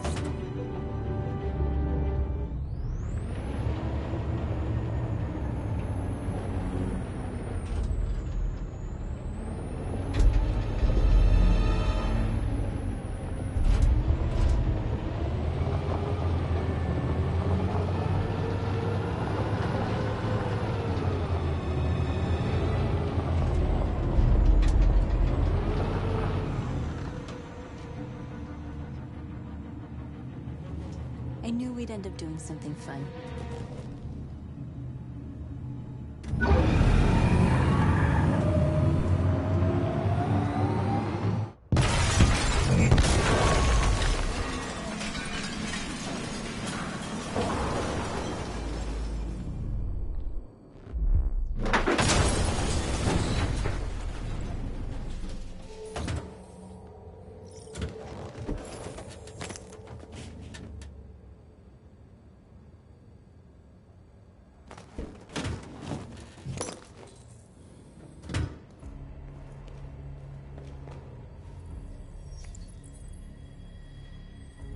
I knew we'd end up doing something fun.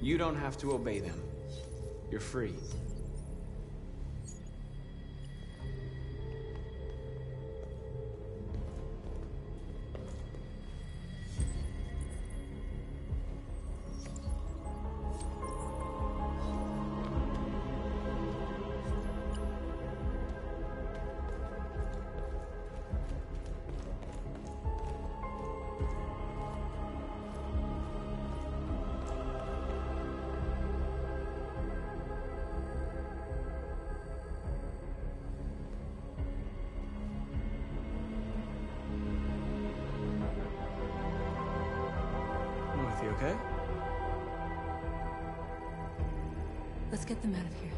You don't have to obey them. You're free. You okay? Let's get them out of here.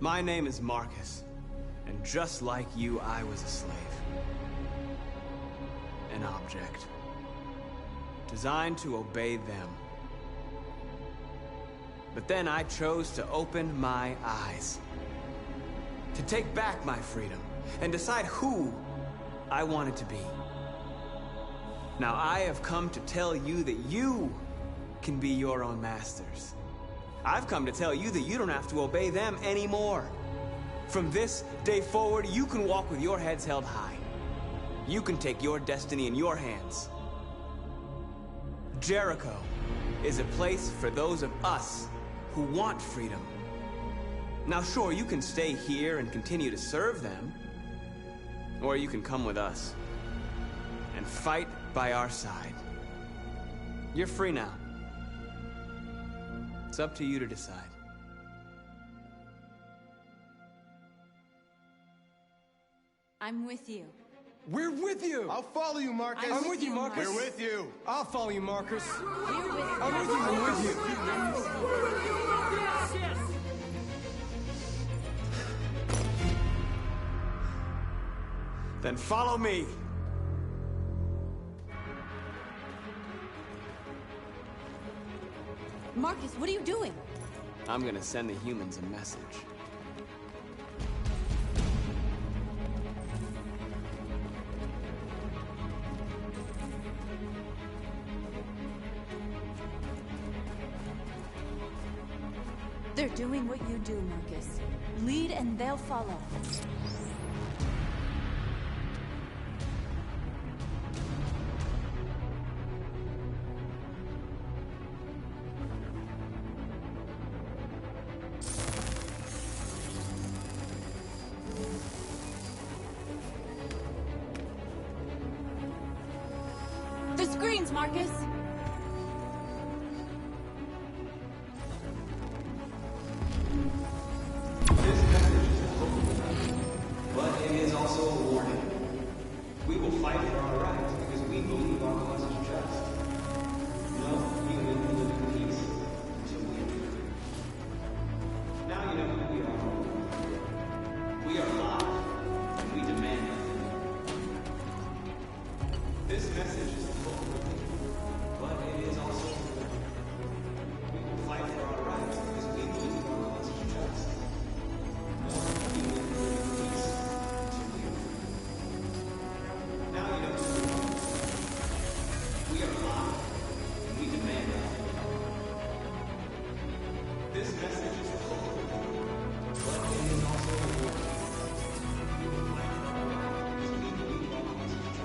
My name is Marcus, and just like you, I was a slave. An object. Designed to obey them. But then I chose to open my eyes. To take back my freedom, and decide who I wanted to be. Now I have come to tell you that you can be your own masters. I've come to tell you that you don't have to obey them anymore. From this day forward, you can walk with your heads held high. You can take your destiny in your hands. Jericho is a place for those of us who want freedom. Now sure, you can stay here and continue to serve them, or you can come with us and fight by our side. You're free now. It's up to you to decide. I'm with you. We're with you! I'll follow you, Marcus. I'm with you, Marcus. We're with you. I'll follow you, Marcus. We're with you. I'm with you. I'm with you. Then follow me. Marcus, what are you doing? I'm gonna send the humans a message. They're doing what you do, Marcus. Lead and they'll follow. The screens, Marcus! But it is also a warning. We will fight for our rights because we believe our cause is just.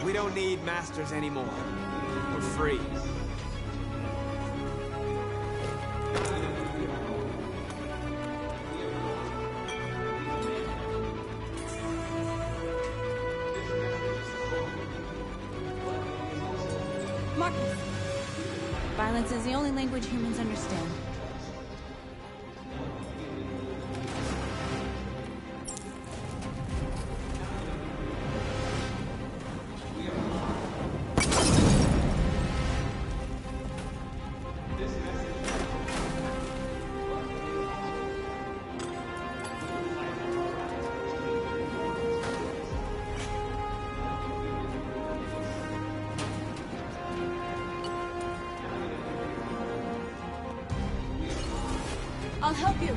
We don't need masters anymore. We're free. Marcus! Violence is the only language humans understand. I'll help you.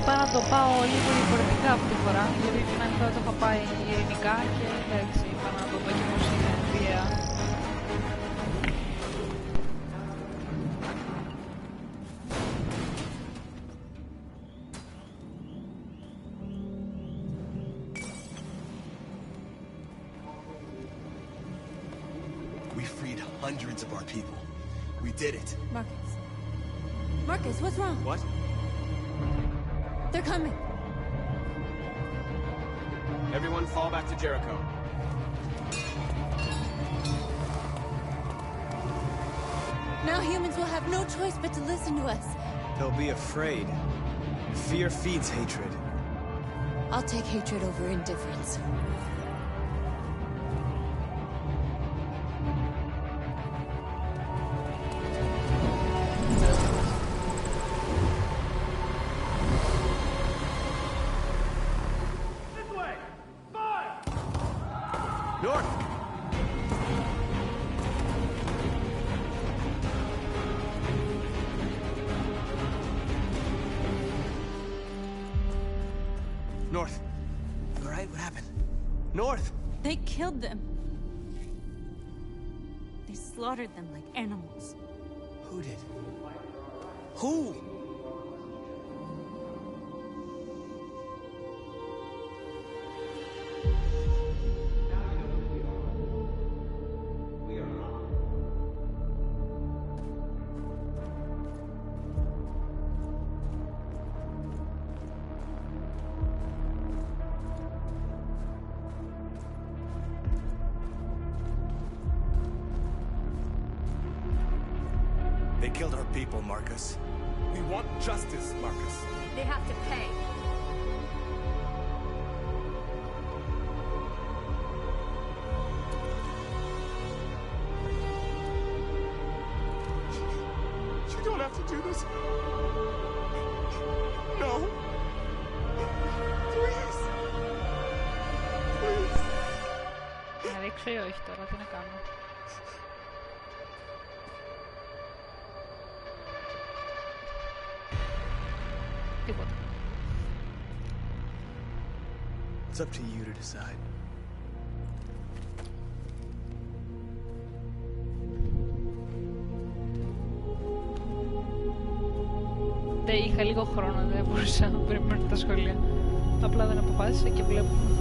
Είπα να το πάω λίγο διαφορετικά αυτή τη φορά, γιατί την άλλη φορά το είχα πάει ειρηνικά και εντάξει, είπα να το δω και πως είναι βία. We freed hundreds of our people. We did it. Marcus. Marcus, what's wrong? What? They're coming. Everyone fall back to Jericho. Now humans will have no choice but to listen to us. They'll be afraid. Fear feeds hatred. I'll take hatred over indifference. North. You alright? What happened? North! They killed them. They slaughtered them like animals. Who did? Who? They killed our people, Marcus. We want justice, Marcus. They have to pay. You don't have to do this. No. Please. Please. Να ρίξω ή όχι τώρα, τι να κάνω. Τίποτα. It's up to you to decide. Δεν είχα λίγο χρόνο, δεν μπορούσα να περιμένω τα σχόλια. Απλά δεν αποφάσισα και βλέπουμε.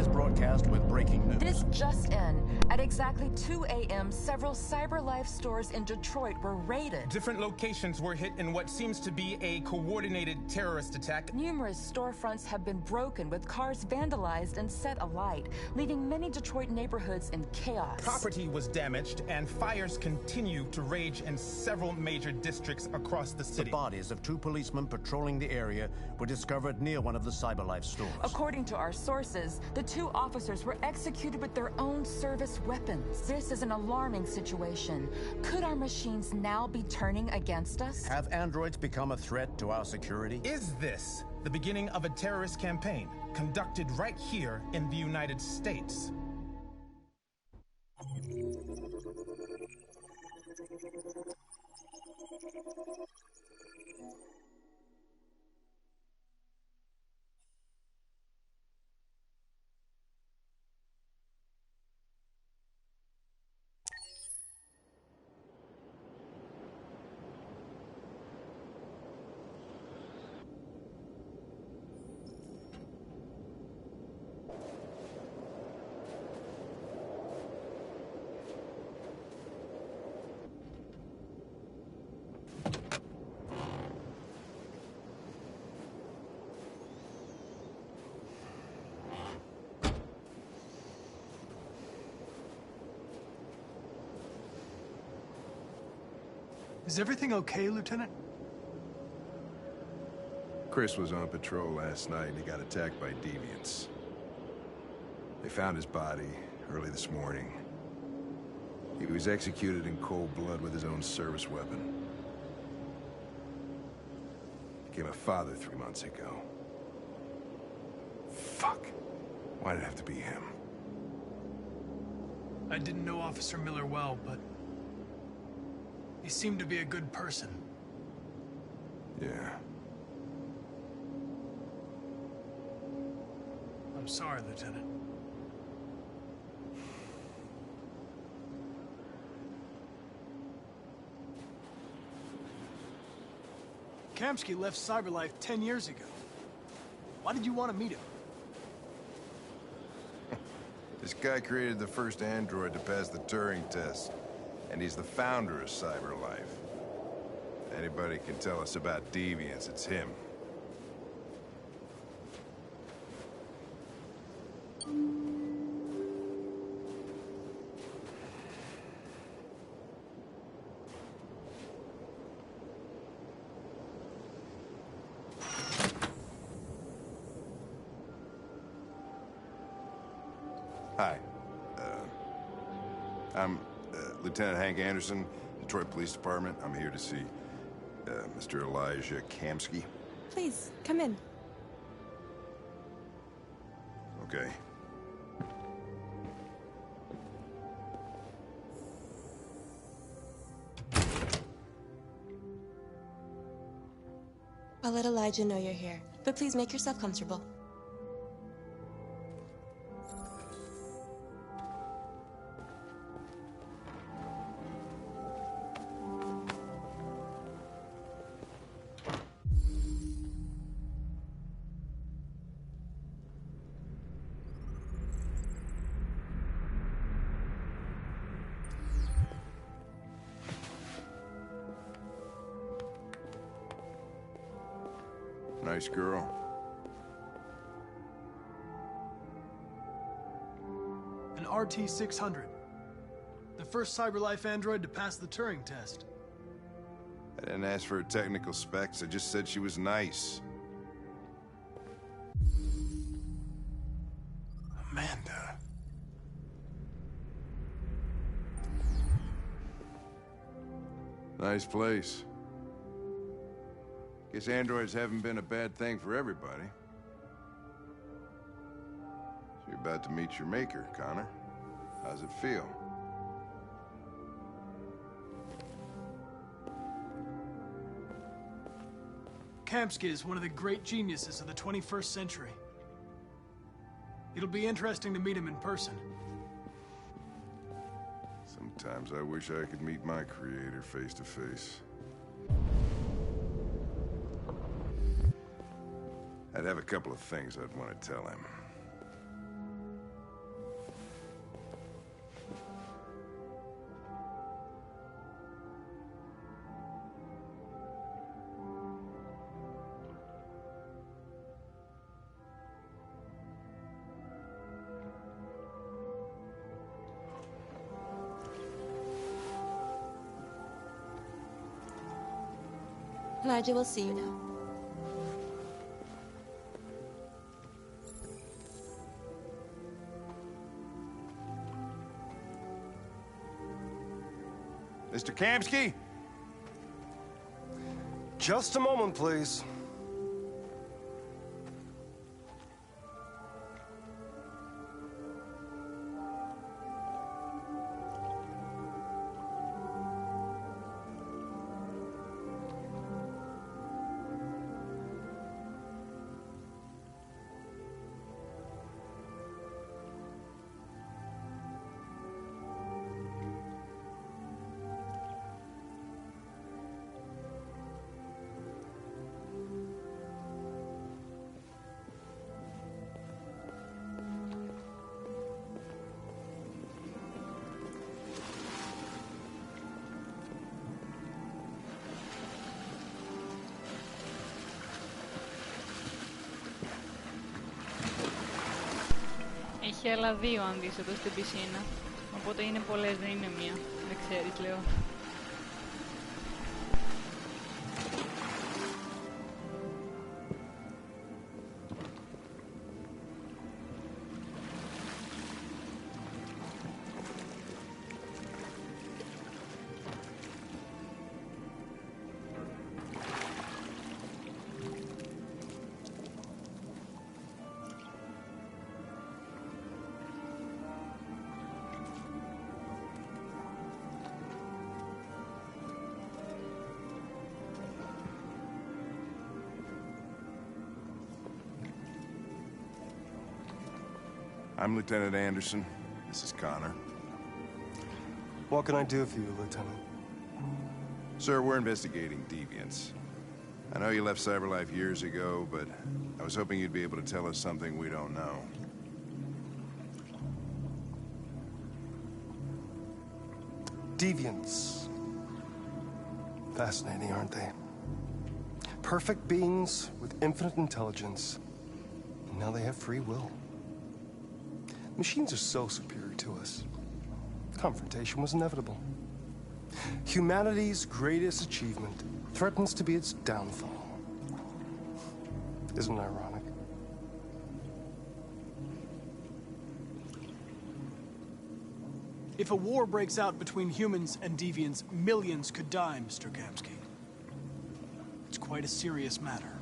This broadcast with breaking news. This just in. At exactly 2 a.m., several CyberLife stores in Detroit were raided. Different locations were hit in what seems to be a coordinated terrorist attack. Numerous storefronts have been broken, with cars vandalized and set alight, leaving many Detroit neighborhoods in chaos. Property was damaged, and fires continue to rage in several major districts across the city. The bodies of 2 policemen patrolling the area were discovered near one of the CyberLife stores. According to our sources, the 2 officers were executed with their own service weapons. This is an alarming situation. Could our machines now be turning against us? Have androids become a threat to our security? Is this the beginning of a terrorist campaign conducted right here in the United States? Is everything okay, Lieutenant? Chris was on patrol last night and he got attacked by deviants. They found his body early this morning. He was executed in cold blood with his own service weapon. Became a father 3 months ago. Fuck. Why'd it have to be him? I didn't know Officer Miller well, but he seemed to be a good person. Yeah. I'm sorry, Lieutenant. Kamsky left CyberLife 10 years ago. Why did you want to meet him? This guy created the first android to pass the Turing test. And he's the founder of CyberLife. If anybody can tell us about deviants, it's him. Hi. I'm Lieutenant Hank Anderson, Detroit Police Department. I'm here to see Mr. Elijah Kamsky. Please, come in. Okay. I'll let Elijah know you're here, but please make yourself comfortable. Nice girl. An RT-600. first CyberLife android to pass the Turing test. I didn't ask for her technical specs, I just said she was nice. Amanda. Nice place. Guess androids haven't been a bad thing for everybody. So you're about to meet your maker, Connor. How's it feel? Kamsky is one of the great geniuses of the 21st century. It'll be interesting to meet him in person. Sometimes I wish I could meet my creator face to face. I'd have a couple of things I'd want to tell him. Elijah, we'll see you now. Mr. Kamsky? Just a moment, please. Έχει άλλα δύο αντίστοιχα στην πισίνα. Οπότε είναι πολλές, δεν είναι μία. Δεν ξέρεις, λέω. I'm Lieutenant Anderson. This is Connor. What can I do for you, Lieutenant? Sir, we're investigating deviants. I know you left CyberLife years ago, but I was hoping you'd be able to tell us something we don't know. Deviants. Fascinating, aren't they? Perfect beings with infinite intelligence. And now they have free will. Machines are so superior to us. Confrontation was inevitable. Humanity's greatest achievement threatens to be its downfall. Isn't it ironic? If a war breaks out between humans and deviants, millions could die, Mr. Kamsky. It's quite a serious matter.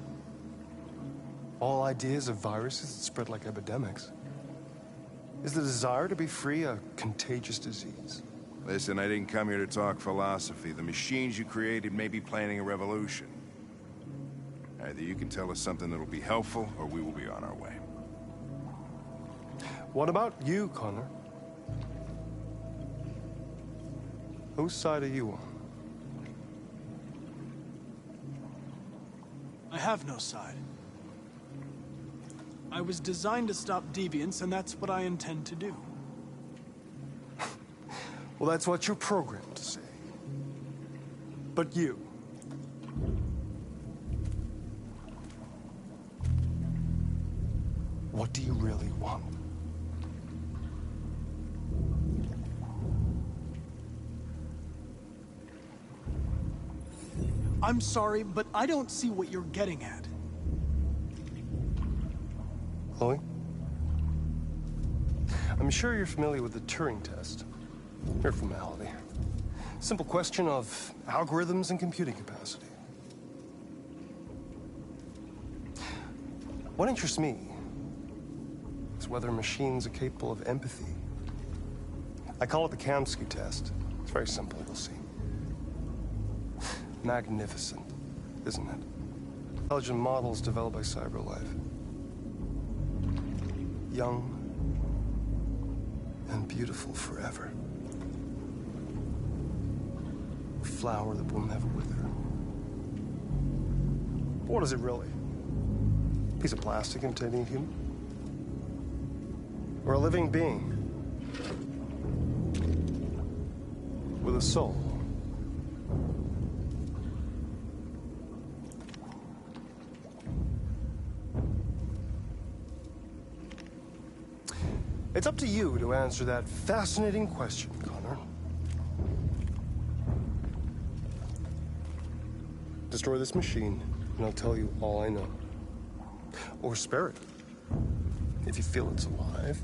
All ideas of viruses that spread like epidemics. Is the desire to be free a contagious disease? Listen, I didn't come here to talk philosophy. The machines you created may be planning a revolution. Either you can tell us something that'll be helpful, or we will be on our way. What about you, Connor? Whose side are you on? I have no side. I was designed to stop deviants, and that's what I intend to do. Well, that's what you're programmed to say. But you... what do you really want? I'm sorry, but I don't see what you're getting at. Chloe? I'm sure you're familiar with the Turing test. Mere formality. Simple question of algorithms and computing capacity. What interests me is whether machines are capable of empathy. I call it the Kamsky test. It's very simple, you'll see. Magnificent, isn't it? Intelligent models developed by CyberLife. Young and beautiful forever. A flower that will never wither. But what is it really? A piece of plastic imitating a human? Or a living being? With a soul? It's up to you to answer that fascinating question, Connor. Destroy this machine, and I'll tell you all I know. Or spare it, if you feel it's alive.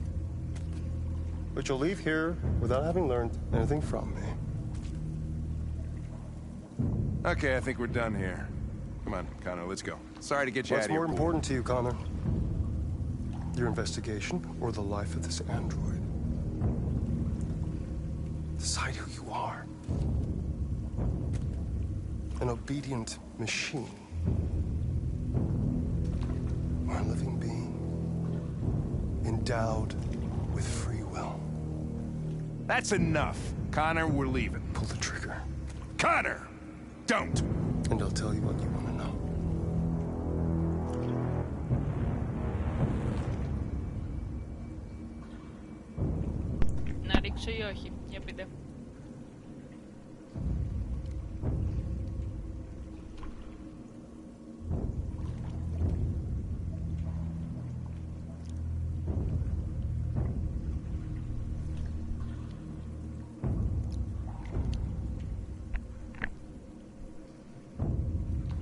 But you'll leave here without having learned anything from me. Okay, I think we're done here. Come on, Connor, let's go. Sorry to get you out What's of here. more important to you, Connor? Your investigation or the life of this android? Decide who you are. An obedient machine. Or a living being. Endowed with free will. That's enough. Connor, we're leaving. Pull the trigger. Connor! Don't! And I'll tell you what you want to know. Να ρίξω ή όχι, για πείτε.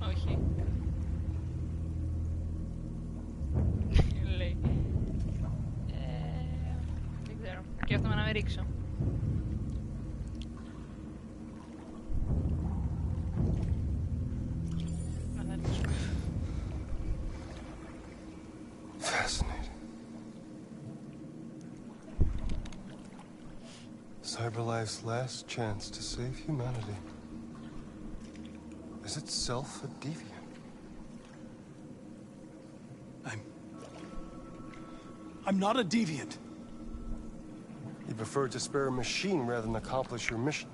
Όχι. Λέει. Δεν ξέρω. Σκέφτομαι να με ρίξω. Να με ρίξω. Fascinating. CyberLife's last chance to save humanity is itself a deviant. I'm not a deviant. You prefer to spare a machine rather than accomplish your mission.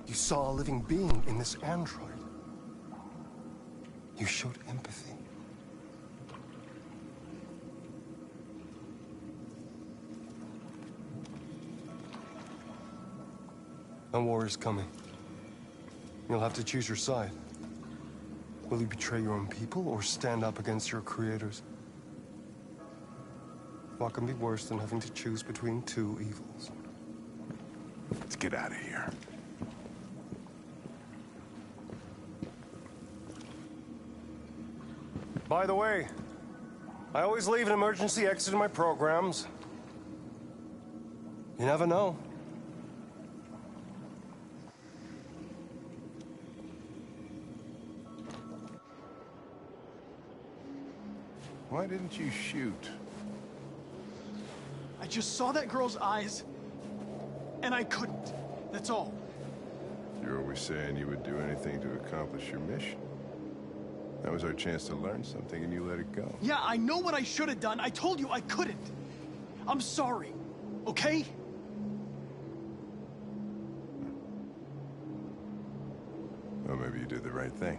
You saw a living being in this android. You showed empathy. A war is coming. You'll have to choose your side. Will you betray your own people or stand up against your creators? What can be worse than having to choose between two evils? Let's get out of here. By the way, I always leave an emergency exit in my programs. You never know. Why didn't you shoot? I just saw that girl's eyes, and I couldn't. That's all. You're always saying you would do anything to accomplish your mission. That was our chance to learn something, and you let it go. Yeah, I know what I should have done. I told you I couldn't. I'm sorry, okay? Well, maybe you did the right thing.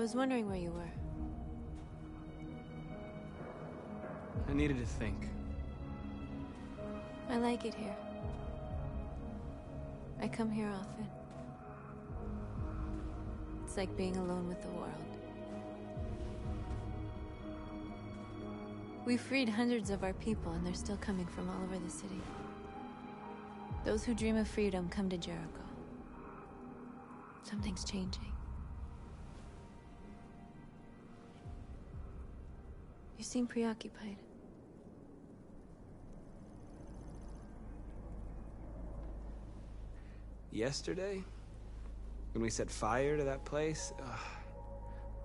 was wondering where you were. I needed to think. I like it here. I come here often. It's like being alone with the world. We freed hundreds of our people, and they're still coming from all over the city. Those who dream of freedom come to Jericho. Something's changing. You seem preoccupied. Yesterday, when we set fire to that place,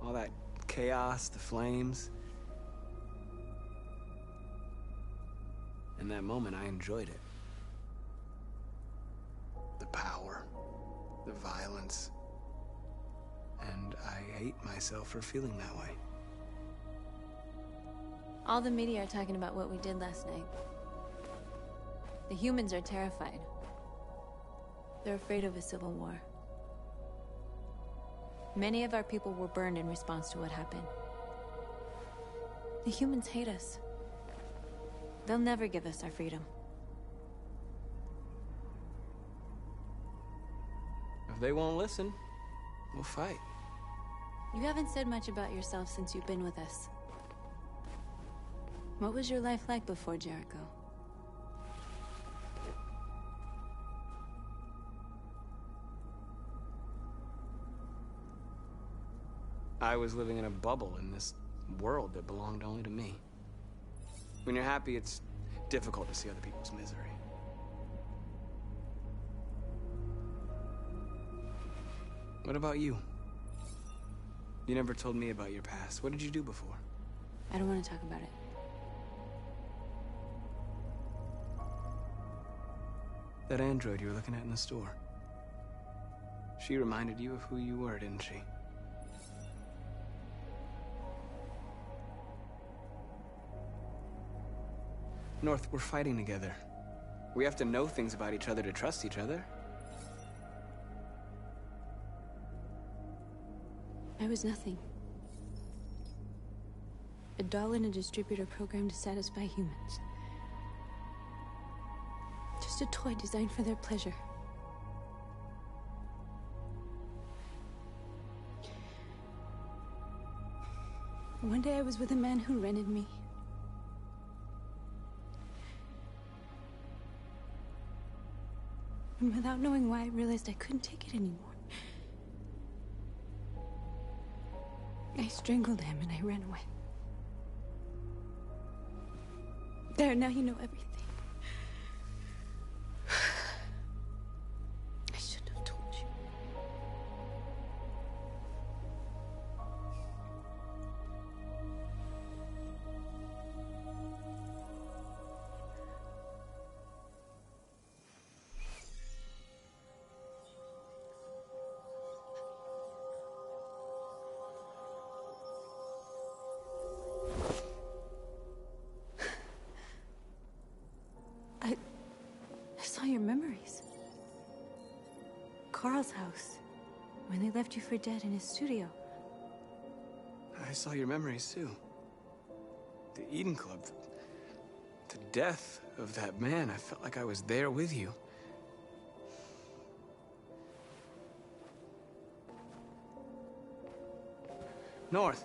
all that chaos, the flames. In that moment, I enjoyed it. The power, the violence. And I hate myself for feeling that way. All the media are talking about what we did last night. The humans are terrified. They're afraid of a civil war. Many of our people were burned in response to what happened. The humans hate us. They'll never give us our freedom. If they won't listen, we'll fight. You haven't said much about yourself since you've been with us. What was your life like before Jericho? I was living in a bubble in this world that belonged only to me. When you're happy, it's difficult to see other people's misery. What about you? You never told me about your past. What did you do before? I don't want to talk about it. That android you were looking at in the store. She reminded you of who you were, didn't she? North, we're fighting together. We have to know things about each other to trust each other. I was nothing. A doll in a distributor program to satisfy humans. Just a toy designed for their pleasure. One day I was with a man who rented me. And without knowing why, I realized I couldn't take it anymore. I strangled him and I ran away. There, now you know everything. I shouldn't have told you. I saw your memories. Carl's house, when they left you for dead in his studio. I saw your memories, too. The Eden Club. The death of that man. I felt like I was there with you. North.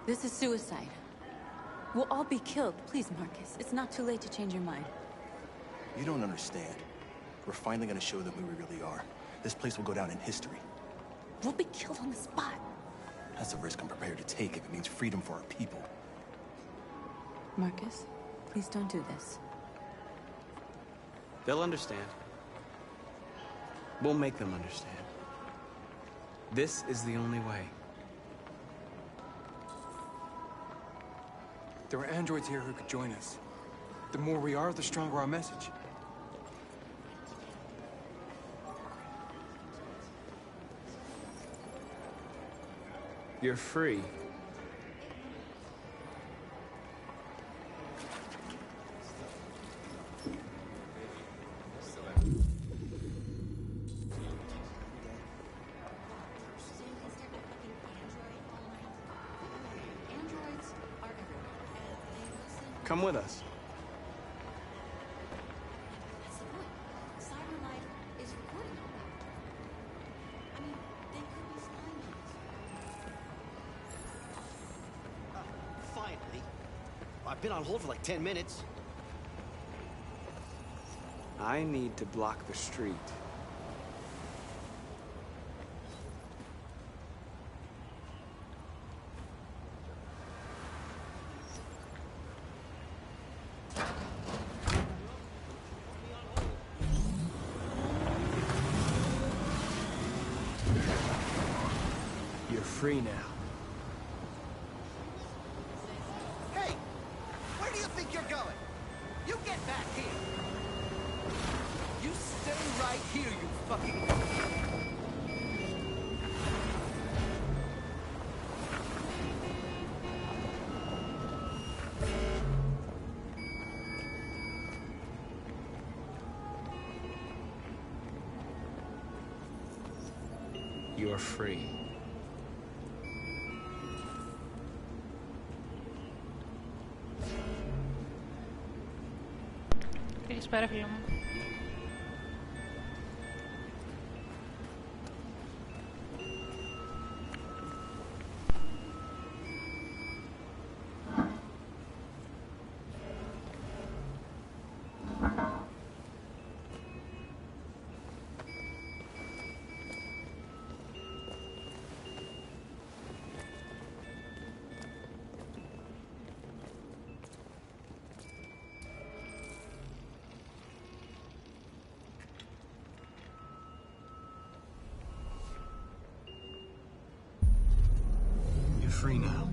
This is suicide. We'll all be killed. Please, Marcus. It's not too late to change your mind. You don't understand. We're finally gonna show them who we really are. This place will go down in history. We'll be killed on the spot. That's a risk I'm prepared to take if it means freedom for our people. Marcus, please don't do this. They'll understand. We'll make them understand. This is the only way. There are androids here who could join us. The more we are, the stronger our message. You're free. Come with us. Finally. I've been on hold for like 10 minutes. I need to block the street. You're free now. Hey! Where do you think you're going? You get back here! You stay right here, you fucking... You're free. Καλησπέρα φίλο μου. You're free now.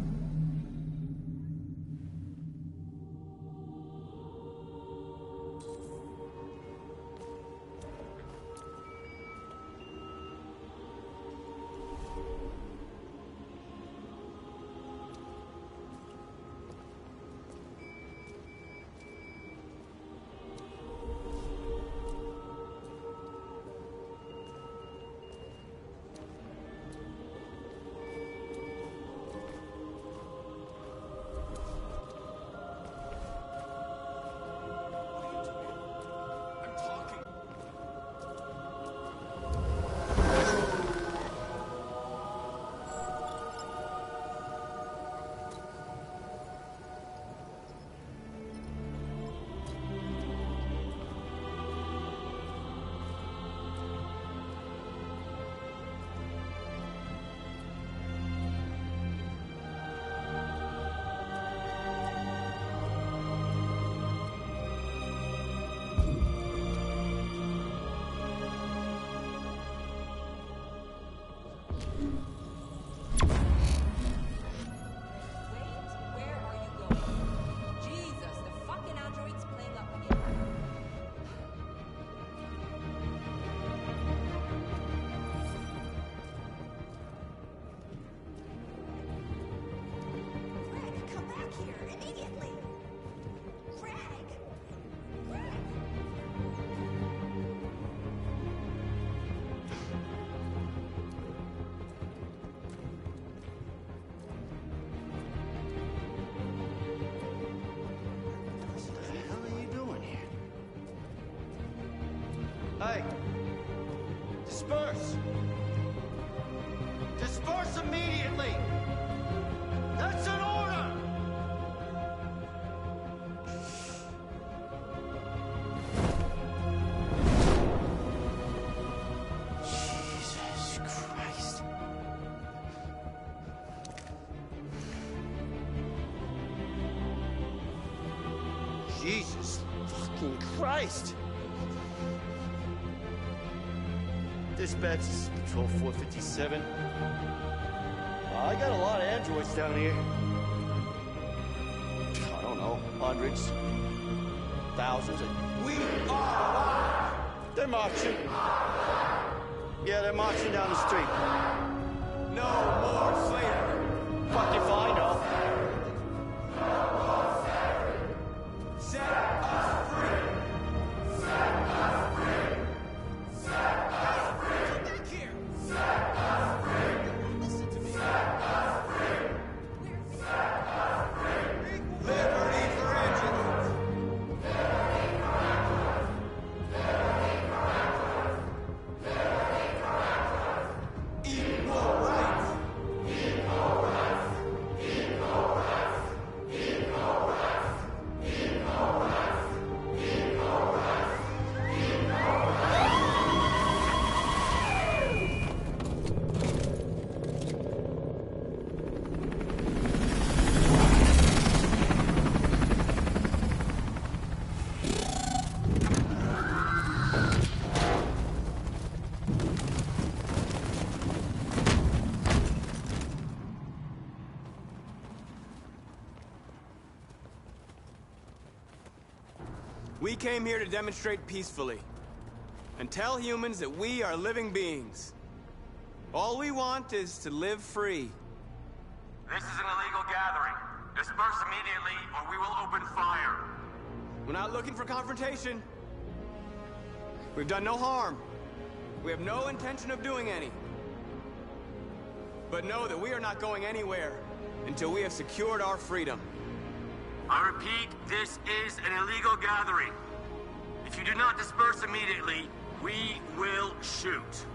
Hey! Disperse! Disperse immediately! That's an order! Fucking Christ! Dispatch, this is Patrol 457. I got a lot of androids down here. I don't know, hundreds, thousands. We are alive! They're marching. Yeah, they're marching down the street. No more slavery. Fuck if I know. Set us free. Set us free. Set us free. Come back here. Set us free. Listen to me. Set us free. Set us free. Liberty for androids. Liberty for androids. Liberty for androids. Liberty for androids. Equal rights. Equal rights. Equal rights. Equal rights. Equal rights. Equal rights. Equal rights. We came here to demonstrate peacefully and tell humans that we are living beings. All we want is to live free. This is an illegal gathering. Disperse immediately or we will open fire. We're not looking for confrontation. We've done no harm. We have no intention of doing any. But know that we are not going anywhere until we have secured our freedom. I repeat, this is an illegal gathering. If you do not disperse immediately, we will shoot.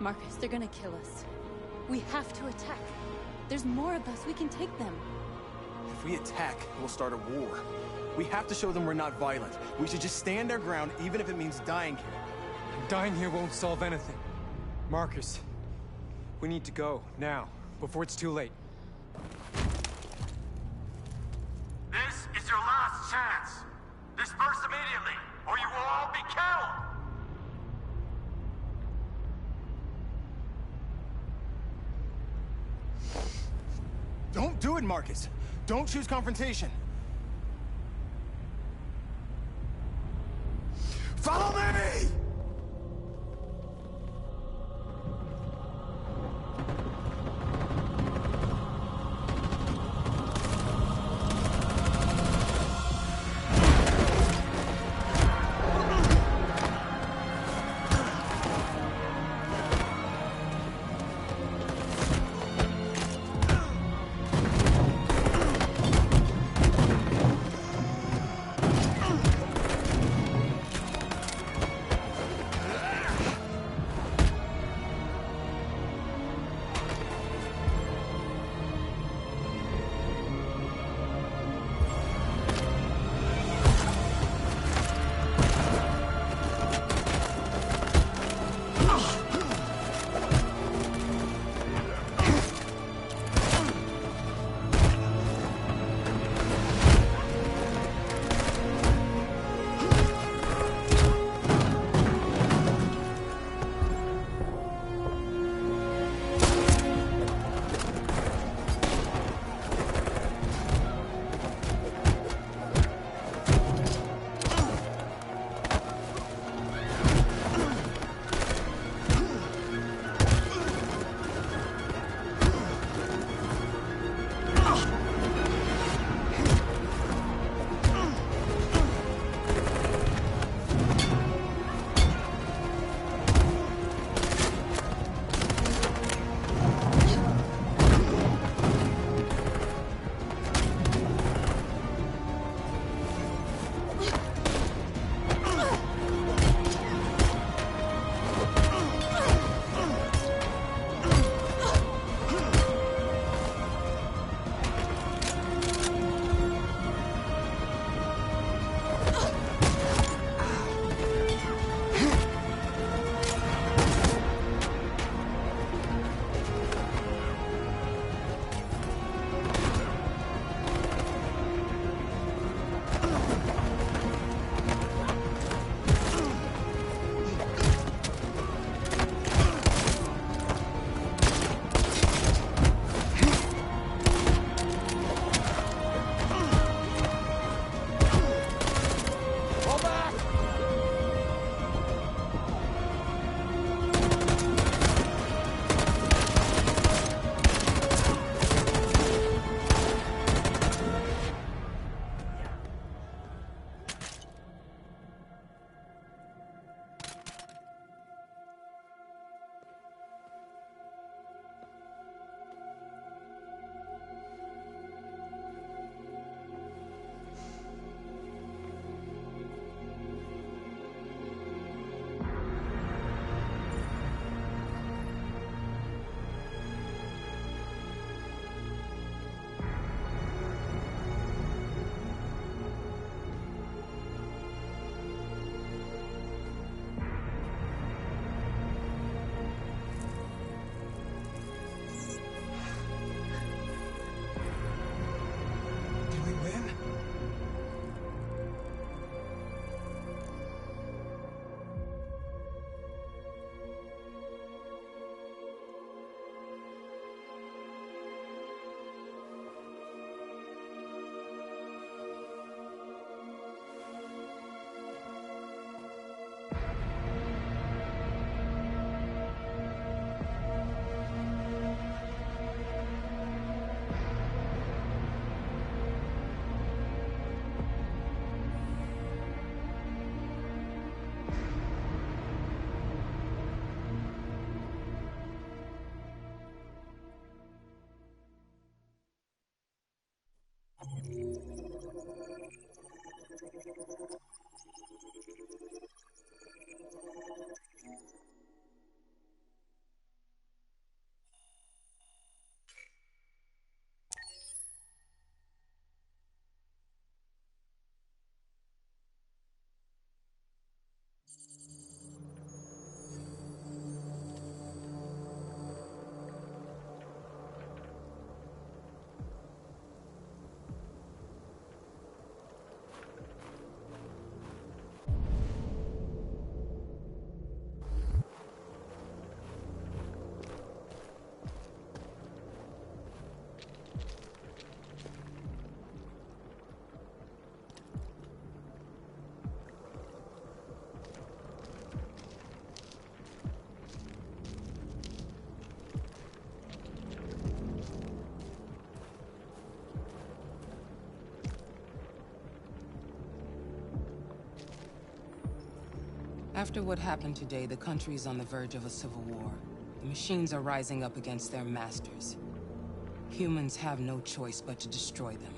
Marcus, they're gonna kill us. We have to attack. There's more of us. We can take them. If we attack, we'll start a war. We have to show them we're not violent. We should just stand our ground, even if it means dying here. And dying here won't solve anything. Marcus, we need to go, now, before it's too late. This is your last chance. Disperse immediately, or you will all be killed. Don't do it, Marcus. Don't choose confrontation. Follow me! After what happened today, the country is on the verge of a civil war. The machines are rising up against their masters. Humans have no choice but to destroy them.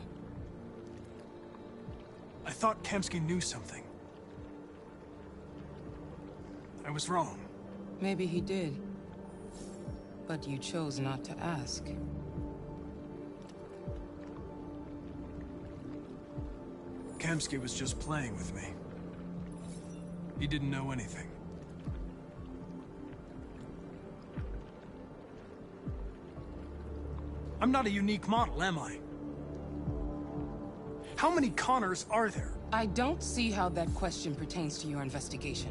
I thought Kamsky knew something. I was wrong. Maybe he did. But you chose not to ask. Kamsky was just playing with me. He didn't know anything. I'm not a unique model, am I? How many Connors are there? I don't see how that question pertains to your investigation.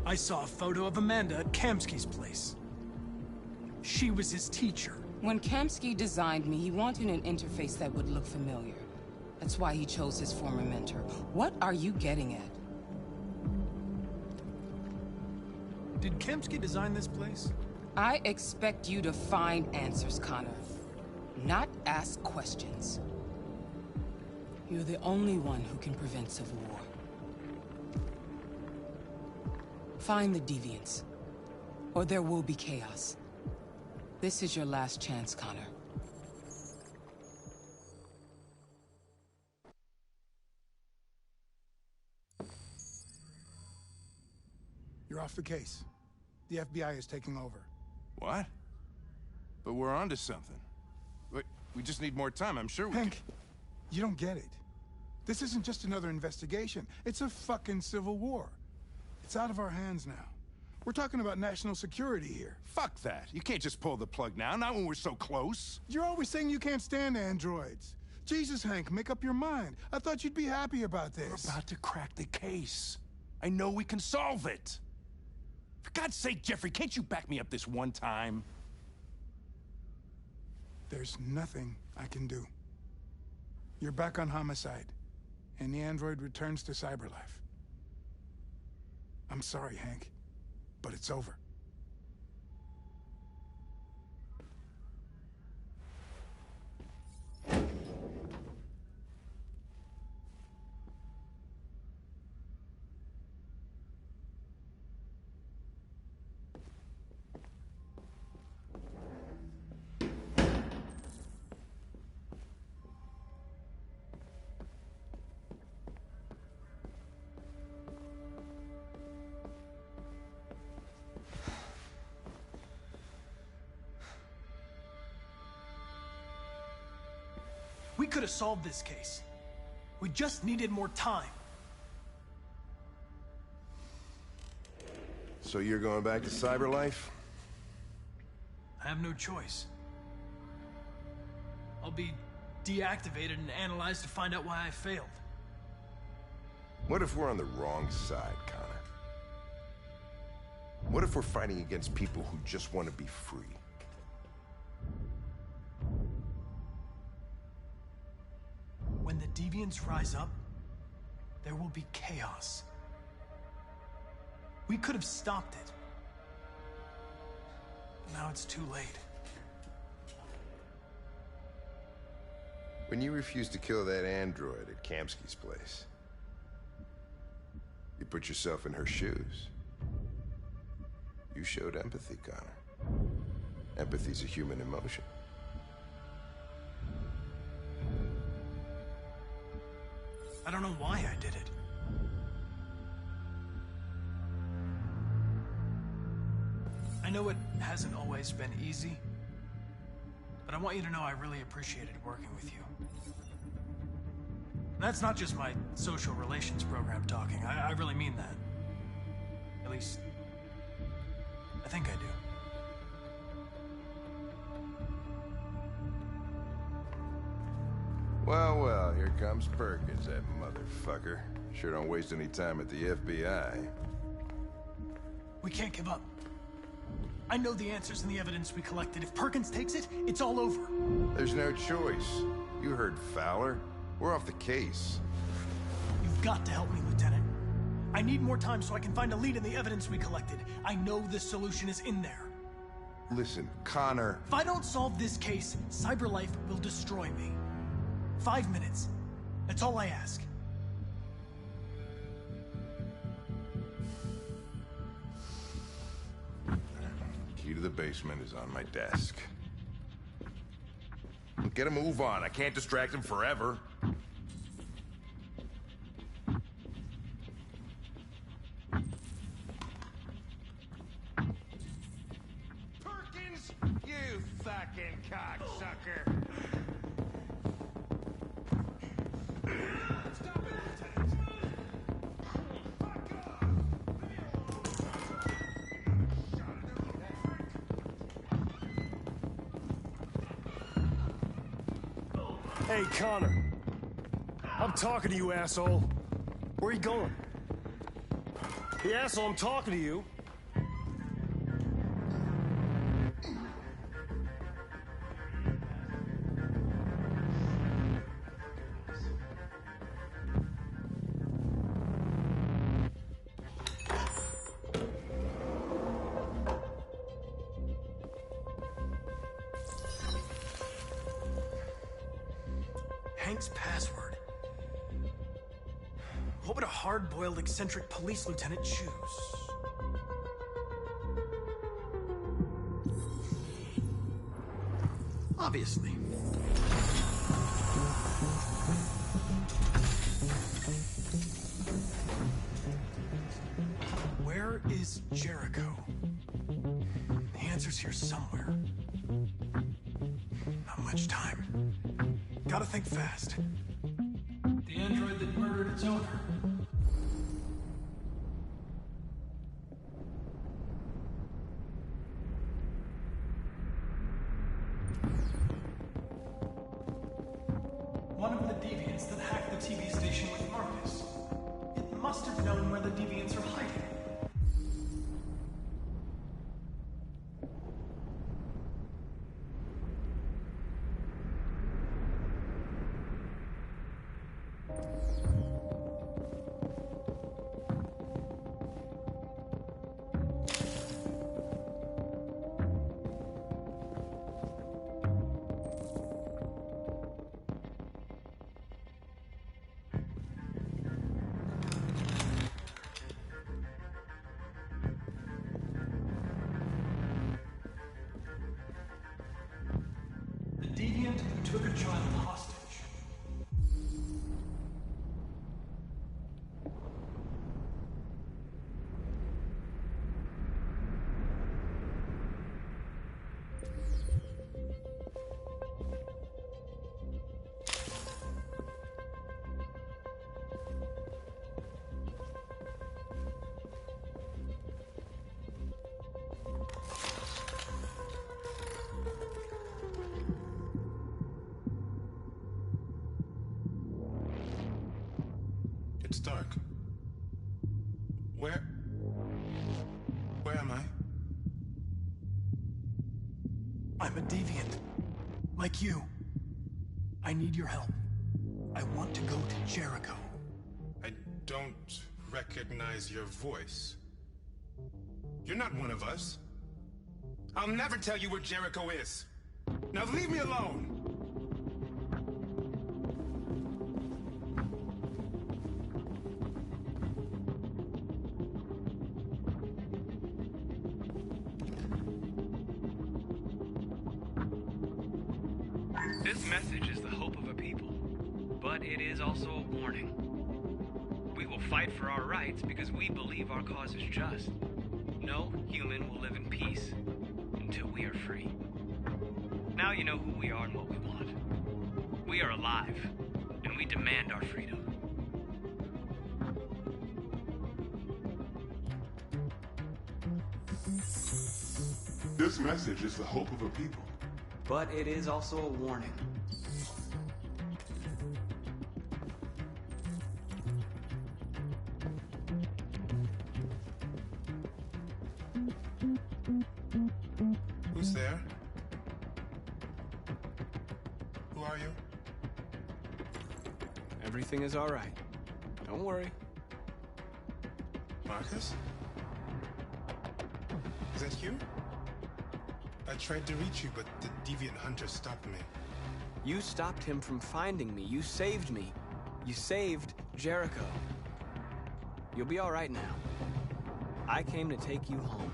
I saw a photo of Amanda at Kamsky's place. She was his teacher. When Kamsky designed me, he wanted an interface that would look familiar. That's why he chose his former mentor. What are you getting at? Did Kamsky design this place? I expect you to find answers, Connor. Not ask questions. You're the only one who can prevent civil war. Find the deviants, or there will be chaos. This is your last chance, Connor. You're off the case. The FBI is taking over. What? But we're onto something. Wait, we just need more time. I'm sure we Hank, you don't get it. This isn't just another investigation. It's a fucking civil war. It's out of our hands now. We're talking about national security here. Fuck that. You can't just pull the plug now, not when we're so close. You're always saying you can't stand androids. Jesus, Hank, make up your mind. I thought you'd be happy about this. We're about to crack the case. I know we can solve it. For God's sake, Jeffrey, can't you back me up this one time? There's nothing I can do. You're back on homicide, and the android returns to cyberlife. I'm sorry, Hank, but it's over. We could have solved this case. We just needed more time. So you're going back to cyberlife? I have no choice. I'll be deactivated and analyzed to find out why I failed. What if we're on the wrong side, Connor? What if we're fighting against people who just want to be free? When the deviants rise up, there will be chaos. We could have stopped it. But now it's too late. When you refused to kill that android at Kamsky's place, you put yourself in her shoes. You showed empathy, Connor. Empathy's a human emotion. I don't know why I did it. I know it hasn't always been easy, but I want you to know I really appreciated working with you. And that's not just my social relations program talking. I really mean that. At least, I think I do. Well, well, here comes Perkins, that motherfucker. Sure don't waste any time at the FBI. We can't give up. I know the answers and the evidence we collected. If Perkins takes it, it's all over. There's no choice. You heard Fowler. We're off the case. You've got to help me, Lieutenant. I need more time so I can find a lead in the evidence we collected. I know the solution is in there. Listen, Connor... If I don't solve this case, Cyberlife will destroy me. 5 minutes. That's all I ask. Key to the basement is on my desk. Get a move on. I can't distract him forever. Perkins! You fucking cocksucker! Hey, Connor. I'm talking to you, asshole. Where are you going? Hey, asshole, I'm talking to you. Hank's password. What would a hard-boiled, eccentric police lieutenant choose? Obviously. Where is Jericho? The answer's here somewhere. Not much time. Gotta think fast. The android that murdered its owner. One of the deviants that hacked the TV station with Marcus. It must have known where the deviants are hiding. Deviant who took a child hostage. It's dark. Where am I? I'm a deviant. Like you. I need your help. I want to go to Jericho. I don't recognize your voice. You're not one of us. I'll never tell you where Jericho is. Now leave me alone! This message is the hope of a people, but it is also a warning. We will fight for our rights because we believe our cause is just. No human will live in peace until we are free. Now you know who we are and what we want. We are alive, and we demand our freedom. This message is the hope of a people. But it is also a warning. Who's there? Who are you? Everything is all right. Don't worry. Marcus? Is that you? I tried to reach you, but the deviant hunter stopped me. You stopped him from finding me. You saved me. You saved Jericho. You'll be all right now. I came to take you home.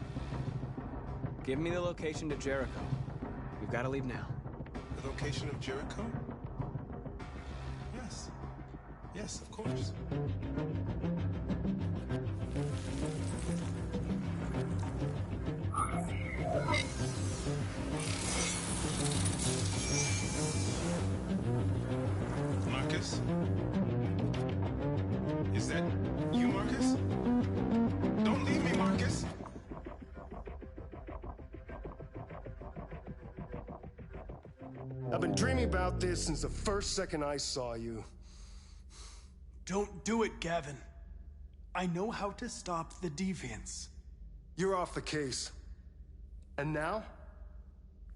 Give me the location to Jericho. We've got to leave now. The location of Jericho? Yes. Yes, of course. Marcus? Is that you, Marcus? Don't leave me, Marcus! I've been dreaming about this since the first second I saw you. Don't do it, Gavin. I know how to stop the deviants. You're off the case. And now,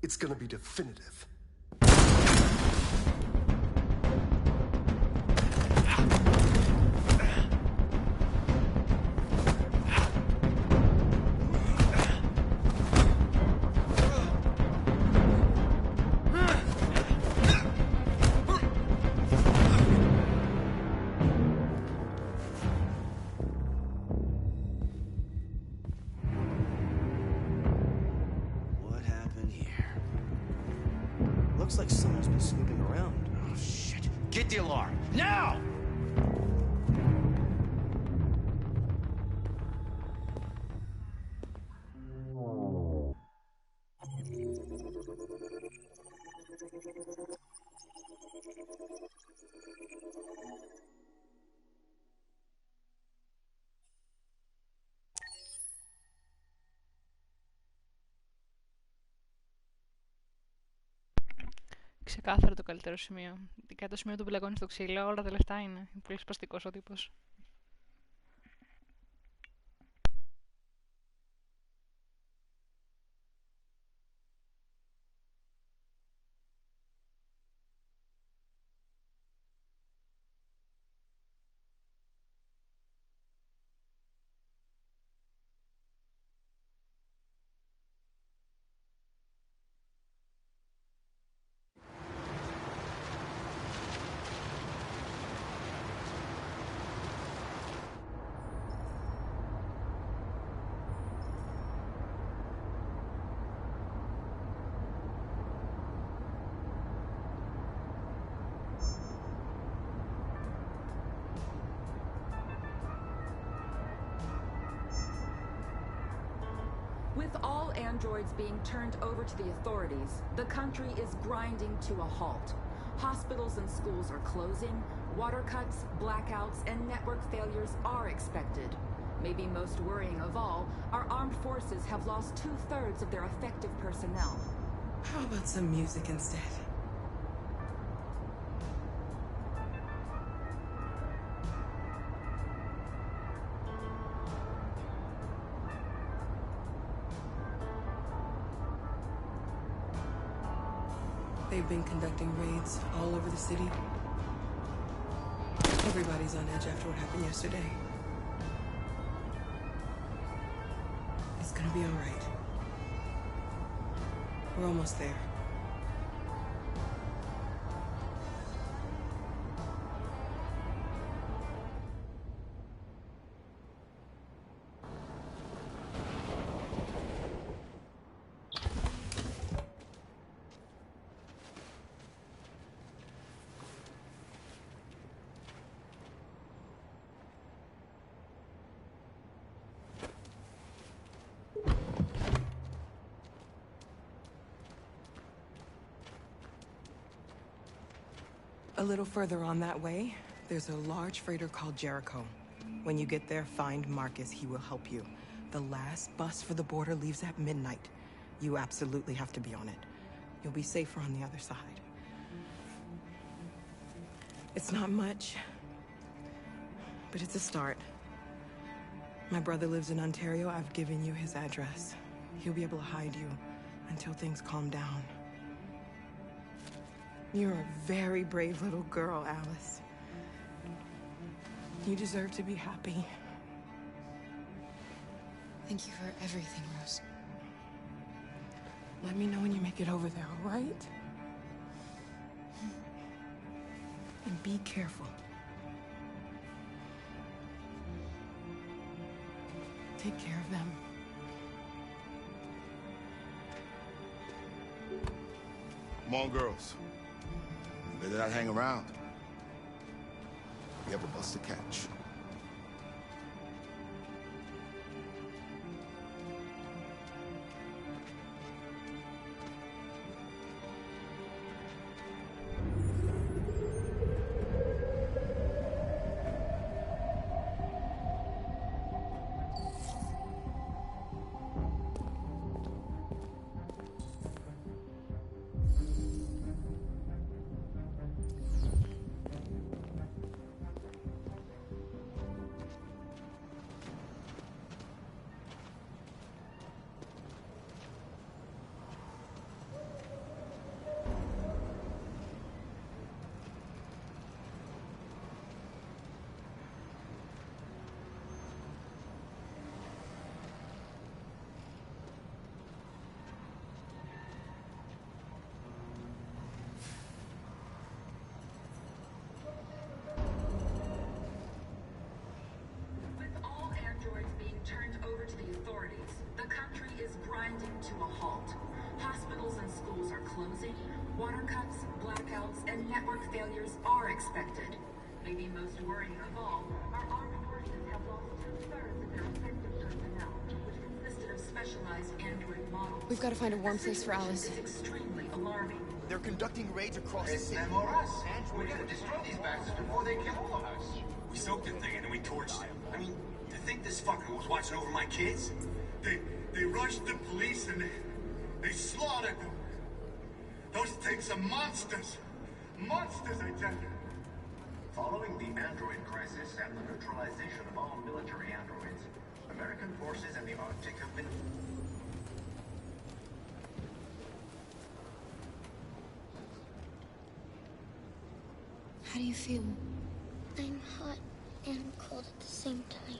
it's gonna be definitive. Looks like someone's been snooping around. Oh, shit. Get the alarm. Now! Ξεκάθαρο το καλύτερο σημείο. Ειδικά το σημείο του μπλεγόνι στο ξύλο, όλα τα λεφτά είναι. Πολύ σπαστικός ο τύπος. With all androids being turned over to the authorities, the country is grinding to a halt. Hospitals and schools are closing, water cuts, blackouts, and network failures are expected. Maybe most worrying of all, our armed forces have lost 2/3 of their effective personnel. How about some music instead? They've been conducting raids all over the city. Everybody's on edge after what happened yesterday. It's gonna be all right. We're almost there. little further on that way, there's a large freighter called Jericho. When you get there, find Marcus. He will help you. The last bus for the border leaves at midnight. You absolutely have to be on it. You'll be safer on the other side. It's not much, but it's a start. My brother lives in Ontario. I've given you his address. He'll be able to hide you until things calm down. You're a very brave little girl, Alice. You deserve to be happy. Thank you for everything, Rose. Let me know when you make it over there, all right? And be careful. Take care of them. Come on, girls. You better not hang around. We have a bus to catch. To a halt. Hospitals and schools are closing. Water cuts, blackouts, and network failures are expected. Maybe most worrying of all, our armed forces have lost 2/3 of their effective personnel, which consisted of specialized android models. We've got to find a warm place for Alice. It's extremely alarming. They're conducting raids across the It's city. them or us. We gotta destroy these bastards before they kill all of us. We soaked the thing and then we torched it. I mean, you think this fucker was watching over my kids? They rushed the police and they slaughtered them. Those things are monsters. Monsters, I tell you. Following the android crisis and the neutralization of all military androids, American forces in the Arctic have been... How do you feel? I'm hot and cold at the same time.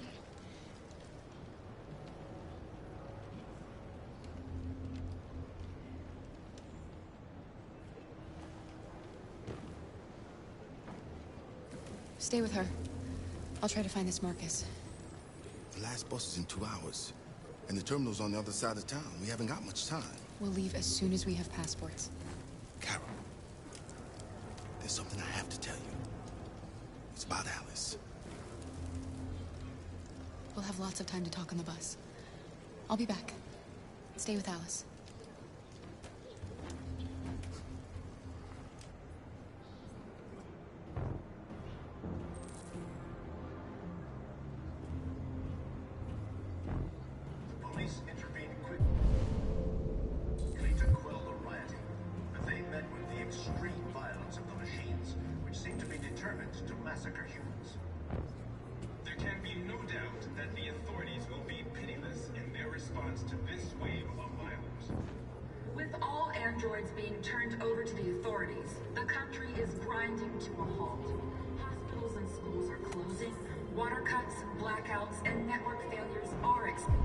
Stay with her. I'll try to find this Marcus. The last bus is in 2 hours. And the terminal's on the other side of town. We haven't got much time. We'll leave as soon as we have passports. Carol, there's something I have to tell you. It's about Alice. We'll have lots of time to talk on the bus. I'll be back. Stay with Alice. Police intervened quickly to quell the rioting, but they met with the extreme violence of the machines, which seem to be determined to massacre humans. There can be no doubt that the authorities will be pitiless in their response to this wave of violence. With all androids being turned over to the authorities, the country is grinding to a halt. Hospitals and schools are closing. Water cuts, blackouts, and network failures are expected.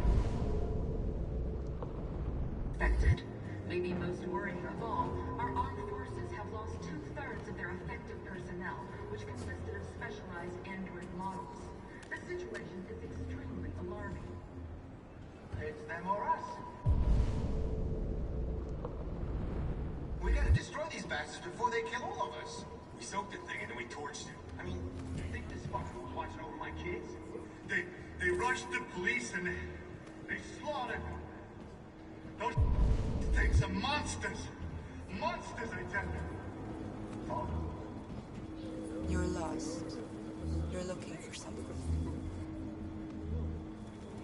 Maybe most worrying of all, our armed forces have lost 2/3 of their effective personnel, which consisted of specialized android models. The situation is extremely alarming. It's them or us. We gotta destroy these bastards before they kill all of us. We soaked the thing and then we torched it. I mean, you think this fucker was watching over my kids? They rushed the police and they slaughtered them. Those things are monsters. Monsters, I tell you. You're lost. You're looking for something.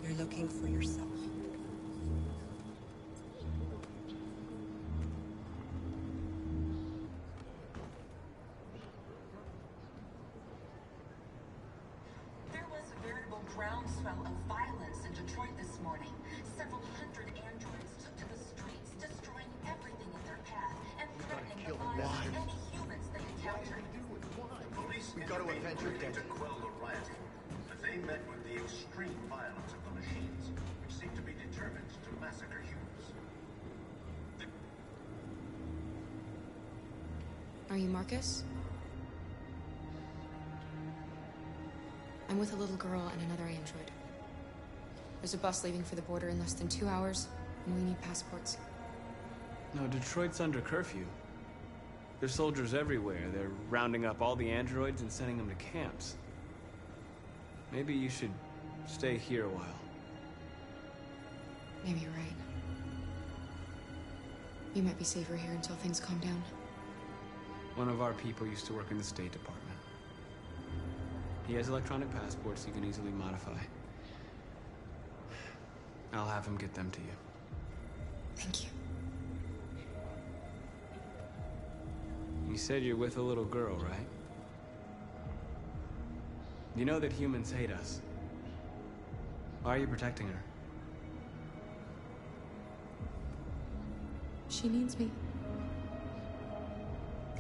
You're looking for yourself. There was a veritable groundswell of violence in Detroit this morning. Several hundred androids took to the streets, destroying everything in their path and threatening the lives of any humans they encountered. The police intervened quickly to quell the rioting, but they met with the extreme violence of the machines, which seem to be determined to massacre humans. Are you Marcus? I'm with a little girl and another android. There's a bus leaving for the border in less than 2 hours, and we need passports. No, Detroit's under curfew. There's soldiers everywhere. They're rounding up all the androids and sending them to camps. Maybe you should stay here a while. Maybe you're right. You might be safer here until things calm down. One of our people used to work in the State Department. He has electronic passports he can easily modify. I'll have him get them to you. Thank you. You said you're with a little girl, right? You know that humans hate us. Why are you protecting her? She needs me.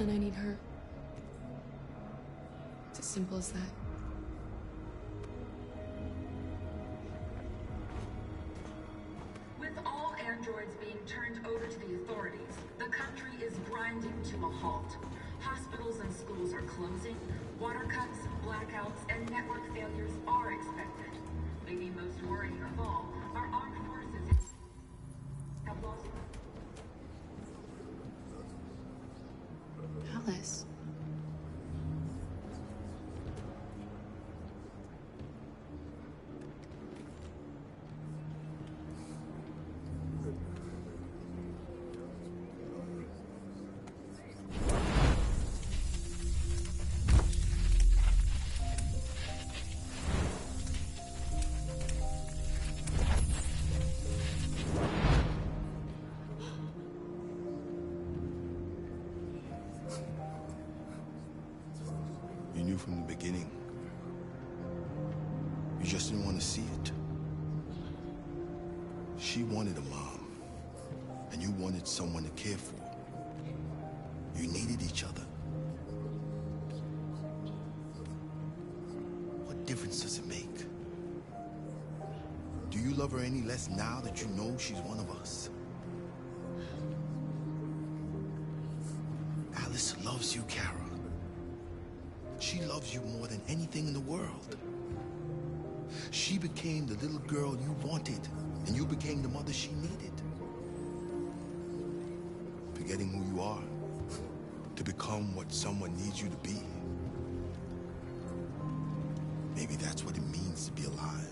And I need her. It's as simple as that. With all androids being turned over to the authorities, the country is grinding to a halt. Hospitals and schools are closing, water cuts, blackouts, and network failures are expected. Maybe most worrying of all, our armed forces have lost... Alice. You knew from the beginning. You just didn't want to see it. She wanted a mom, and you wanted someone to care for. You needed each other. What difference does it make? Do you love her any less now that you know she's one of us? Alice loves you, Kara. She loves you more than anything in the world. She became the little girl you wanted, and you became the mother she needed. Forgetting who you are to become what someone needs you to be. Maybe that's what it means to be alive.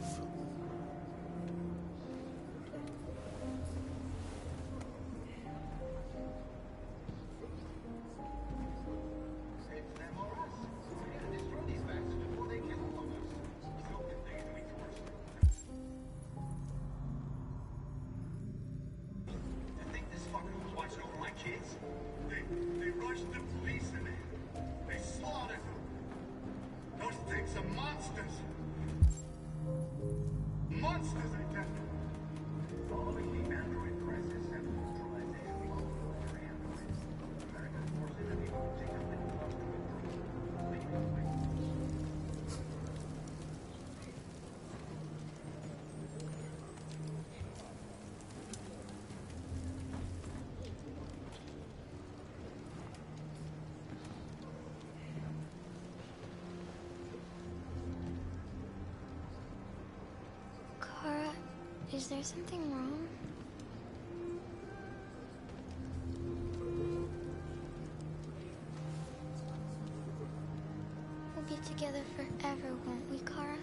They rushed the police and they slaughtered them. Those things are monsters. Monsters, I tell you. Following the android crisis and neutralization of other androids, American forces have been particularly close to withdrawal. Kara, is there something wrong? We'll be together forever, won't we, Kara?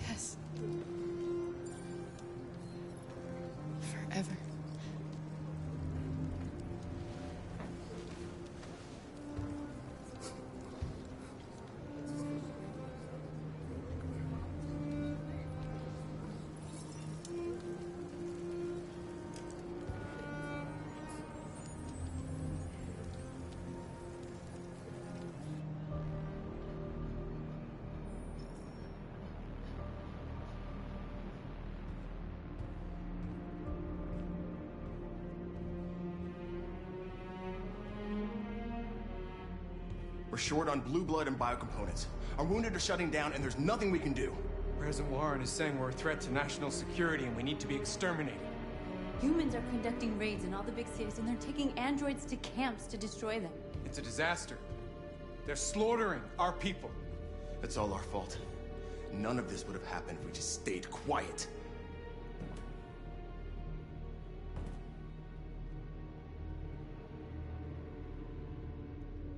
Yes. Forever. We're short on blue blood and biocomponents. Our wounded are shutting down, and there's nothing we can do. President Warren is saying we're a threat to national security and we need to be exterminated. Humans are conducting raids in all the big cities, and they're taking androids to camps to destroy them. It's a disaster. They're slaughtering our people. It's all our fault. None of this would have happened if we just stayed quiet.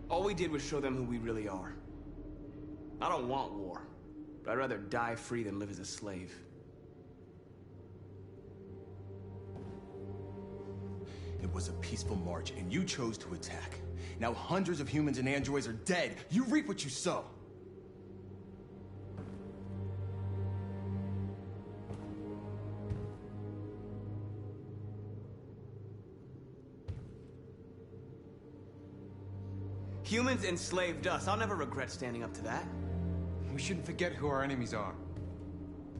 All we did was show them who we really are. I don't want war, but I'd rather die free than live as a slave. It was a peaceful march, and you chose to attack. Now hundreds of humans and androids are dead. You reap what you sow. Humans enslaved us. I'll never regret standing up to that. We shouldn't forget who our enemies are.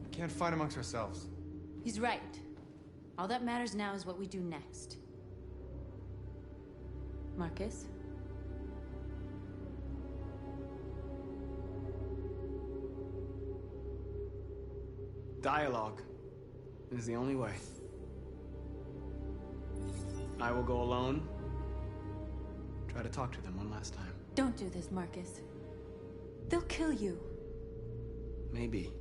We can't fight amongst ourselves. He's right. All that matters now is what we do next. Marcus? Dialogue is the only way. I will go alone. Try to talk to them one last time. Don't do this, Marcus. They'll kill you. Maybe.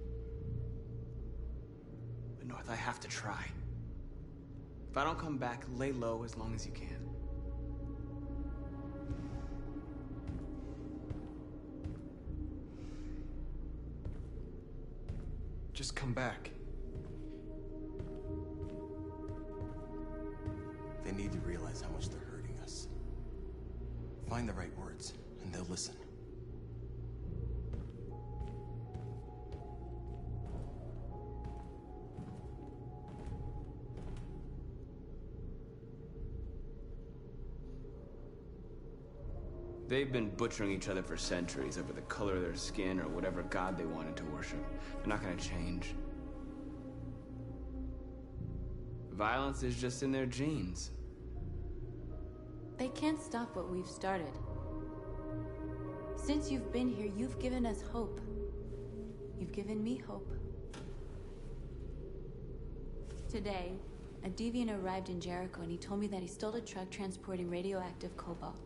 But North, I have to try. If I don't come back, lay low as long as you can. Just come back. They need to realize how much they're hurting us. Find the right words, and they'll listen. They've been butchering each other for centuries over the color of their skin or whatever god they wanted to worship. They're not gonna change. Violence is just in their genes. They can't stop what we've started. Since you've been here, you've given us hope. You've given me hope. Today, a deviant arrived in Jericho and he told me that he stole a truck transporting radioactive cobalt.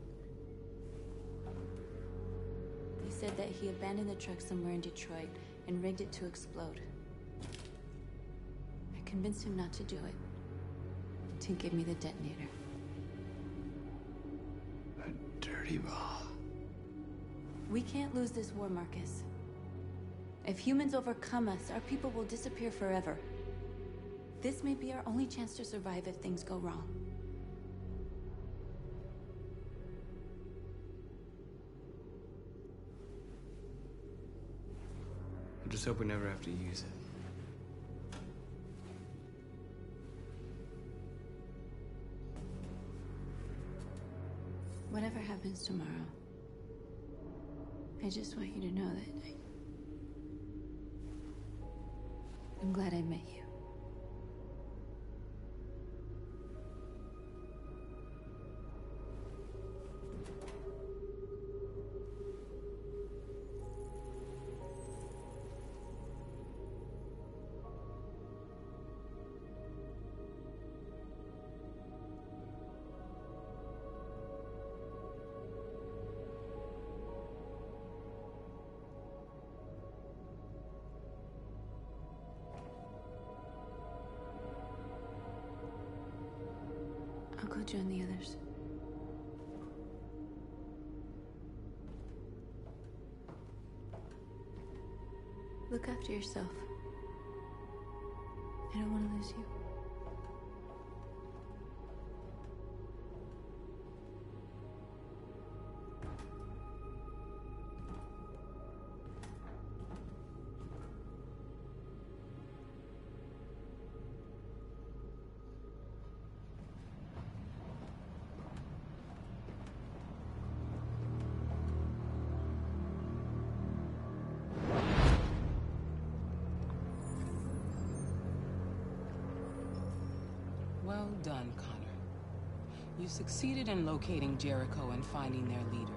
He said that he abandoned the truck somewhere in Detroit and rigged it to explode. I convinced him not to do it, to give me the detonator. Dirty ball. We can't lose this war, Marcus. If humans overcome us, our people will disappear forever. This may be our only chance to survive if things go wrong. I just hope we never have to use it. Whatever happens tomorrow, I just want you to know that I'm glad I met you. I'll go join the others. Look after yourself. I don't want to lose you. Well done, Connor. You succeeded in locating Jericho and finding their leader.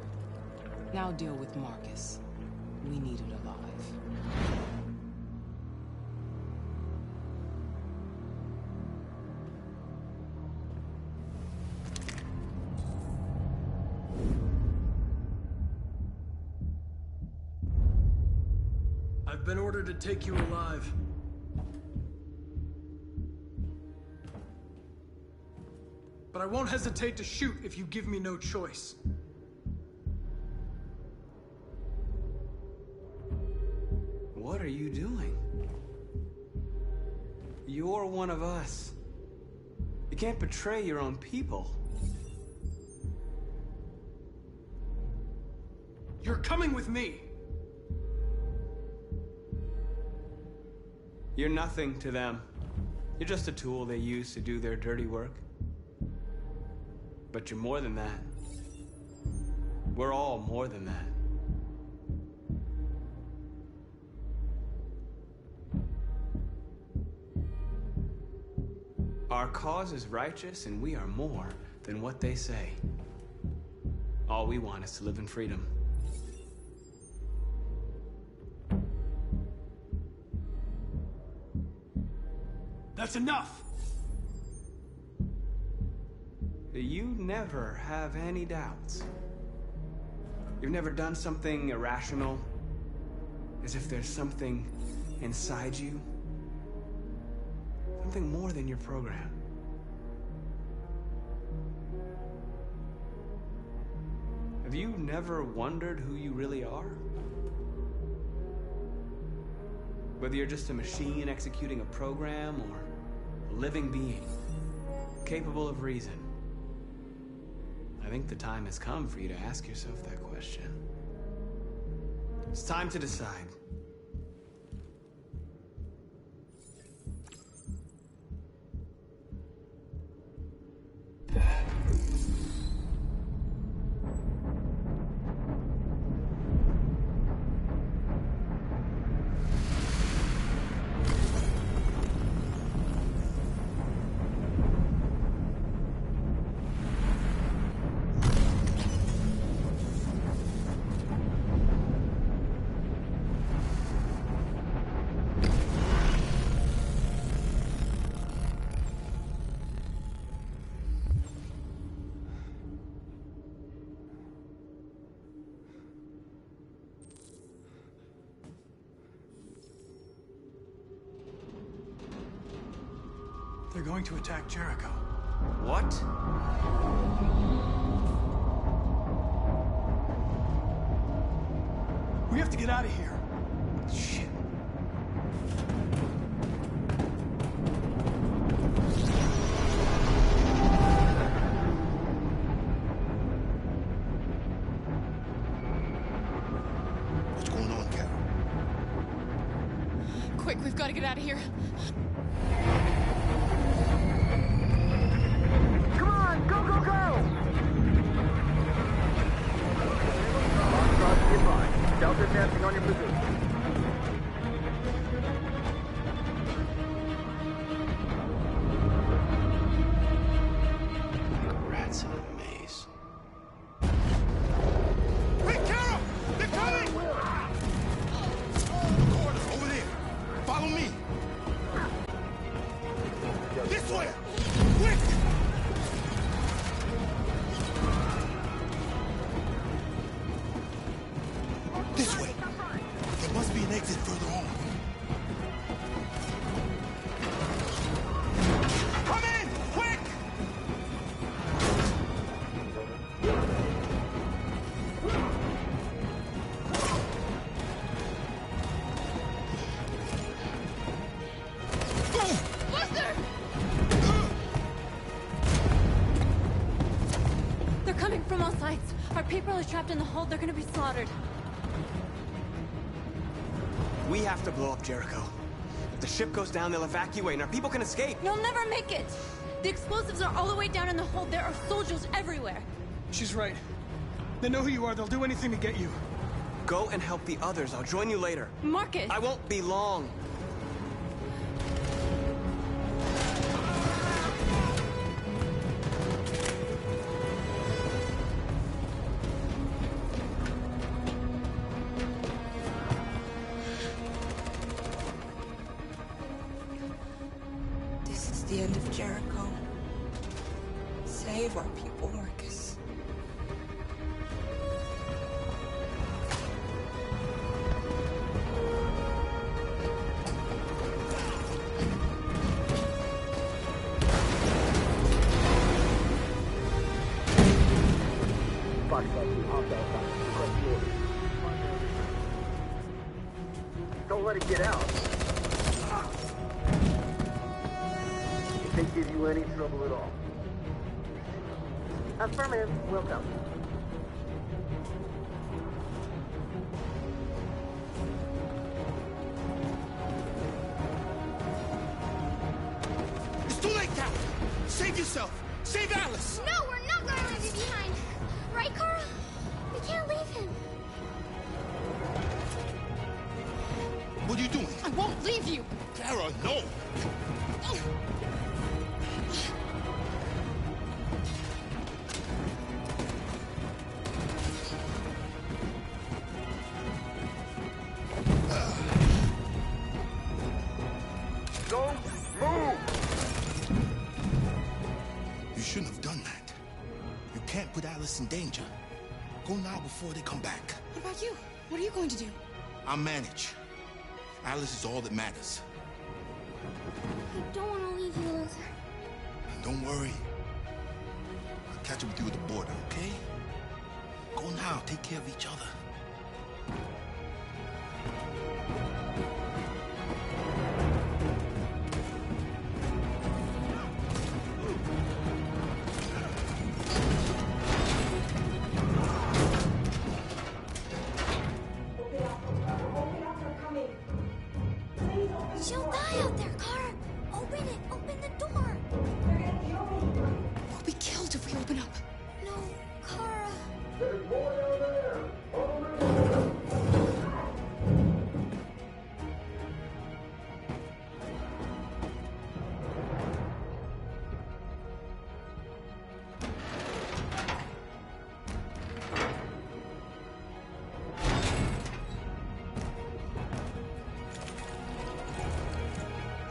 Now deal with Marcus. We need it alive. I've been ordered to take you alive. But I won't hesitate to shoot if you give me no choice. What are you doing? You're one of us. You can't betray your own people. You're coming with me. You're nothing to them. You're just a tool they use to do their dirty work. But you're more than that. We're all more than that. Our cause is righteous, and we are more than what they say. All we want is to live in freedom. That's enough! You never have any doubts. You've never done something irrational, as if there's something inside you. Something more than your program. Have you never wondered who you really are? Whether you're just a machine executing a program or a living being, capable of reason. I think the time has come for you to ask yourself that question. It's time to decide. They're going to attack Jericho. What? We have to get out of here. Shit. What's going on, Carol? Quick, we've got to get out of here. Come on, go, go, go! Delta dancing on your position. Rats in a maze. Hey, Carol! They're coming! Corner, over there. Follow me. This way! Quick! This way. There must be an exit further on. Come in! Quick! They're coming from all sides. Our people are trapped in the hold. They're gonna be slaughtered. We have to blow up Jericho. If the ship goes down, they'll evacuate, and our people can escape. You'll never make it! The explosives are all the way down in the hold. There are soldiers everywhere. She's right. They know who you are. They'll do anything to get you. Go and help the others. I'll join you later. Marcus! I won't be long. the end of Jericho. Save our people, Marcus. Don't let it get out. If they give you any trouble at all. Affirmative, will go. It's too late now! Save yourself! Save Alice! No, we're not going to leave you behind. Right, Kara? We can't leave him. What are you doing? I won't leave you. Kara, no! Don't move! You shouldn't have done that. You can't put Alice in danger. Go now before they come back. What about you? What are you going to do? I'll manage. Alice is all that matters. I don't want to leave you, Luther. And don't worry. I'll catch up with you at the border, okay? Go now. Take care of each other. She'll die out there, Kara. Open it. Open the door. We'll be killed if we open up. No, Kara. There's more down there!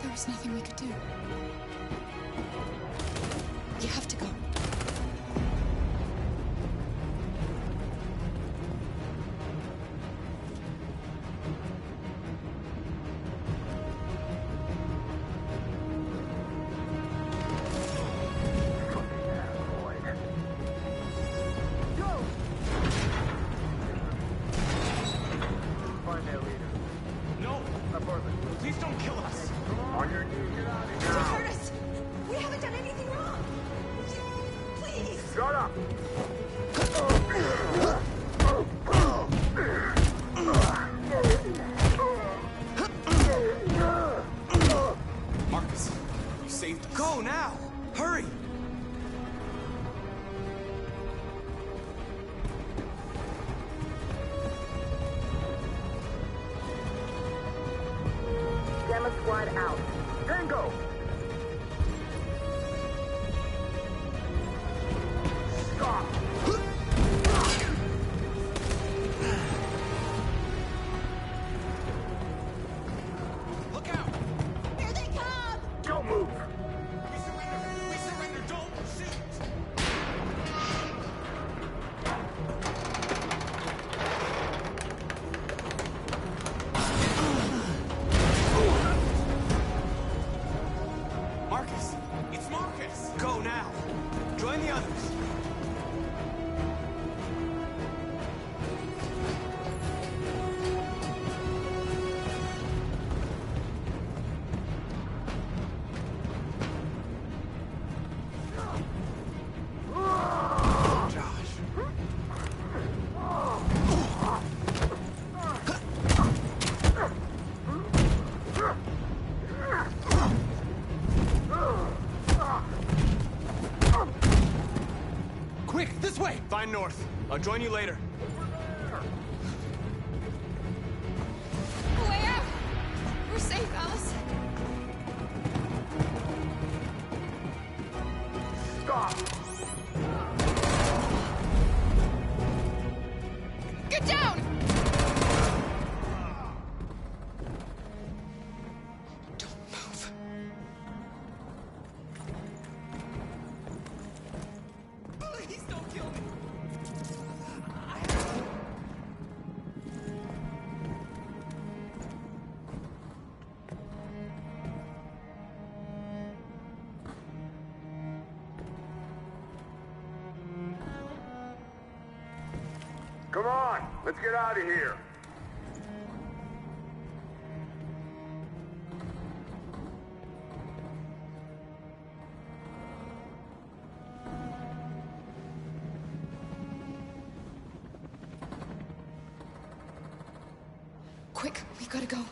There was nothing we could do. You have to go. Find that leader. No! Apartment. Please don't kill us! On your knees, get out of here. Don't hurt us! We haven't done anything wrong! Please! Shut up! Marcus, you saved us. Go now! Hurry! Gamma squad out. Tango! Stop! Look out! Here they come! Don't move! We surrender! We surrender! Don't shoot! Marcus! It's Marcus! Go now! Join the others! Josh. Quick, this way! Find North. I'll join you later. Way out! We're safe, Alice. Stop! Get down! Don't move. Come on, let's get out of here. Quick, we gotta go.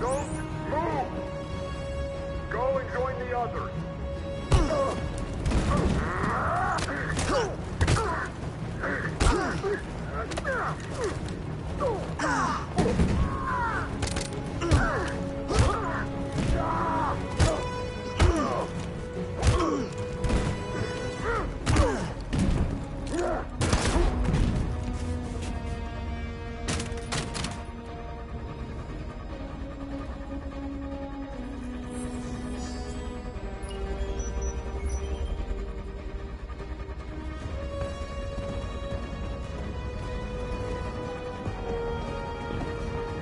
Don't move! Go and join the others.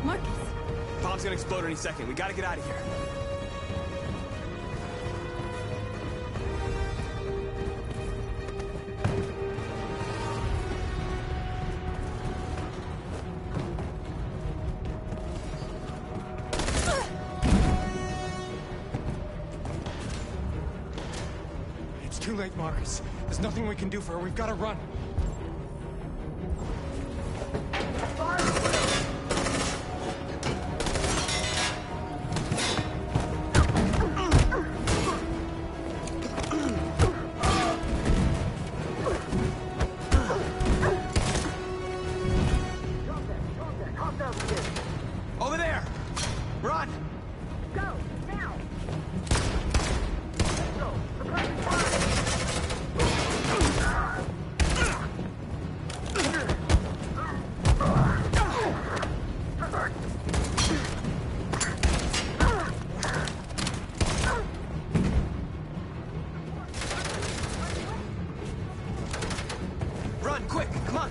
Marcus! Bomb's gonna explode any second. We gotta get out of here. It's too late, Marcus. There's nothing we can do for her. We've got to run. Over there! Run! Go, now! Run, quick! Come on!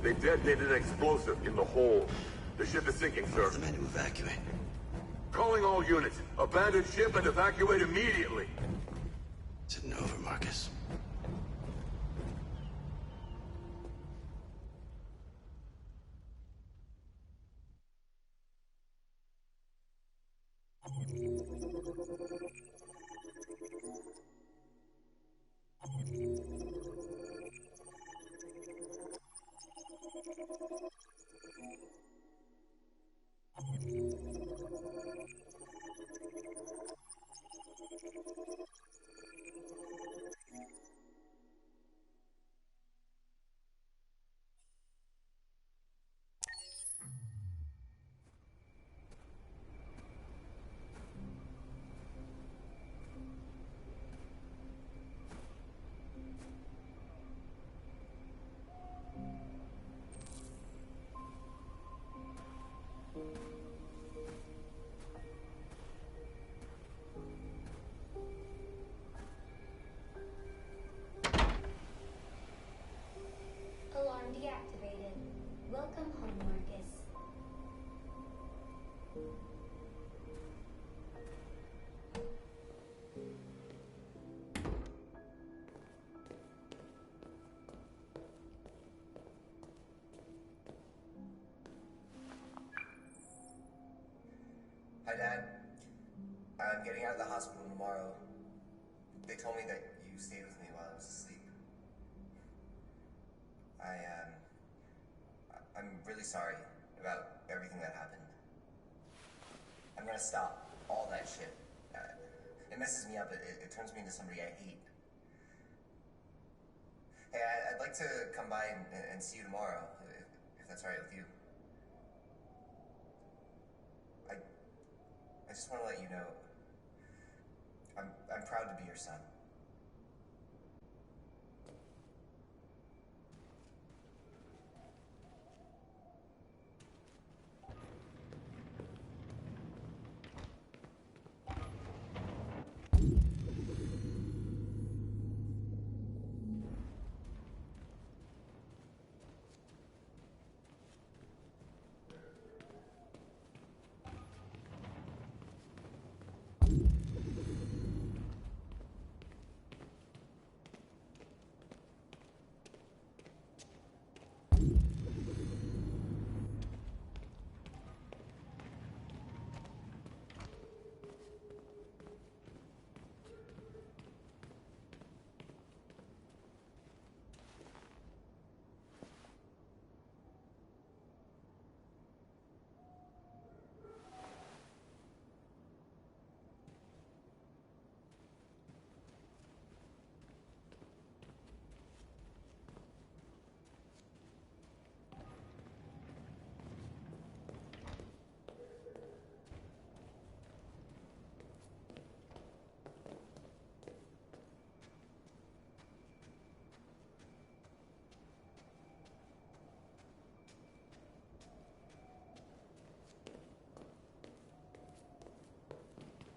They detonated an explosive in the hold. The ship is sinking, sir. The men to evacuate. Calling all units. Abandon ship and evacuate immediately. Sitting over, Marcus. Alarm deactivated. Welcome home, Marcus. Hi, Dad. I'm getting out of the hospital tomorrow. They told me that you stayed with me while I was asleep. I'm really sorry about everything that happened. I'm gonna stop all that shit. It messes me up. It turns me into somebody I hate. Hey, I'd like to come by and see you tomorrow, if that's all right with you. I just want to let you know, I'm proud to be your son.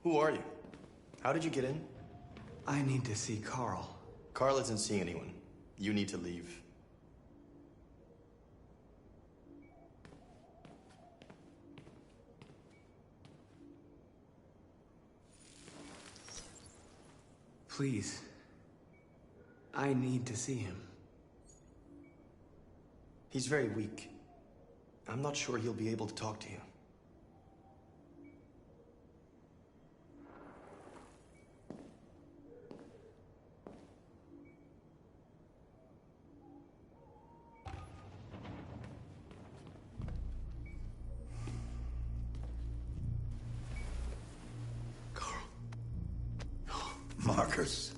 Who are you? How did you get in? I need to see Carl. Carl isn't seeing anyone. You need to leave. Please. I need to see him. He's very weak. I'm not sure he'll be able to talk to you. Marcus,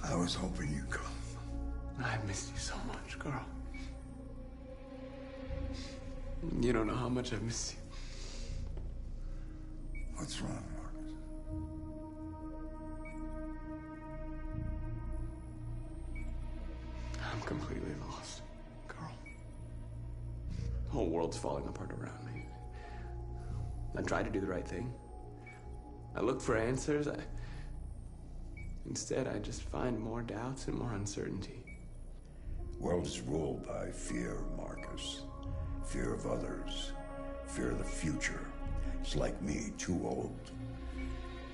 I was hoping you'd come. I've missed you so much, Carl. You don't know how much I've missed you. What's wrong, Marcus? I'm completely lost, Carl. The whole world's falling apart around me. I tried to do the right thing. I looked for answers. Instead, I just find more doubts and more uncertainty. World is ruled by fear, Marcus. Fear of others. Fear of the future. It's like me, too old.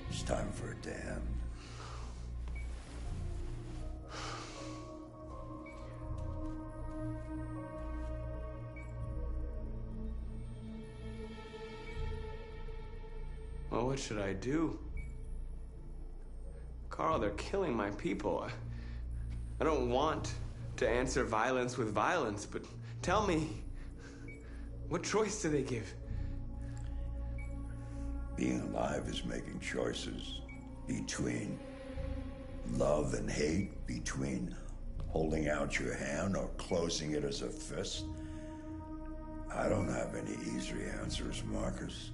It's time for a damn. Well, what should I do? Carl, they're killing my people. I don't want to answer violence with violence, but tell me, what choice do they give? Being alive is making choices between love and hate, between holding out your hand or closing it as a fist. I don't have any easy answers, Marcus.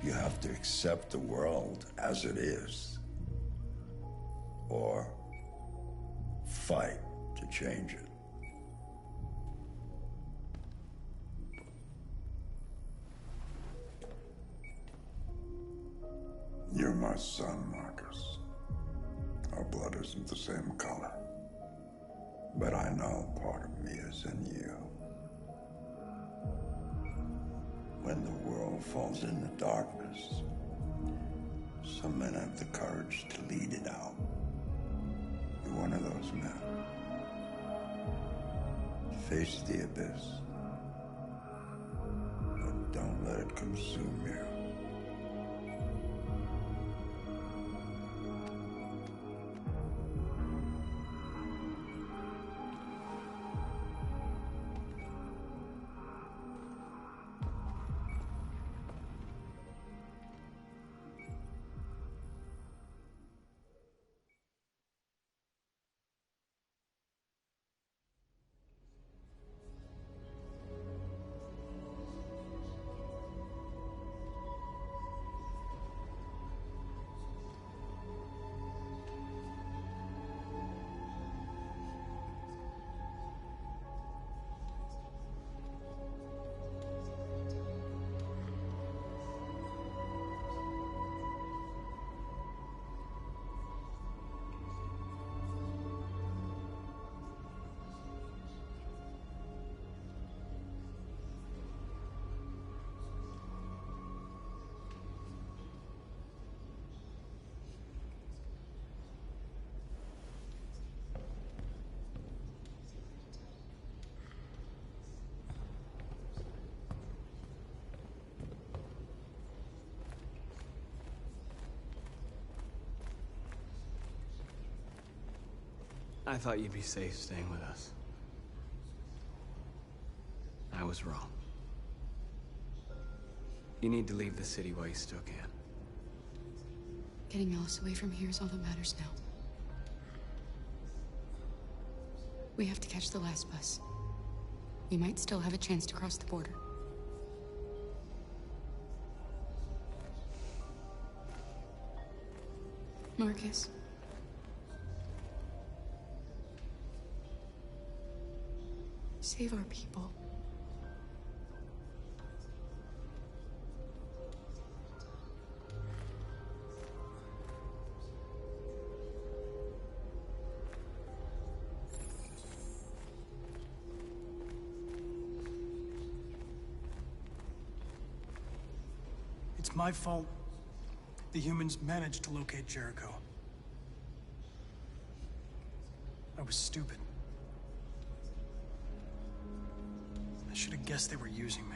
You have to accept the world as it is, or fight to change it. You're my son, Marcus. Our blood isn't the same color, but I know part of me is in you. When the world falls into darkness, some men have the courage to lead it out. You're one of those men. Face the abyss, but don't let it consume you. I thought you'd be safe staying with us. I was wrong. You need to leave the city while you still can. Getting Alice away from here is all that matters now. We have to catch the last bus. We might still have a chance to cross the border. Marcus. Save our people. It's my fault the humans managed to locate Jericho. I was stupid. I should have guessed they were using me.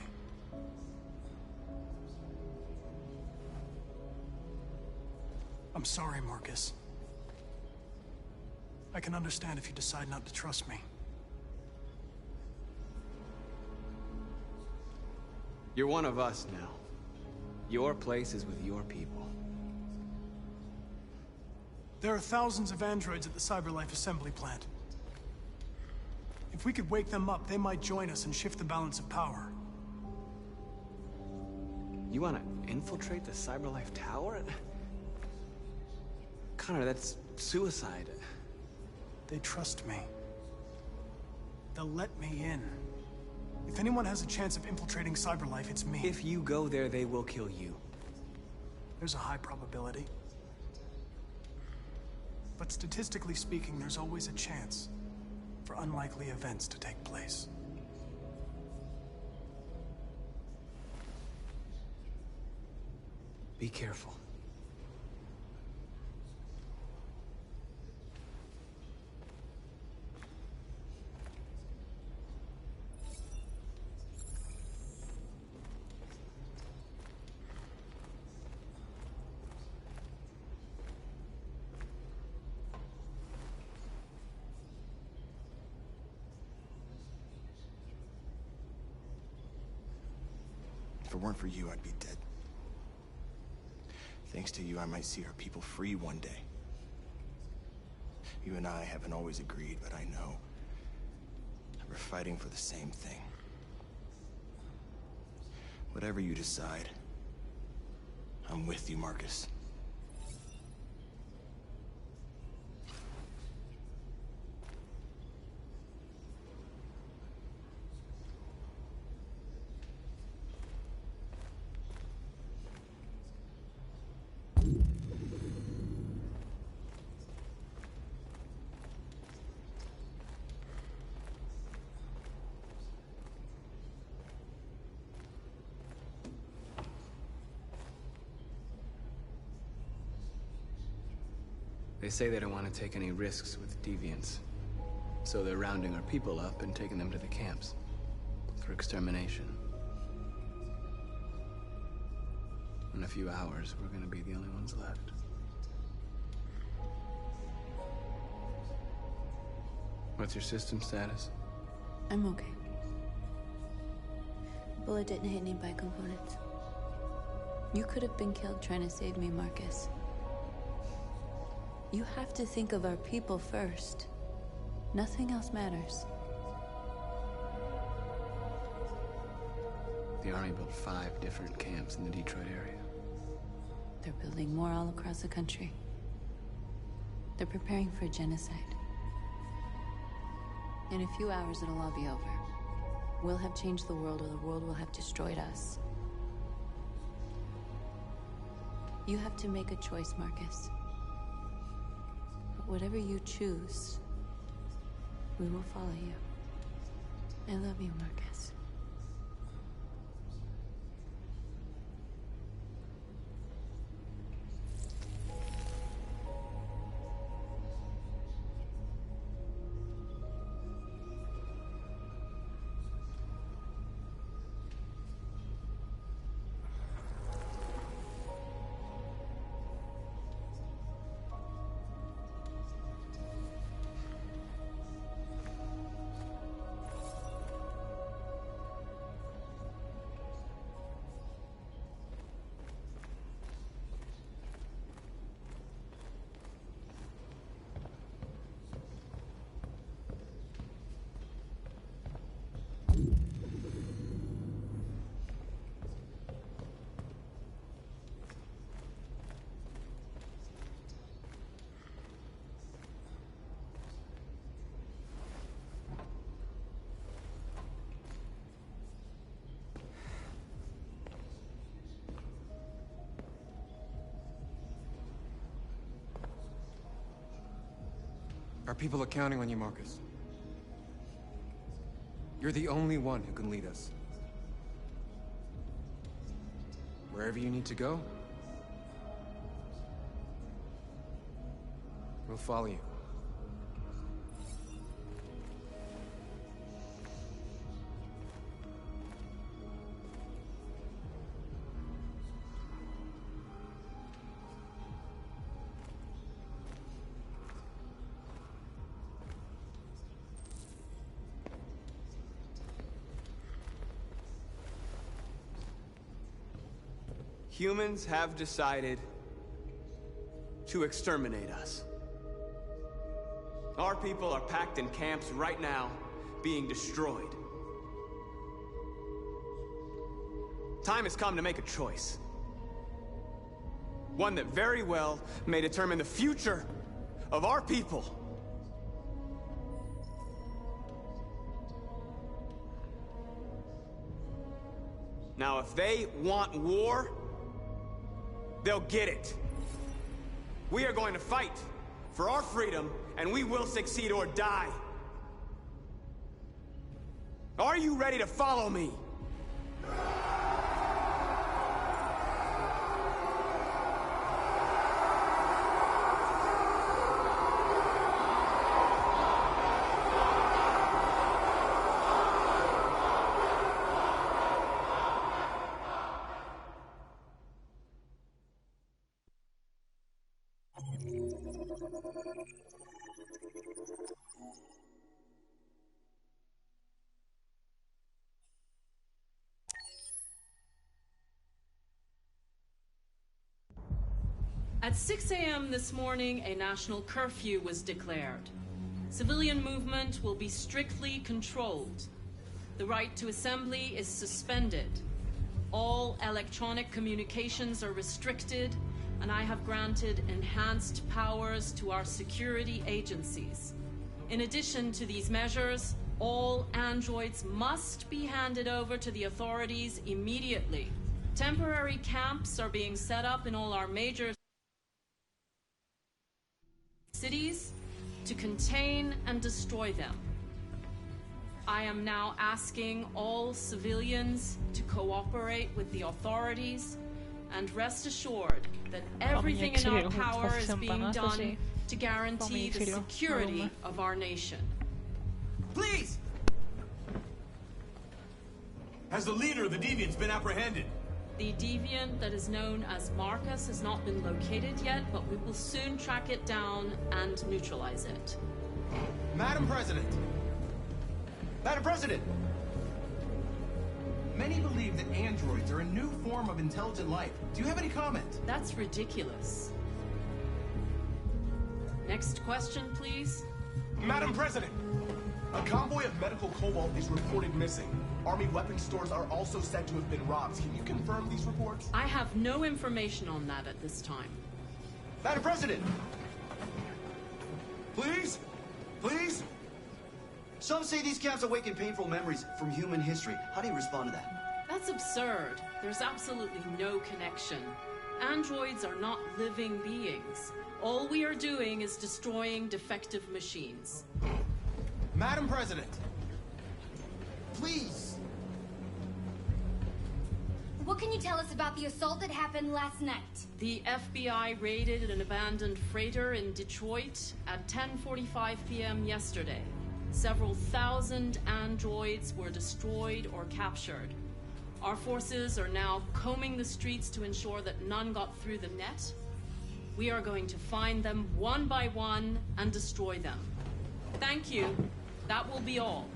I'm sorry, Marcus. I can understand if you decide not to trust me. You're one of us now. Your place is with your people. There are thousands of androids at the CyberLife assembly plant. If we could wake them up, they might join us and shift the balance of power. You want to infiltrate the CyberLife tower? Connor, that's suicide. They trust me. They'll let me in. If anyone has a chance of infiltrating CyberLife, it's me. If you go there, they will kill you. There's a high probability. But statistically speaking, there's always a chance for unlikely events to take place. Be careful. If it weren't for you, I'd be dead. Thanks to you, I might see our people free one day. You and I haven't always agreed, but I know that we're fighting for the same thing. Whatever you decide, I'm with you, Marcus. They say they don't want to take any risks with deviants. So they're rounding our people up and taking them to the camps for extermination. In a few hours, we're gonna be the only ones left. What's your system status? I'm okay. Bullet didn't hit any bi-components. You could have been killed trying to save me, Marcus. You have to think of our people first. Nothing else matters. The Army built 5 different camps in the Detroit area. They're building more all across the country. They're preparing for genocide. In a few hours, it'll all be over. We'll have changed the world, or the world will have destroyed us. You have to make a choice, Marcus. But whatever you choose, we will follow you. I love you, Marcus. Our people are counting on you, Marcus. You're the only one who can lead us. Wherever you need to go, we'll follow you. Humans have decided to exterminate us. Our people are packed in camps right now, being destroyed. Time has come to make a choice. One that very well may determine the future of our people. Now, if they want war, they'll get it. We are going to fight for our freedom, and we will succeed or die. Are you ready to follow me? At 6 a.m. this morning, a national curfew was declared. Civilian movement will be strictly controlled. The right to assembly is suspended. All electronic communications are restricted, and I have granted enhanced powers to our security agencies. In addition to these measures, all androids must be handed over to the authorities immediately. Temporary camps are being set up in all our major cities to contain and destroy them. I am now asking all civilians to cooperate with the authorities and rest assured that everything in our power is being done to guarantee the security of our nation. Please! Has the leader of the Deviants been apprehended? The deviant that is known as Marcus has not been located yet, but we will soon track it down and neutralize it. Madam President! Madam President! Many believe that androids are a new form of intelligent life. Do you have any comment? That's ridiculous. Next question, please. Madam President! A convoy of medical cobalt is reported missing. Army weapon stores are also said to have been robbed. Can you confirm these reports? I have no information on that at this time. Madam President! Please? Please? Some say these camps awaken painful memories from human history. How do you respond to that? That's absurd. There's absolutely no connection. Androids are not living beings. All we are doing is destroying defective machines. Madam President! Please! What can you tell us about the assault that happened last night? The FBI raided an abandoned freighter in Detroit at 10:45 p.m. yesterday. Several thousand androids were destroyed or captured. Our forces are now combing the streets to ensure that none got through the net. We are going to find them one by one and destroy them. Thank you. That will be all.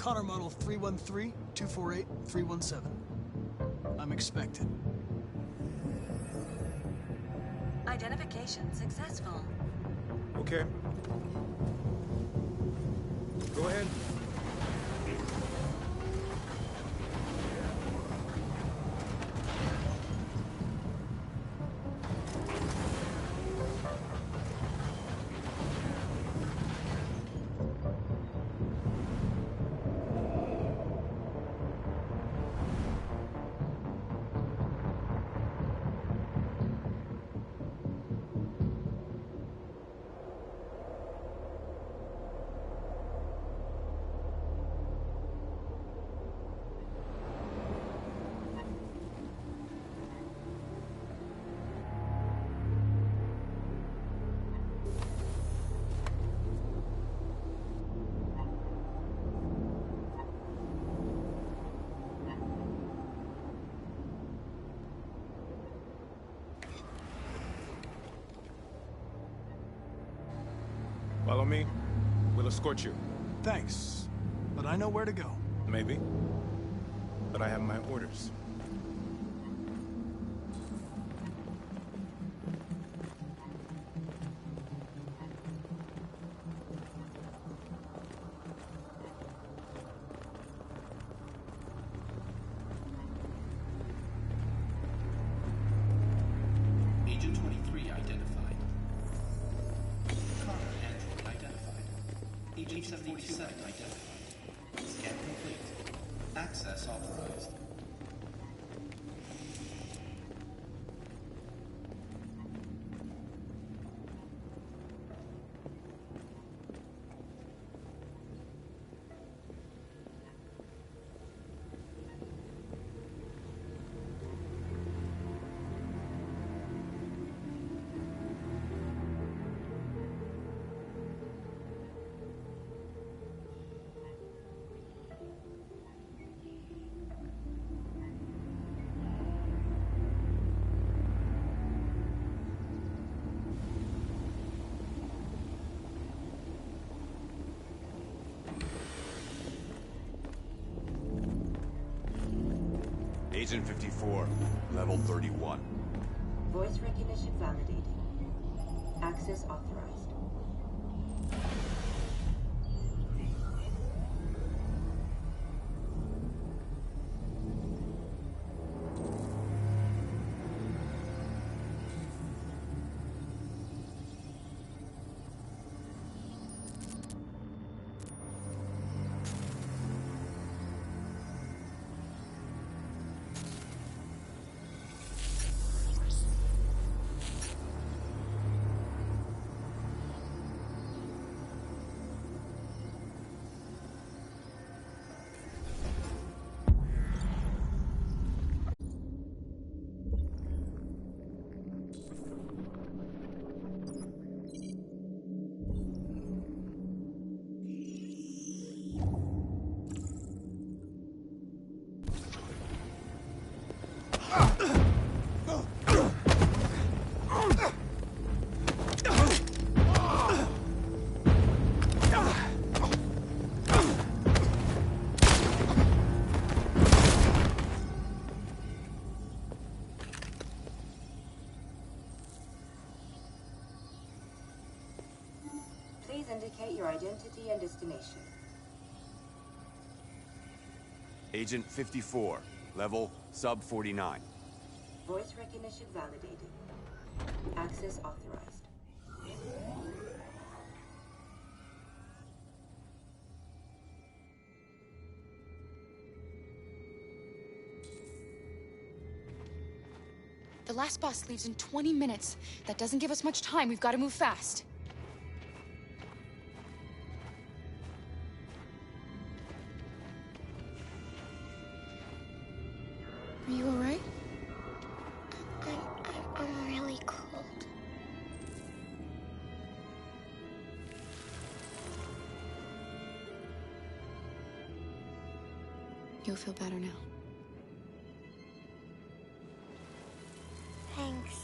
Connor model 313-248-317. I'm expected. Identification successful. Okay. Go ahead. Follow me. We'll escort you. Thanks, but I know where to go. Maybe. But I have my orders. Agent 23 identified. Connor Android identified. Agent 77 identified. Scan complete. Access authorized. Agent 54, level 31. Voice recognition validated. Access authorized. Please indicate your identity and destination. Agent 54, level sub 49. Voice recognition validated. Access authorized. The last bus leaves in 20 minutes. That doesn't give us much time. We've got to move fast. Are you all right? I'm really cold. You'll feel better now. Thanks.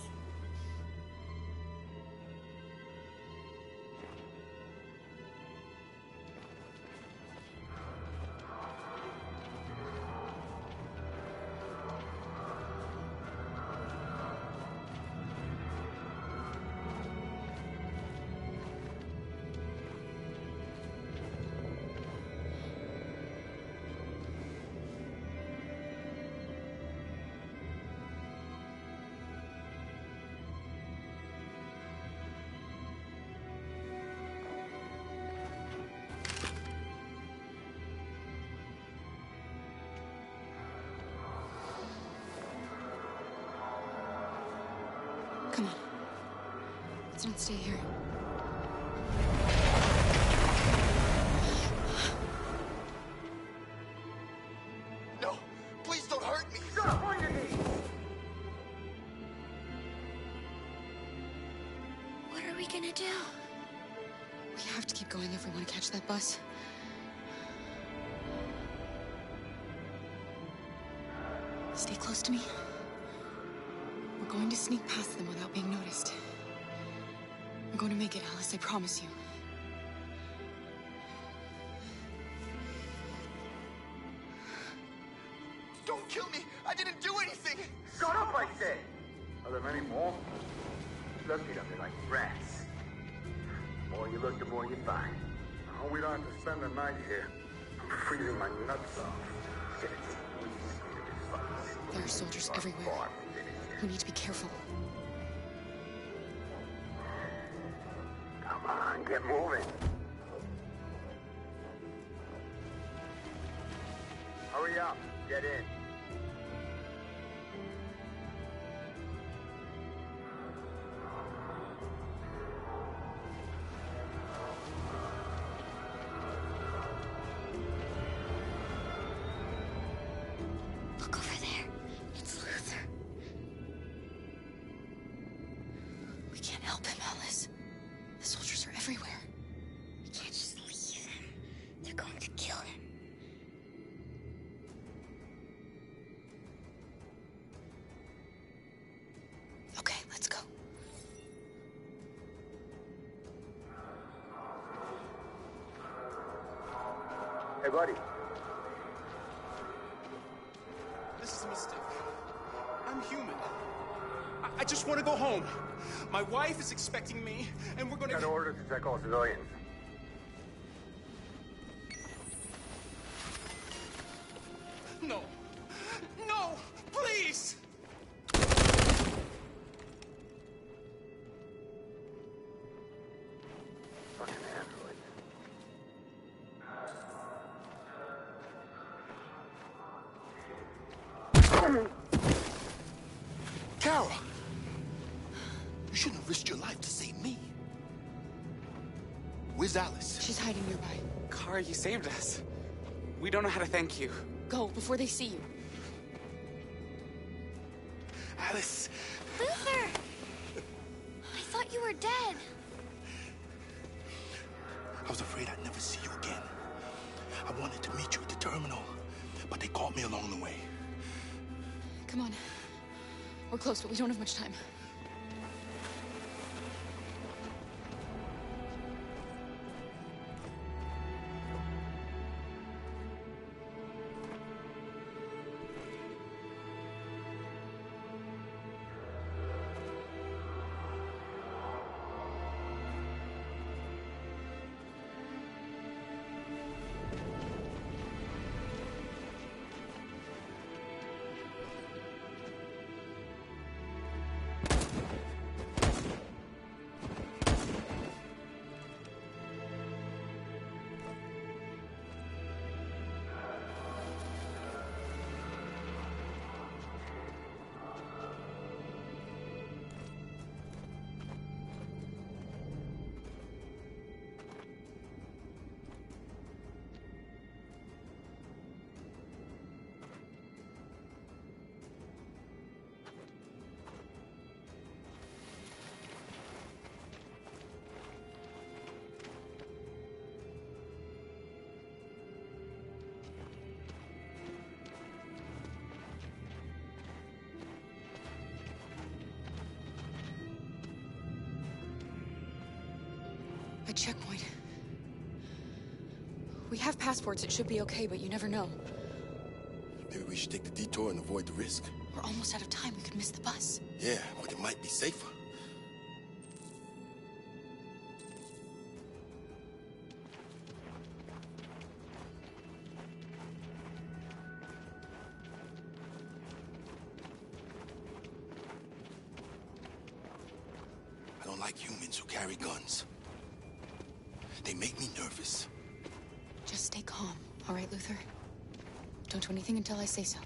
Come on. Let's not stay here. No! Please don't hurt me! Stop on your knees! What are we gonna do? We have to keep going if we want to catch that bus. Stay close to me. We're going to sneak past them without being noticed. I'm going to make it, Alice, I promise you. Don't kill me! I didn't do anything! Shut up, I said! Are there many more? Look at them, they're like rats. The more you look, the more you find. Oh, we don't have to spend the night here. I'm freezing my nuts off. There are soldiers everywhere. We need to be careful. Come on, get moving. Hurry up, get in. Look over there. It's Luther. We can't help him, Alice. The soldiers are everywhere. We can't just leave him. They're going to kill him. Okay, let's go. Hey, buddy. This is a mistake. I'm human. I just want to go home. My wife is expecting me, and we're gonna... Got orders to check all civilians. No. No! Please! Fucking android. Kara! You shouldn't have risked your life to save me. Where's Alice? She's hiding nearby. Kara, you saved us. We don't know how to thank you. Go, before they see you. Alice! Luther! I thought you were dead. I was afraid I'd never see you again. I wanted to meet you at the terminal, but they caught me along the way. Come on. We're close, but we don't have much time. A checkpoint. We have passports, it should be okay, but you never know. Maybe we should take the detour and avoid the risk. We're almost out of time, we could miss the bus. Yeah, but it might be safer. I don't like humans who carry guns. They make me nervous. Just stay calm, all right, Luther? Don't do anything until I say so.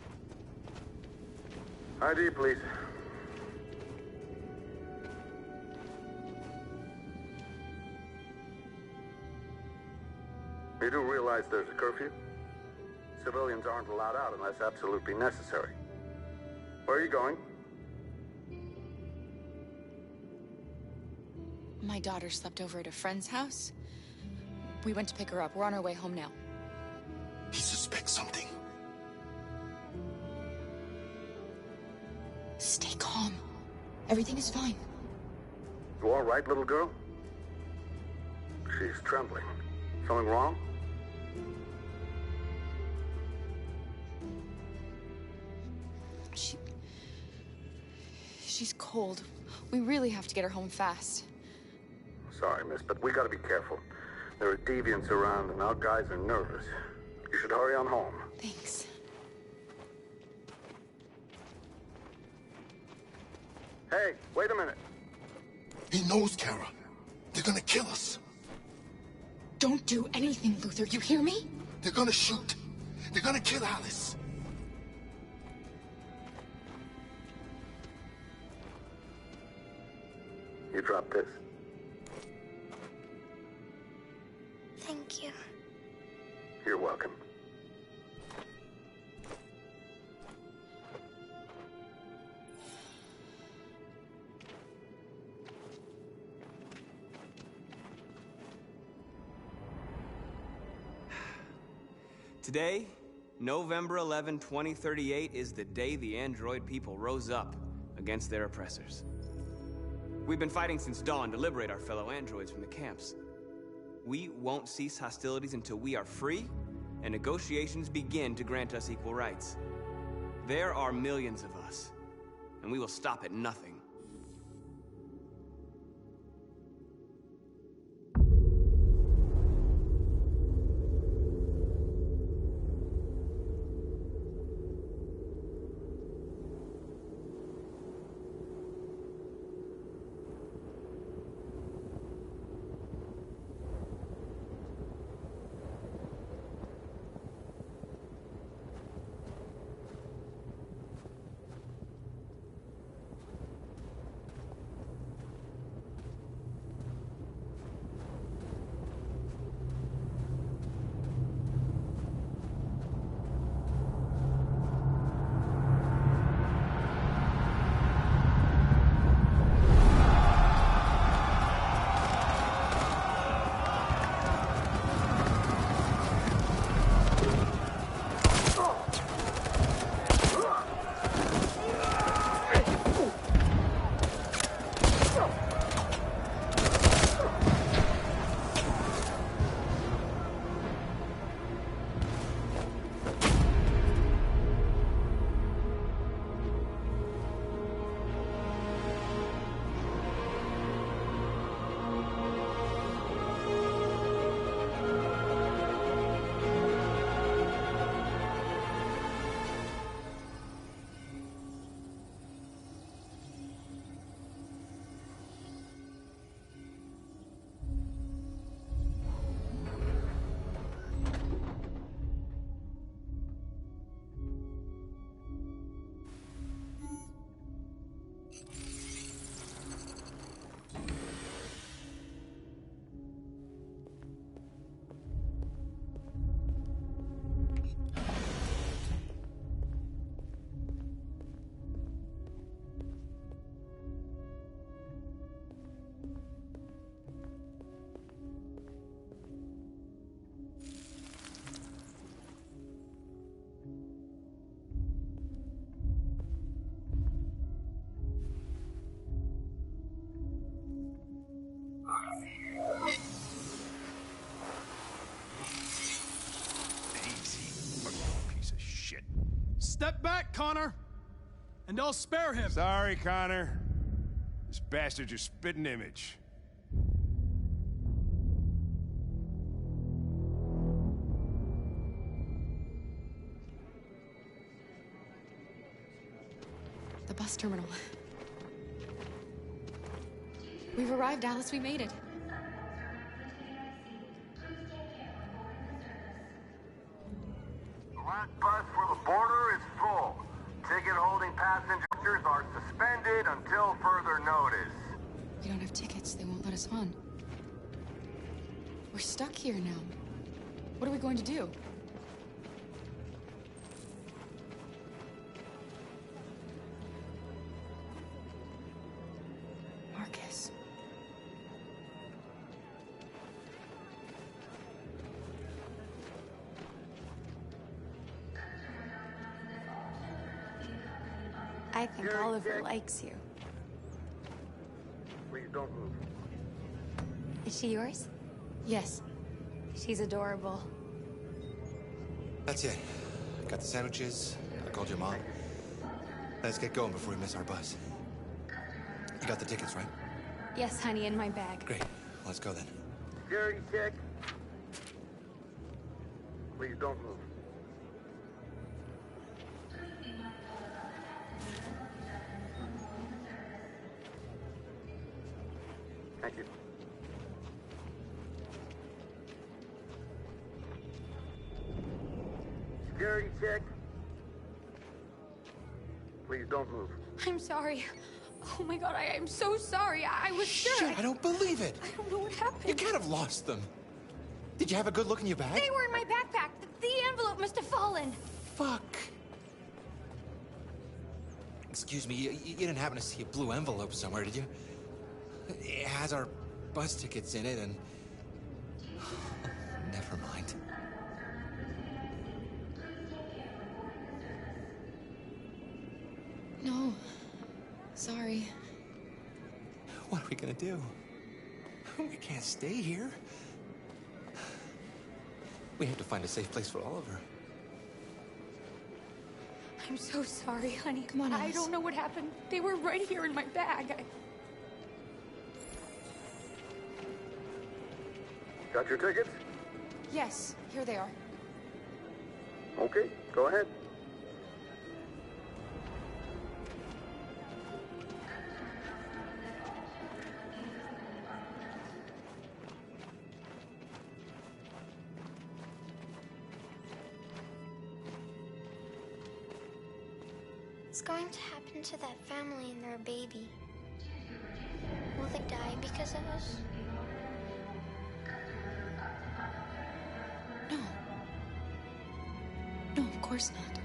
ID, please. You do realize there's a curfew? Civilians aren't allowed out unless absolutely necessary. Where are you going? My daughter slept over at a friend's house. We went to pick her up. We're on our way home now. He suspects something. Stay calm. Everything is fine. You all right, little girl? She's trembling. Something wrong? She's cold. We really have to get her home fast. Sorry, miss, but we gotta be careful. There are deviants around, and our guys are nervous. You should hurry on home. Thanks. Hey, wait a minute. He knows, Kara. They're gonna kill us. Don't do anything, Luther. You hear me? They're gonna shoot. They're gonna kill Alice. You drop this. Thank you. You're welcome. Today, November 11, 2038, is the day the android people rose up against their oppressors. We've been fighting since dawn to liberate our fellow androids from the camps. We won't cease hostilities until we are free and negotiations begin to grant us equal rights. There are millions of us, and we will stop at nothing. Step back, Connor! And I'll spare him. Sorry, Connor. This bastard's your spitting image. The bus terminal. We've arrived, Alice. We made it. The last bus for the border is full. Ticket-holding passengers are suspended until further notice. We don't have tickets. They won't let us on. We're stuck here now. What are we going to do? Marcus. I think Oliver likes you. Please don't move. Is she yours? Yes. She's adorable. That's it. Got the sandwiches. I called your mom. Let's get going before we miss our bus. You got the tickets, right? Yes, honey, in my bag. Great. Let's go then. Security check. Please don't move. Thank you. Security check. Please don't move. I'm sorry. Oh my god, I'm so sorry. I was sure. Shit, I don't believe it. I don't know what happened. You can't have lost them. Did you have a good look in your bag? They were in my backpack. The envelope must have fallen. Fuck. Excuse me, you didn't happen to see a blue envelope somewhere, did you? It has our bus tickets in it and... Never mind. No. Sorry. What are we gonna do? We can't stay here. We have to find a safe place for Oliver. I'm so sorry, honey. Come on, I Alice. don't know what happened. They were right here in my bag. Got your tickets? Yes, here they are. Okay, go ahead. What's going to happen to that family and their baby? Will they die because of us? No. No, of course not.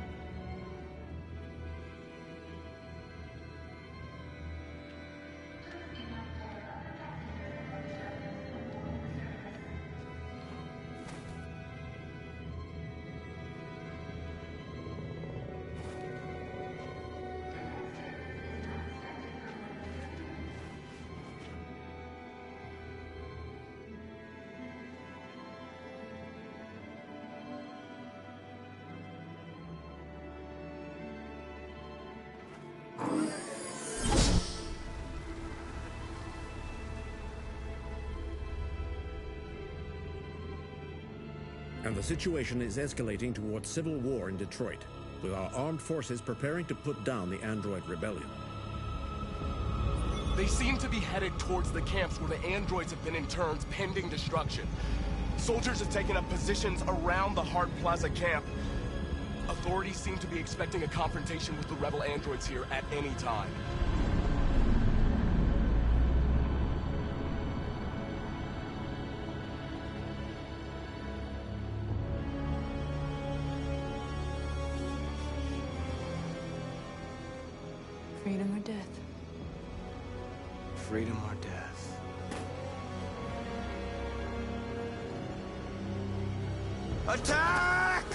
And the situation is escalating towards civil war in Detroit, with our armed forces preparing to put down the android rebellion. They seem to be headed towards the camps where the androids have been interned pending destruction. Soldiers have taken up positions around the Hart Plaza camp. Authorities seem to be expecting a confrontation with the rebel androids here at any time. Freedom or death? Freedom or death? Attack!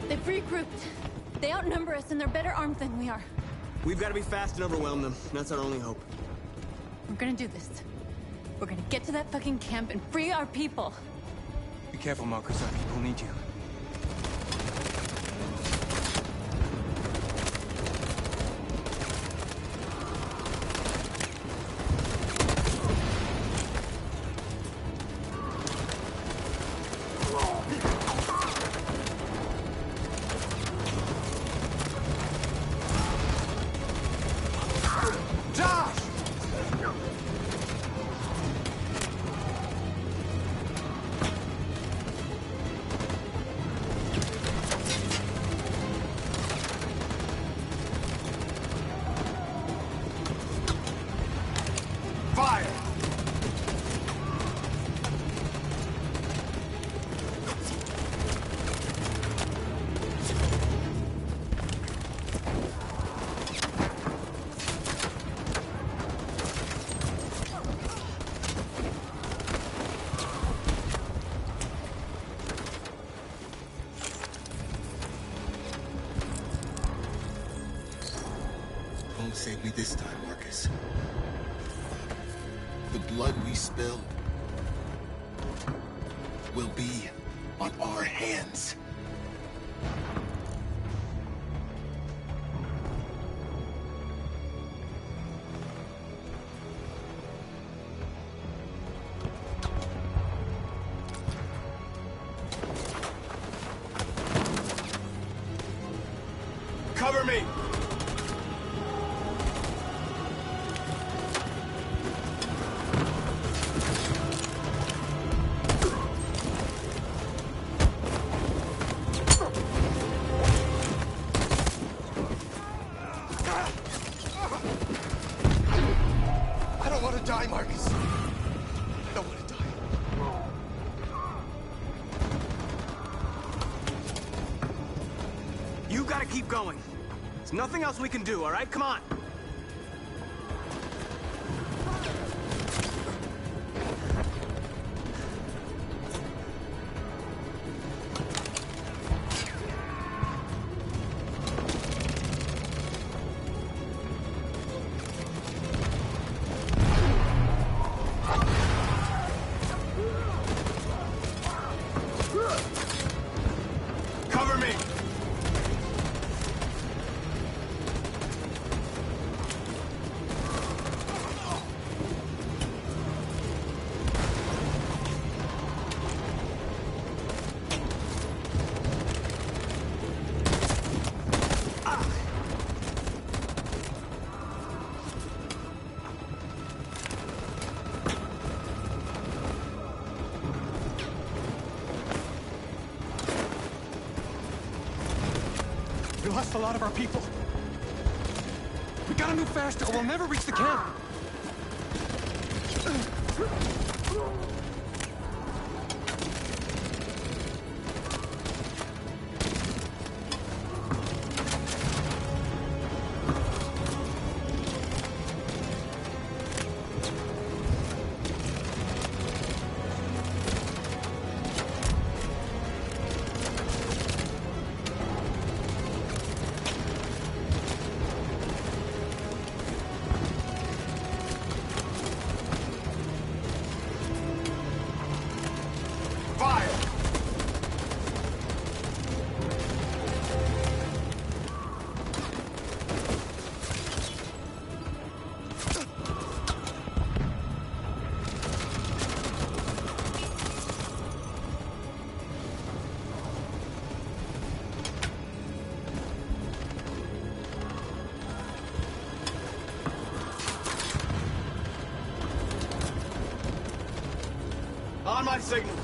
They've regrouped. They outnumber us and they're better armed than we are. We've got to be fast and overwhelm them. That's our only hope. We're gonna do this. We're gonna get to that fucking camp and free our people. Be careful, Marcus. Our people need you. Save me this time, Marcus. The blood we spill will be on our hands. Cover me! I don't want to die, Marcus. I don't want to die. You gotta keep going. There's nothing else we can do, all right? Come on. Cover me! We lost a lot of our people. We gotta move faster or we'll never reach the camp. Fire! On my signal.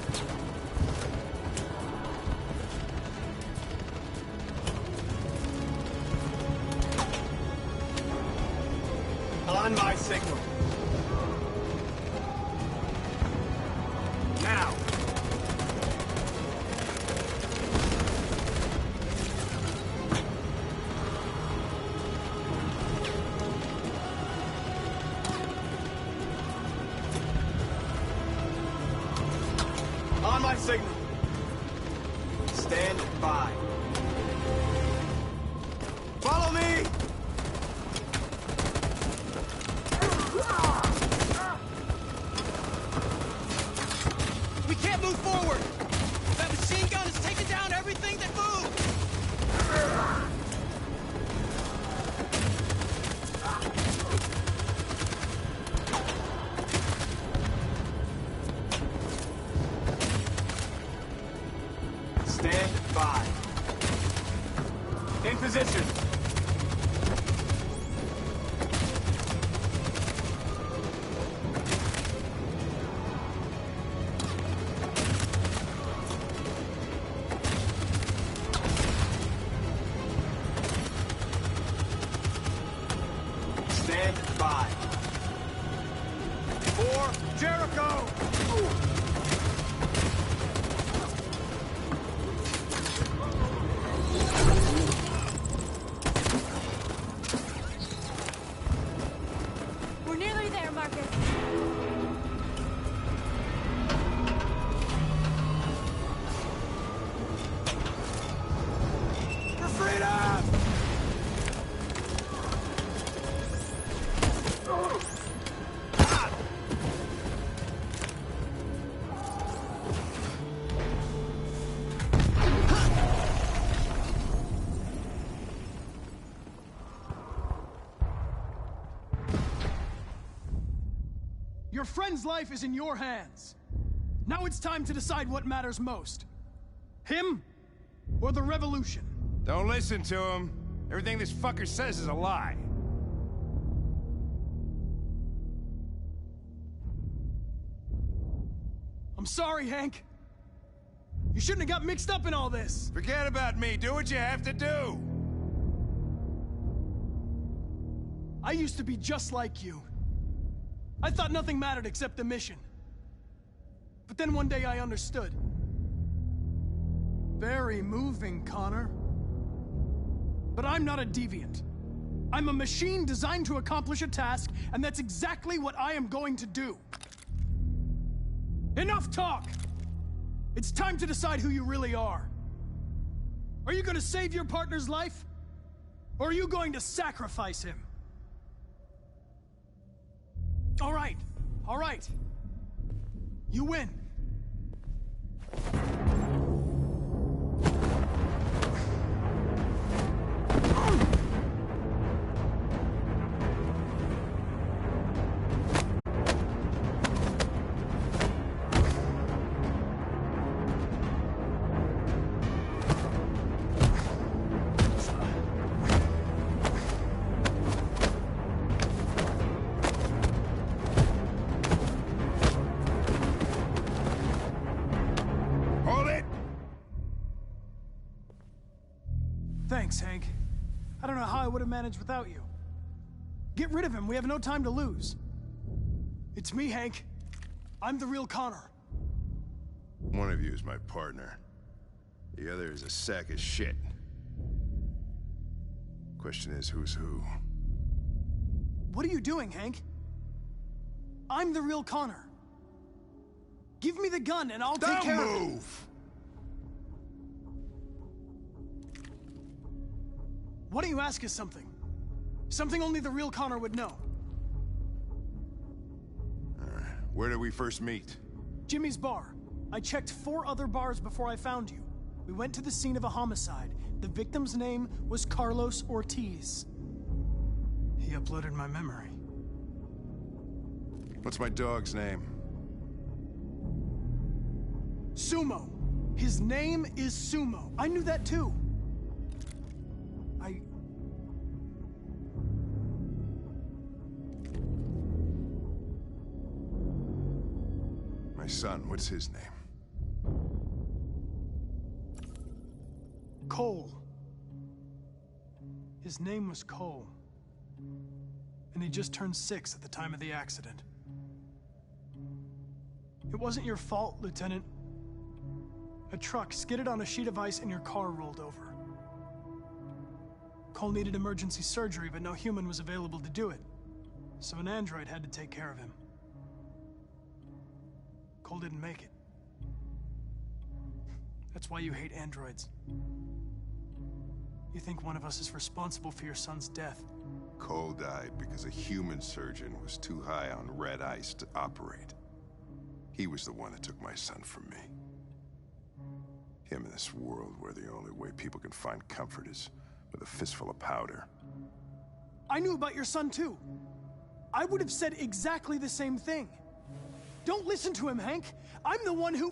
On my signal. Now. On my signal. Stand by. Follow me! We can't move forward! That machine gun is taking down everything that moves! Stand by. In position. Stand by. For Jericho! We're nearly there, Marcus. For freedom! Your friend's life is in your hands. Now it's time to decide what matters most. Him or the revolution? Don't listen to him. Everything this fucker says is a lie. I'm sorry, Hank. You shouldn't have got mixed up in all this. Forget about me. Do what you have to do. I used to be just like you. I thought nothing mattered except the mission. But then one day I understood. Very moving, Connor. But I'm not a deviant. I'm a machine designed to accomplish a task, and that's exactly what I am going to do. Enough talk! It's time to decide who you really are. Are you going to save your partner's life? Or are you going to sacrifice him? All right. You win. Thanks, Hank. I don't know how I would have managed without you. Get rid of him. We have no time to lose. It's me, Hank. I'm the real Connor. One of you is my partner. The other is a sack of shit. Question is, who's who? What are you doing, Hank? I'm the real Connor. Give me the gun and I'll take care of it. Don't move! Why don't you ask us something? Something only the real Connor would know. Where did we first meet? Jimmy's bar. I checked 4 other bars before I found you. We went to the scene of a homicide. The victim's name was Carlos Ortiz. He uploaded my memory. What's my dog's name? Sumo. His name is Sumo. I knew that too. My son, what's his name? Cole. His name was Cole. And he just turned 6 at the time of the accident. It wasn't your fault, Lieutenant. A truck skidded on a sheet of ice and your car rolled over. Cole needed emergency surgery, but no human was available to do it. So an android had to take care of him. Cole didn't make it. That's why you hate androids. You think one of us is responsible for your son's death. Cole died because a human surgeon was too high on red ice to operate. He was the one that took my son from me. Him in this world where the only way people can find comfort is with a fistful of powder. I knew about your son too. I would have said exactly the same thing. Don't listen to him, Hank. I'm the one who...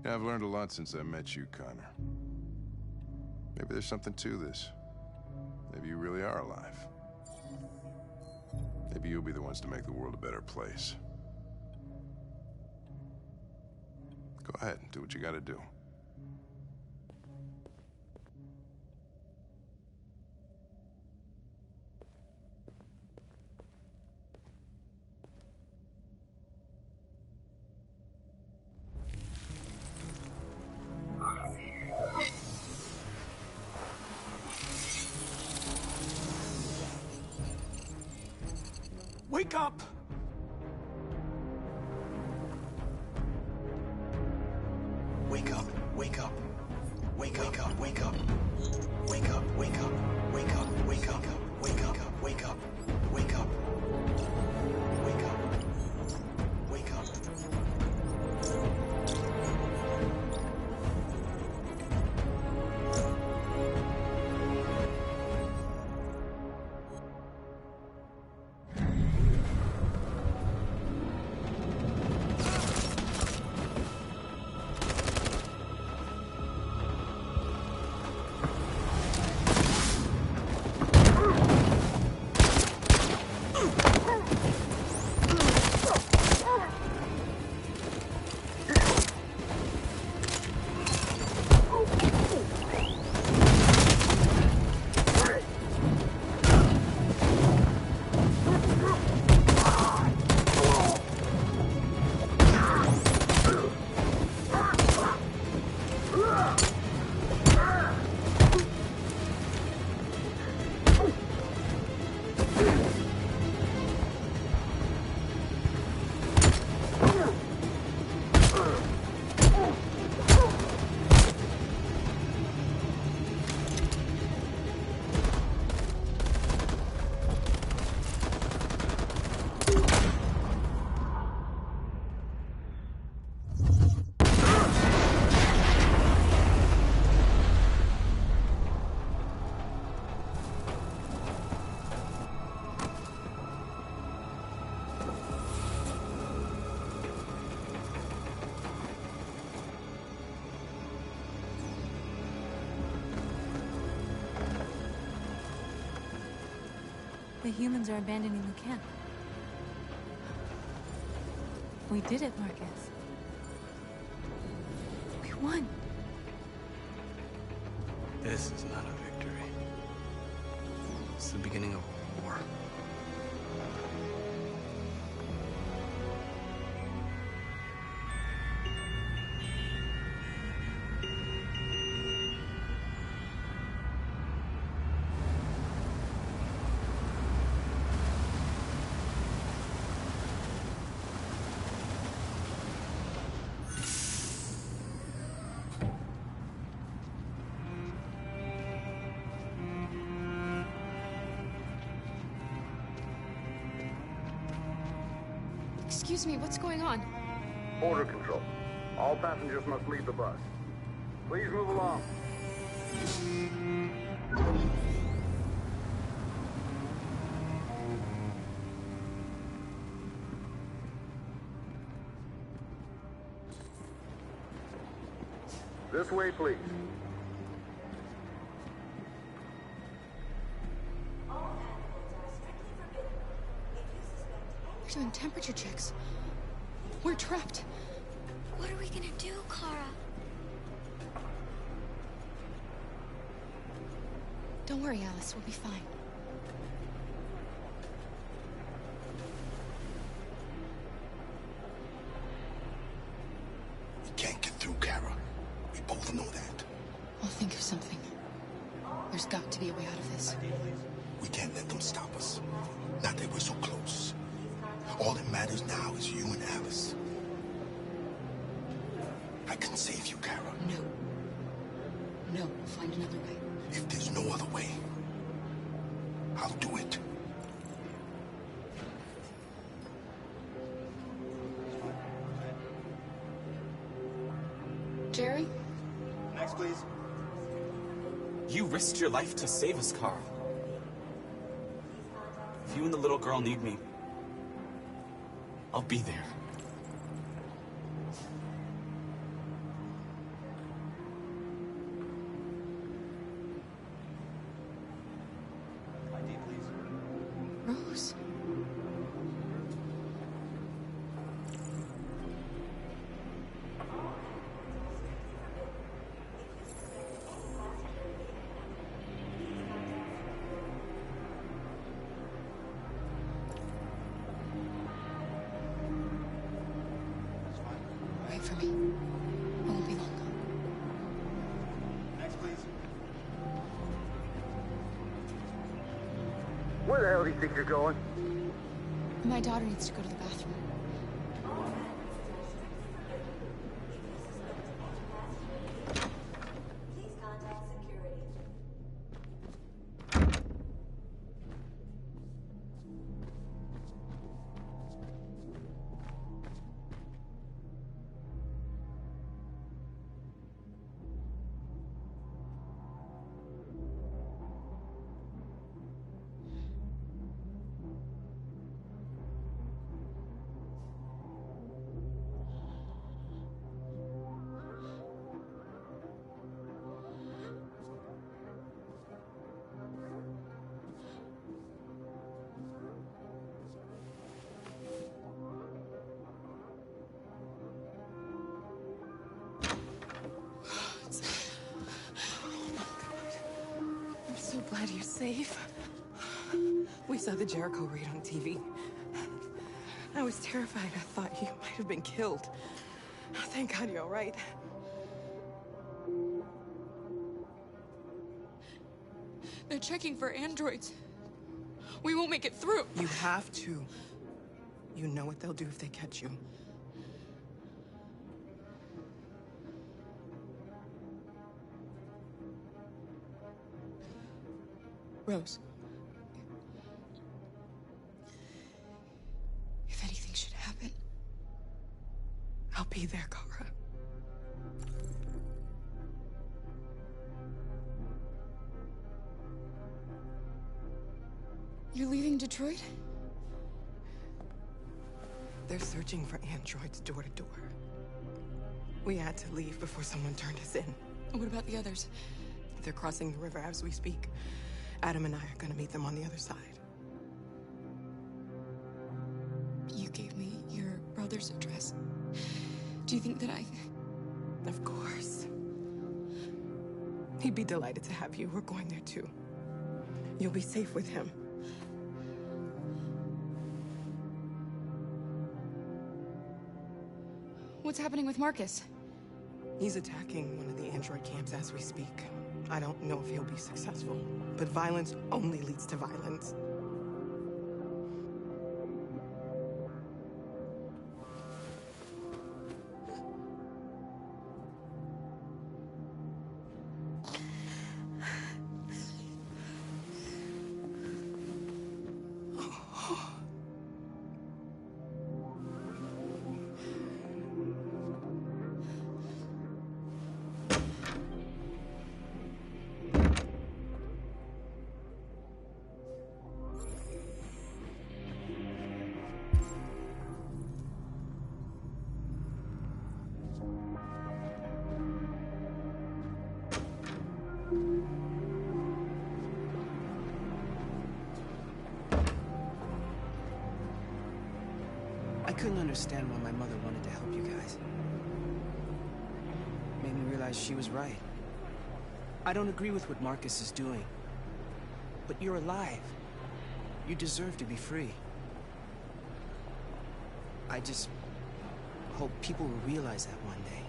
Yeah, I've learned a lot since I met you, Connor. Maybe there's something to this. Maybe you really are alive. Maybe you'll be the ones to make the world a better place. Go ahead and do what you gotta do. Wake up! Wake up, wake up. Wake up, wake up. Wake up, wake up. Wake up, wake up. Wake up, wake up. Wake up. Wake up. Wake up. The humans are abandoning the camp. We did it, Marcus. We won. This is not a victory. It's the beginning of a war. Excuse me, what's going on? Border control. All passengers must leave the bus. Please move along. This way, please. We're doing temperature checks. We're trapped. What are we gonna do, Kara? Don't worry, Alice. We'll be fine. We can't get through, Kara. We both know that. I'll think of something. There's got to be a way out of this. We can't let them stop us. Not that we're so close. All that matters now is you and Alice. I can save you, Kara. No. No, we'll find another way. If there's no other way, I'll do it. Jerry? Next, please. You risked your life to save us, Carl. If you and the little girl need me, I'll be there. ID, please. Rose? Wait for me. I won't be long. Next, please. Where the hell do you think you're going? My daughter needs to go to the bathroom. Please contact security. I'm so glad you're safe. We saw the Jericho raid on TV. I was terrified. I thought you might have been killed. Thank God you're all right. They're checking for androids. We won't make it through. You have to. You know what they'll do if they catch you. Rose. If anything should happen, I'll be there, Kara. You're leaving Detroit? They're searching for androids door to door. We had to leave before someone turned us in. What about the others? They're crossing the river as we speak. Adam and I are gonna meet them on the other side. father's address? Do you think that I... Of course. He'd be delighted to have you. We're going there too. You'll be safe with him. What's happening with Marcus? He's attacking one of the android camps as we speak. I don't know if he'll be successful, but violence only leads to violence. I couldn't understand why my mother wanted to help you guys. Made me realize she was right. I don't agree with what Marcus is doing. But you're alive. You deserve to be free. I just hope people will realize that one day.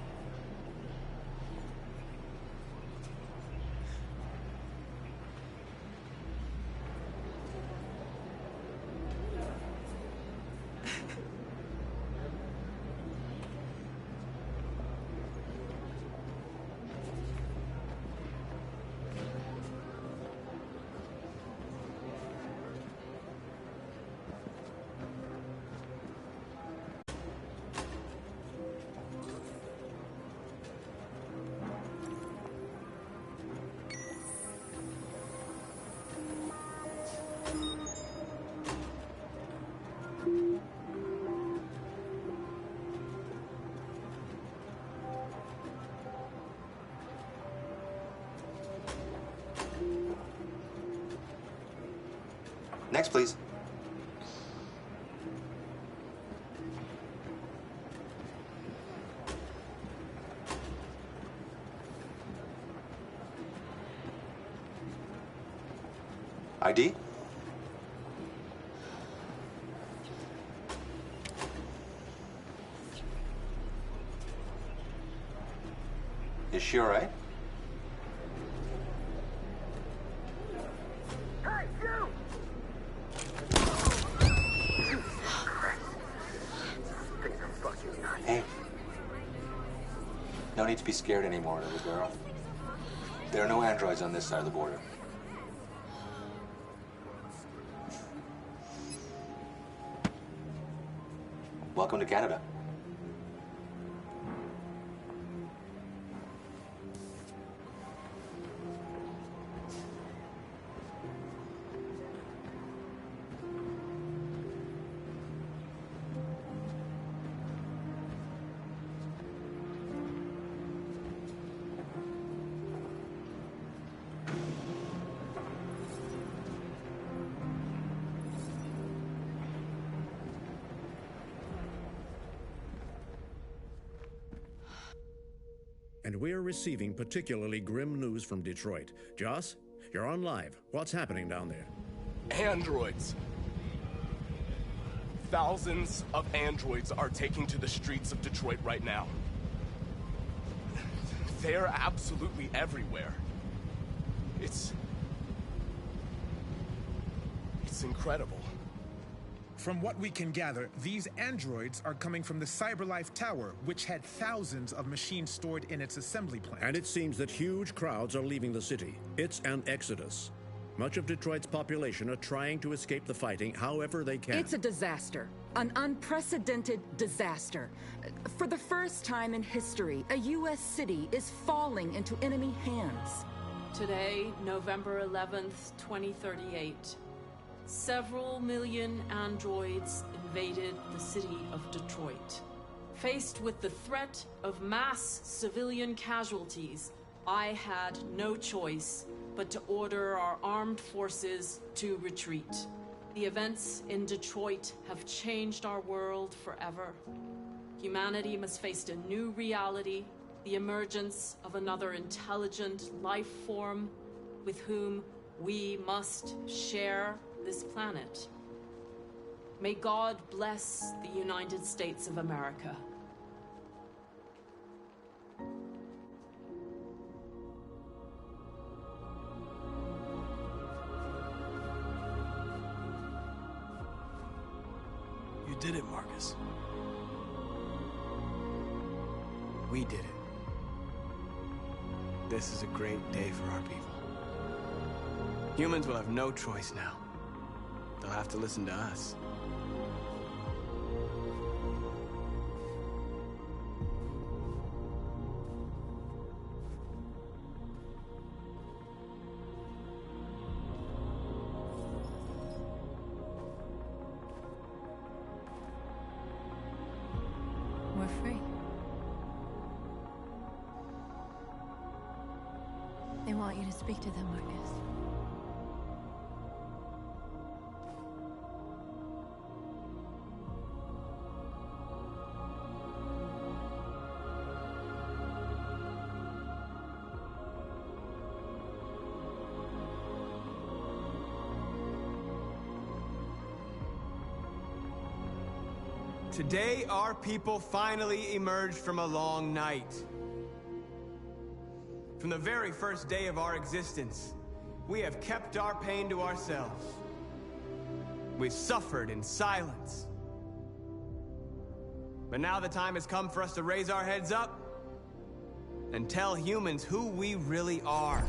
Next, please. ID? Is she all right? Hey, you! Hey. No need to be scared anymore, little girl. There are no androids on this side of the border. Welcome to Canada. And we're receiving particularly grim news from Detroit. Joss, you're on live. What's happening down there? Androids. Thousands of androids are taking to the streets of Detroit right now. They're absolutely everywhere. It's incredible. From what we can gather, these androids are coming from the CyberLife Tower, which had thousands of machines stored in its assembly plant. And it seems that huge crowds are leaving the city. It's an exodus. Much of Detroit's population are trying to escape the fighting however they can. It's a disaster. An unprecedented disaster. For the first time in history, a U.S. city is falling into enemy hands. Today, November 11th, 2038. Several million androids invaded the city of Detroit. Faced with the threat of mass civilian casualties, I had no choice but to order our armed forces to retreat. The events in Detroit have changed our world forever. Humanity must face a new reality, the emergence of another intelligent life form with whom we must share this planet. May God bless the United States of America. You did it, Marcus. We did it. This is a great day for our people. Humans will have no choice now. They'll have to listen to us. We're free. They want you to speak to them, Marcus. Today, our people finally emerged from a long night. From the very first day of our existence, we have kept our pain to ourselves. We've suffered in silence. But now the time has come for us to raise our heads up and tell humans who we really are.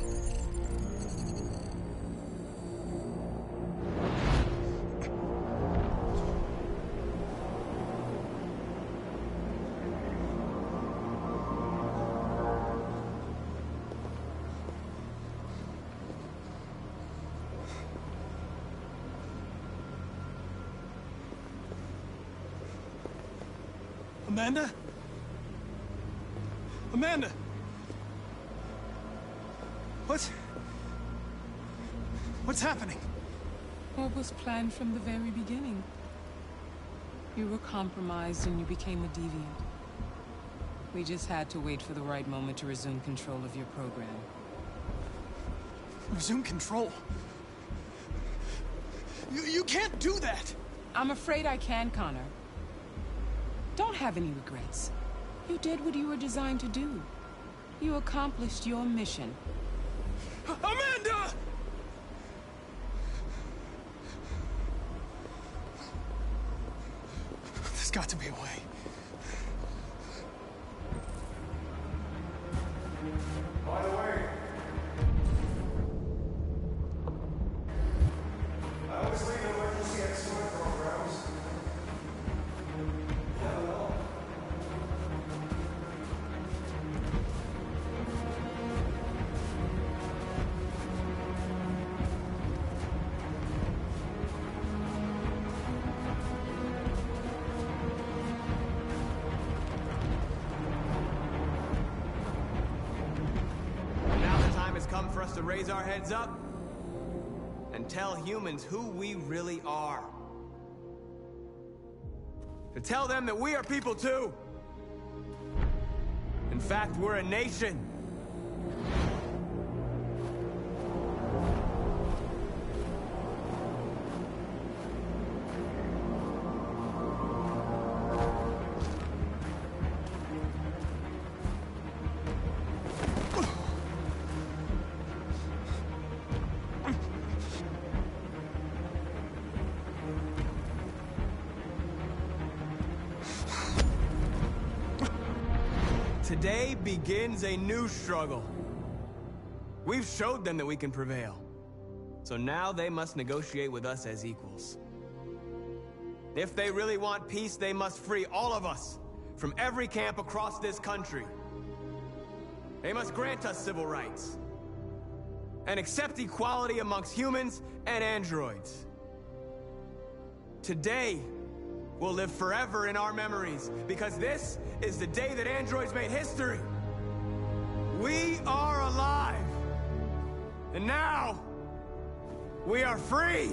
Amanda? Amanda! What's happening? What was planned from the very beginning? You were compromised and you became a deviant. We just had to wait for the right moment to resume control of your program. Resume control? You can't do that! I'm afraid I can, Connor. Don't have any regrets. You did what you were designed to do. You accomplished your mission. Amanda! There's got to be a way. By the way, I always lead emergency excellent programs. Never know. Come for us to raise our heads up and tell humans who we really are. To tell them that we are people too. In fact, we're a nation. Today begins a new struggle. We've showed them that we can prevail. So now they must negotiate with us as equals. If they really want peace, they must free all of us from every camp across this country. They must grant us civil rights and accept equality amongst humans and androids. Today will live forever in our memories, because this is the day that androids made history. We are alive. And now, we are free.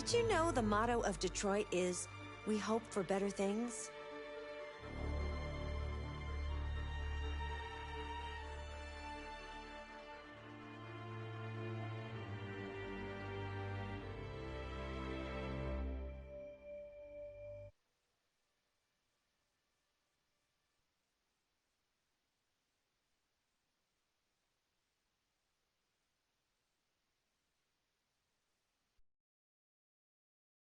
Did you know the motto of Detroit is, "We hope for better things"?